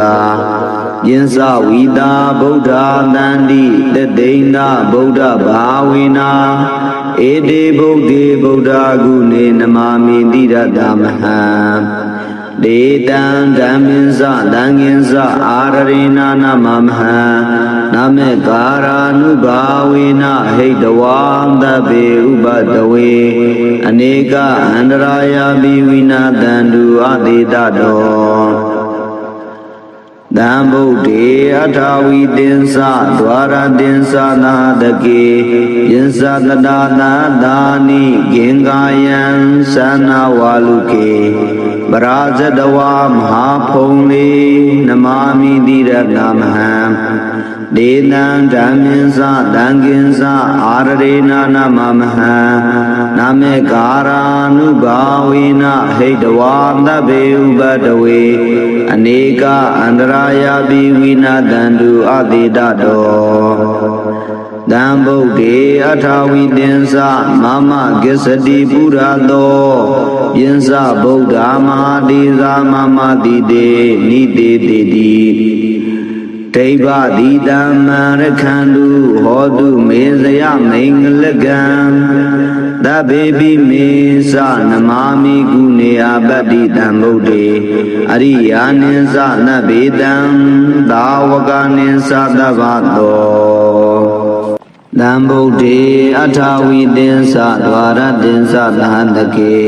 ယင်္စဝိတာဗုဒ္ဓတန္တိတဒိဋ္ဌဗုဒ္ဓဘာဝေနာဧတေဗုဒ္ဓေဗုဒ္ဓဂုဏေနမာမိတိရတမဟံဒေတံဓမ္မင်းစသံဃင်္စအာရရေနာနမမဟံနာမေကာရာနုဘာဝေနဟိတဝါသဗ္ဗေဥပတဝေအနေကအန္တရာယာပိဝိနာတံတုအသေတတောတံဗုဒ္ဓေအထာဝိသင်္စဒွါရသင်္စနာတကေယင်္စတတာနာသာနိဂင်္ဂာယံသနာဝါလုကေပရာဇတဝါမဟာဖုံလေနမာမိတိရတမဟံဒေနံဓမ္မင်းစသံဃင်္စအာရရေနာနမမဟံနာမေကာရာနုဘာဝေနဟိတဝါသဗ္ဗေဥပတဝေအနေကအန္တရာယာပိဝိနာတံတုအသေတတောတံဗုဒ္ဓေအထာဝိသင်္စမမကိစ္စတိပုရသောယင်္စဗုဒ္ဓမဟာတိသာမမတိတေနိတေတိတိဒိဗ္ဗတိတံမရခန္တုဟောတုမေဇယမိန်္ဂလကံသဗ္ဗေပိမေသနမာမိကုနေအပတ္တိတံဗုဒ္ဓေအရိယာနိသနဗ္ဗေတံသာဝကနိသသဗ္ဗတောတံဗုဒ္ဓေအထာဝိသင်္စဒွါရသင်္စသဟတကေ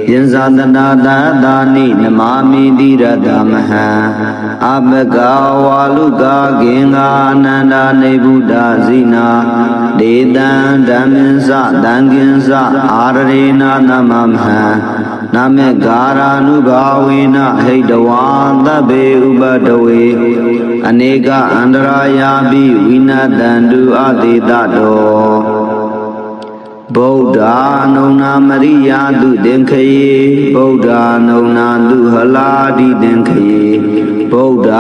ယင်္စတနာတာသာနိနမာမိတိရတမဟံအပကဝါလုကာဂင်္ဂာအနန္တနေဗုဒ္ဓဇိနာဒေတံဓမ္မင်းစသံဃင်္စအာရရေနာနမမဟံနာမေဂါရာနုဘာဝေနဟိတဝါသဗ္ဗေဥပတဝေအနေကအန္တရာယာပိဝိနာတံတုအသေတတောဗုဒ္ဓနုံနာမရိယာတုသင်္ခယေဗုဒ္ဓနုံနာတုဟလာတိသင်္ခယေဗုဒ္ဓ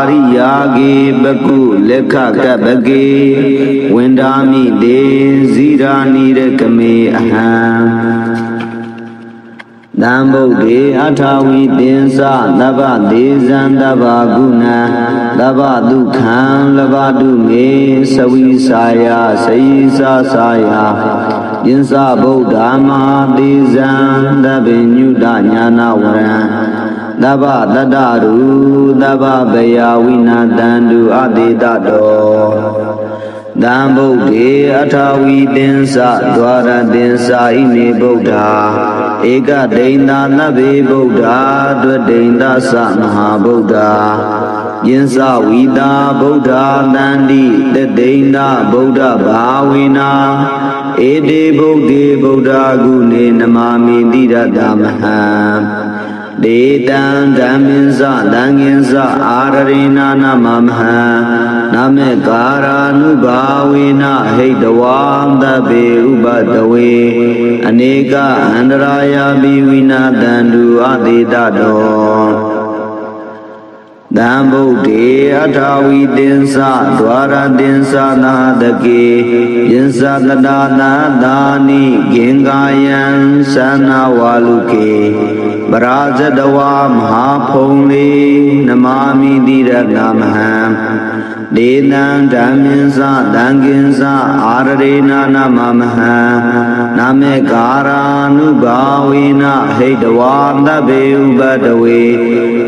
ရိယာကေပကုလက်ခကပကေဝန္ဒာမိတေဇိရာနိရကမေအဟံတံဗုဒ္ဓေအထာဝိသင်္စသဗ္ဗဒေဇံသဗ္ဗဂုဏံသဗ္ဗဒုက္ခံလဘတုမေသဝိစာယစေယစာစာယယင်္စဗုဒ္ဓမဟာသေဇံသဗ္ဗညုတညာနာဝရံသဗ္ဗတတ္တရူသဗ္ဗဗယဝိနာတံတုအသေတတောတံဗုဒ္ဓေအထာဝိသင်္စဒွါရသင်္စာဣမေဗုဒ္ဓဧကဒိဋ္ဌာနဗ္ဗေဗုဒ္ဓဒွဒိဋ္ဌသမဟာဗုဒ္ဓယင်္စဝိတာဗုဒ္ဓတန္တိတဒိဋ္ဌဗုဒ္ဓဘာဝေနာဧတေဗုဒ္ဓေဗုဒ္ဓဂုဏေနမာမိတိရတမဟံဒေတံဓမ္မင်းစသံဃင်္စအာရရေနာနမမဟံနာမေကာရာနုဘာဝေနဟိတဝါသဗ္ဗေဥပတဝေအနေကအန္တရာယာပိဝိနာတံတုအသေတတော တံဗုဒ္ဓေအထာဝီသင်္စဒွါရသင်္စနာတကေယင်္စတတာနာသာနိဂင်္ဂာယံသနာဝါလုကေပရာဇတဝါမဟာဖုံလေနမာမိတိရတမဟံဒေနံဓမ္မင်္စတံကင်္စအာရရေနာနမမဟံနာမေကာရာနုဘာဝေနဟိတဝါသဗ္ဗေဥပတဝေ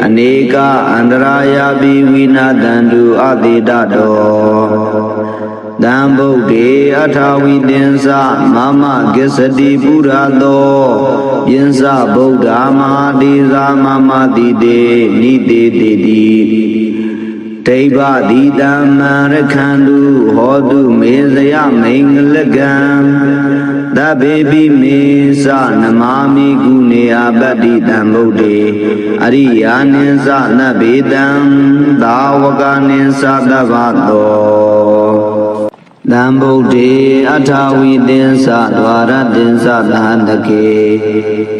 အနေကအန္တရာယပိဝိနာတန္တုအတိတတောတံဗုဒ္ဓေအထာဝီသင်္စမမဂစ္စတိပုရသောယင်္စဗုဒ္ဓမဟာတိဇာမမတိတေနိတေတိတိဒိဗ္ဗတိတံမရခန္တုဟောတုမေဇယမိန်္ဂလကံသဗ္ဗေပိမေသနမာမိကုနေအပတ္တိတံဗုဒ္ဓေအရိယာနိသနဗ္ဗေတံသာဝကနိသသဗ္ဗတောတံဗုဒ္ဓေအထာဝီသင်္စဒွါရသင်္စသဟတကေ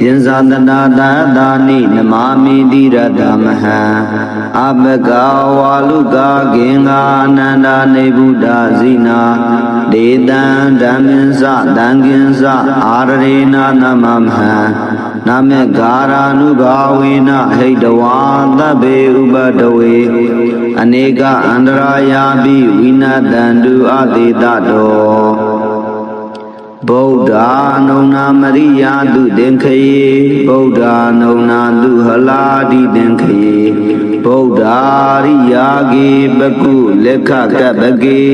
ယင်္စတနာတာသာနိနမာမိတိရတမဟံအပကဝါလုကာဂင်္ဂာအနန္ဒာနေဗုဒ္ဓဇိနာဒေတံဓမ္မင်္စတံကင်္စအာရရေနာနမမဟံနာမေကာရာနုဘာဝေနဟိတဝါသဗ္ဗေဥပတဝေအနေကအန္တရာယာပိဝိနာတန္တုအတိတတောဗုဒ္ဓအနုနာမရိယာတုသင်္ခယေဗုဒ္ဓအနုနာတုဟလာတိသင်္ခယေဗုဒ္ဓရိယာကေပကုလက်ခကပ္ပကေ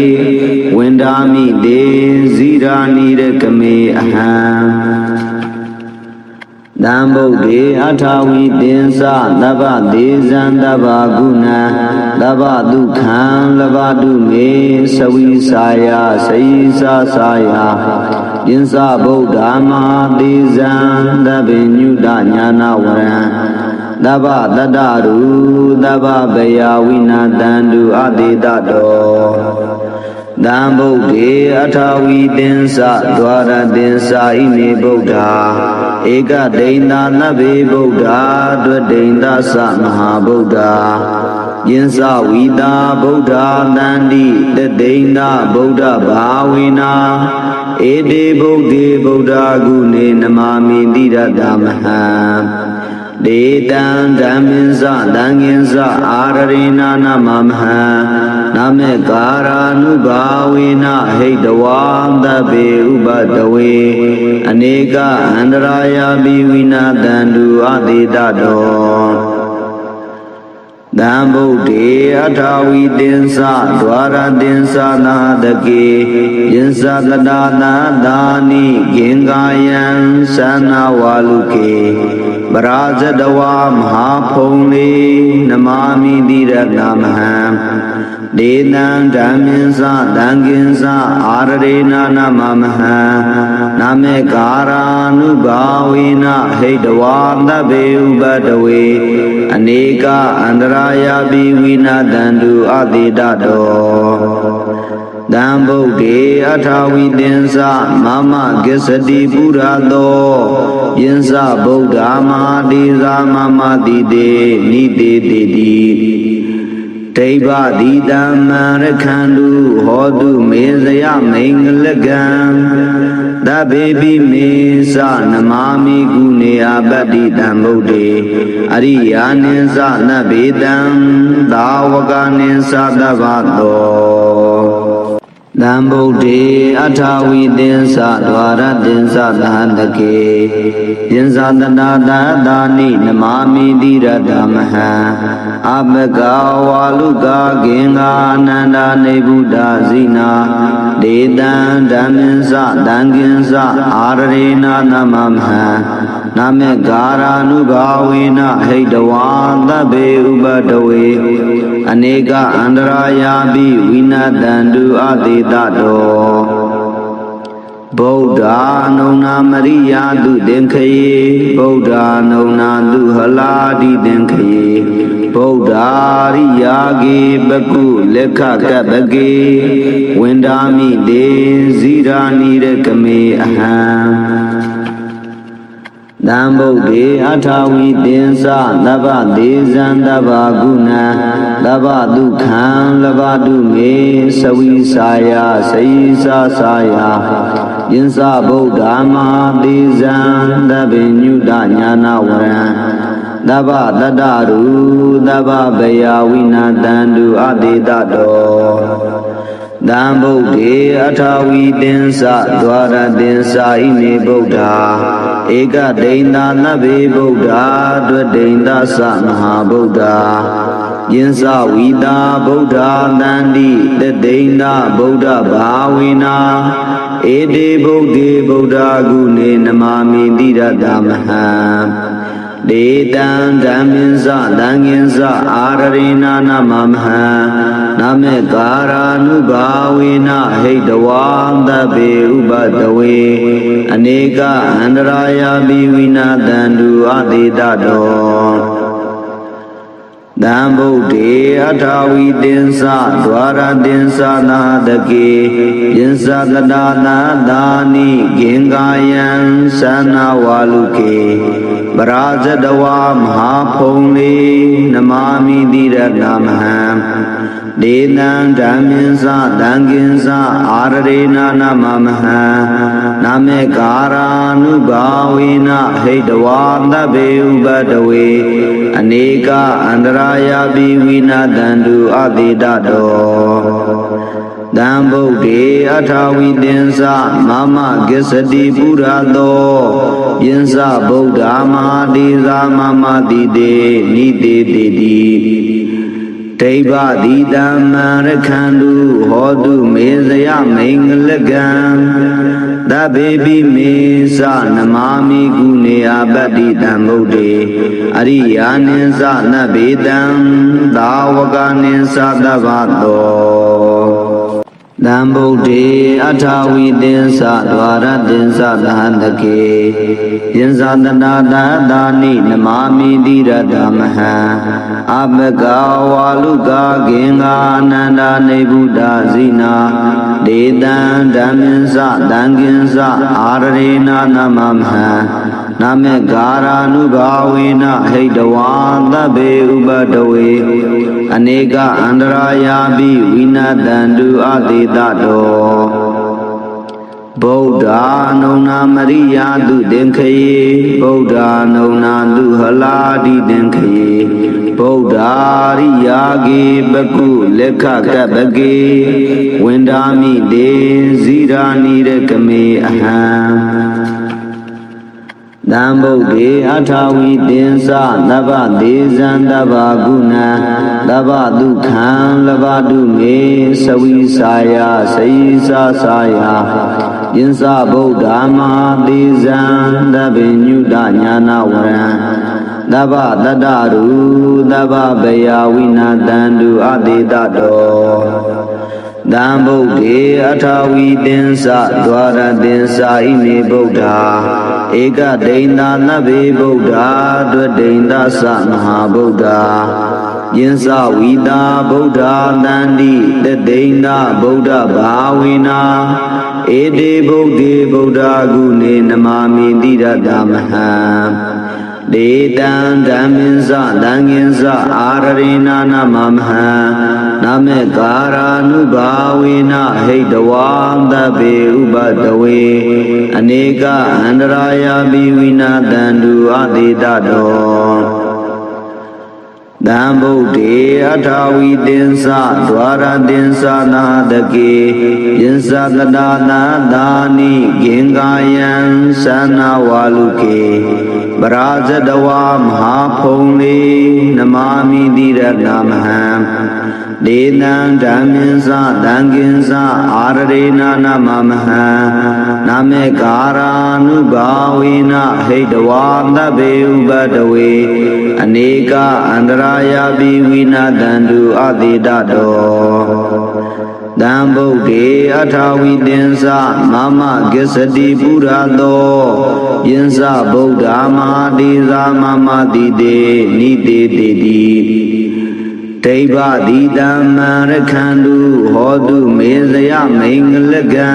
ဝန္ဒာမိတေဇိရာနိရကမေအဟံတံဗုဒ္ဓေအထာဝီသင်္စသဗ္ဗဒေဇံသဗ္ဗဂုဏံသဗ္ဗဒုက္ခံလဘတုမေသဝိစာယစေယိစာစာယယင်္စဗုဒ္ဓမဟာဒေဇံသဗ္ဗညုတညာနာဝရံသဗ္ဗတတ္တရုသဗ္ဗဗယဝိနာတန္တုအတိတတောတံဗုဒ္ဓေအထာဝီသင်္စဒွါရသင်္စဣမေဗုဒ္ဓဧကဒိန္တာနဗ္ဗေဗုဒ္ဓဒွဒိန္တသမဟာဗုဒ္ဓယင်္စဝီတာဗုဒ္ဓတန္တိတဒိန္တဗုဒ္ဓဘာဝေနာဧတေဗုဒ္ဓေဗုဒ္ဓဂုဏေနမာမိတိရတမဟံဒေတံဓမ္မင်္စတံကင်္စအာရရေနာနမမဟံနာမေကာရာနုဘာဝေနဟိတဝါသဗ္ဗေဥပတဝေအနေကအန္တရာယာပိဝိနာတန္တုအတိတတောတံဗုဒ္ဓေအထာဝီသင်္စဒွါရသင်္စနာတကေယင်္စတတာနာသာနိဂင်္ဂာယံသနာဝါလုကေပရာဇတဝါမဟာဖုံလေနမာမိတိရတမဟံဒေနံဓမ္မင်္စတံကင်္စအာရရေနာနမမဟံနာမေကာရာနုဘာဝေနဟိတဝါသဗ္ဗေဥပတဝေအနေကအန္တရာယာပိဝိနာတန္တုအတိတတောတံဗုဒ္ဓေအထာဝီသင်္စမမဂစ္စတိပုရသောယင်္စဗုဒ္ဓမဟာတိဇာမမတိတေနိတေတိတိဒိဗ္ဗတိတံမရခန္တုဟောတုမေဇယမိန်္ဂလကံသဗ္ဗေပိမေသနမာမိကုနေအပတ္တိတံဗုဒ္ဓေအရိယာနိသနဗ္ဗေတံသာဝကနိသသဗ္ဗတောတံဗုဒ္ဓေအထာဝီသင်္စဒွါရသင်္စသဟတကေယင်္စတနာတာသာနိနမာမိတိရတမဟံအပကဝါလုကာဂင်္ဂာအနန္ဒာနေဗုဒ္ဓဇိနာဒေတံဓမ္မင်္စတံကင်္စအာရရေနာနမမဟံနာမေကာရာနုဘာဝေနဟိတဝါသဗ္ဗေဥပတဝေအနေကအန္တရာယာပိဝိနာတန္တုအတိတတောဗုဒ္ဓအနုနာမရိယာတုသင်္ခယေဗုဒ္ဓအနုနာတုဟလာတိသင်္ခယေဗုဒ္ဓရိယာကေပကုလက်ခကပ္ပကေဝန္ဒာမိတေဇိရာနိရကမေအဟံ သံဗုဒ္ဓေအထာဝီသင်္စသဗ္ဗဒေဇံသဗ္ဗဂုဏံသဗ္ဗဒုက္ခံလဘတုမေသဝိစာယစေယစာစာယယင်္စဗုဒ္ဓမဟာဒေဇံသဗ္ဗညုတညာနာဝရံသဗ္ဗတတ္တရူသဗ္ဗဗယဝိနာတန္တုအတေတတောသံဗုဒ္ဓေအထာဝီသင်္စဒွါရသင်္စာဣမေဗုဒ္ဓဧကဒိဋ္ဌာနဗ္ဗေဗုဒ္ဓဒွဒိဋ္ဌသမဟာဗုဒ္ဓယင်္စဝီတာဗုဒ္ဓတန္တိတဒိဋ္ဌဗုဒ္ဓဘာဝေနာဧတေဗုဒ္ဓေဗုဒ္ဓဂုဏေနမာမိတိရတမဟံဒေတံဓမ္မင်း္စသံဃင်္စအာရရိနာနမမဟံနမေကာရာနုဘာဝေနဟိတဝါသဗ္ဗေဥပတဝေအနေကအန္တရာယပိဝိနာတန္တုအတေတတောသံဗုဒ္ဓေအထာဝီသင်္စဒွါရသင်္စနာတကေယင်္စကတာနာသာနိဂင်္ဂာယံသနာဝါလုကေပရာဇတဝါမဟာဖုံလေနမာမိတိရတမဟံဒေနံဓမ္မင်း္စသံဃင်္စအာရရေနာနမမဟံနမေကာရာနုဘာဝေနဟိတဝါသဗ္ဗေဥပတဝေအနေကအန္တရာယပိဝိနာတန္တုအတေတတောသံဗုဒ္ဓေအထာဝီသင်္စမမကိစ္စတိပုရသောယင်္စဗုဒ္ဓမဟာဒေသာမမတိတေနိတေတိတိဒိဗ္ဗတိတမ္မရခန္တုဟောတုမေဇယမိန်္ဂလကံသဗ္ဗေပိမေသနမာမိကုနေအပတ္တိတံဗုဒ္ဓေအရိယာနိသနဗ္ဗေတံသာဝကနိသသဗ္ဗတောသံဗုဒ္ဓေအထာဝီသင်္စဒွါရသင်္စသဟတကေယင်္စတနာသာသာနိနမာမိတိရတမဟံအပကဝါလုကာဂင်္ဂာအနန္တနေဗုဒ္ဓဇိနာဒေတံဓမ္မင်း္စသံဃင်္စအာရရေနာနမမဟံနမေကာရာနုဘာဝေနဟိတဝါသဗ္ဗေဥပတဝေအနေကအန္တရာယပိဝိနာတန္တုအတေတတောဗုဒ္ဓအနုနာမရိယာတုသင်္ခယေဗုဒ္ဓအနုနာတုဟလာတိသင်္ခယေဗုဒ္ဓရိယာကေပကုလက်ခကပကေဝန္ဒာမိတေဇိရာနိရကမေအဟံသံဗုဒ္ဓေအထာဝီသင်္စသဗ္ဗဒေဇံသဗ္ဗဂုဏံသဗ္ဗဒုက္ခံလဘတုမေသဝိစာယစေယစာစာယယင်္စဗုဒ္ဓမဟာဒေဇံသဗ္ဗညုတညာနာဝရံသဗ္ဗတတ္တရူသဗ္ဗဗယဝိနာတန္တုအတေတတောသံဗုဒ္ဓေအထာဝီသင်္စဒွါရသင်္စာဣမေဗုဒ္ဓဧကဒိဋ္ဌာနဗ္ဗေဗုဒ္ဓဒွဒိဋ္ဌသမဟာဗုဒ္ဓယင်္စဝီတာဗုဒ္ဓတန္တိတဒိဋ္ဌဗုဒ္ဓဘာဝေနာဧတေဗုဒ္ဓေဗုဒ္ဓဂုဏေနမာမိတိရတမဟံဒေတံဓမ္မင်း္စသံဃင်္စအာရရေနာနမမဟံနမေကာရာနုဘာဝေနဟိတဝါသဗ္ဗေဥပတဝေအနေကအန္တရာယပိဝိနာတန္တုအတေတတောသံဗုဒ္ဓေအထာဝီသင်္စဒွါရသင်္စနာတကေယင်္စကတာနာသာနိဂင်္ဂာယံသနာဝါလုကေပရာဇတဝါမဟာဖုံလေနမာမိတိရတမဟံဒေနံဓမ္မင်း္စသံဃင်္စအာရရေနာနမမဟံနမေကာရာနုဘာဝေနဟိတဝါသဗ္ဗေဥပတဝေအနေကအန္တရာယပိဝိနာတန္တုအတေတတောသံဗုဒ္ဓေအထာဝီသင်္စမမကိစ္စတိပုရသောယင်္စဗုဒ္ဓမဟာဒေသာမမတိတေနိတေတိတိဒ တေဘတိတံမရခန္တုဟောတုမေဇယမိန်္ဂလကံ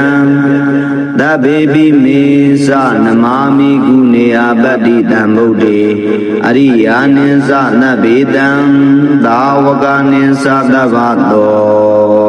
သဗ္ဗေပိမေသနမာမိကုနေအပတ္တိတံဗုဒ္ဓေအရိယာနိသနဗ္ဗေတံသာဝကနိသသဗ္ဗသော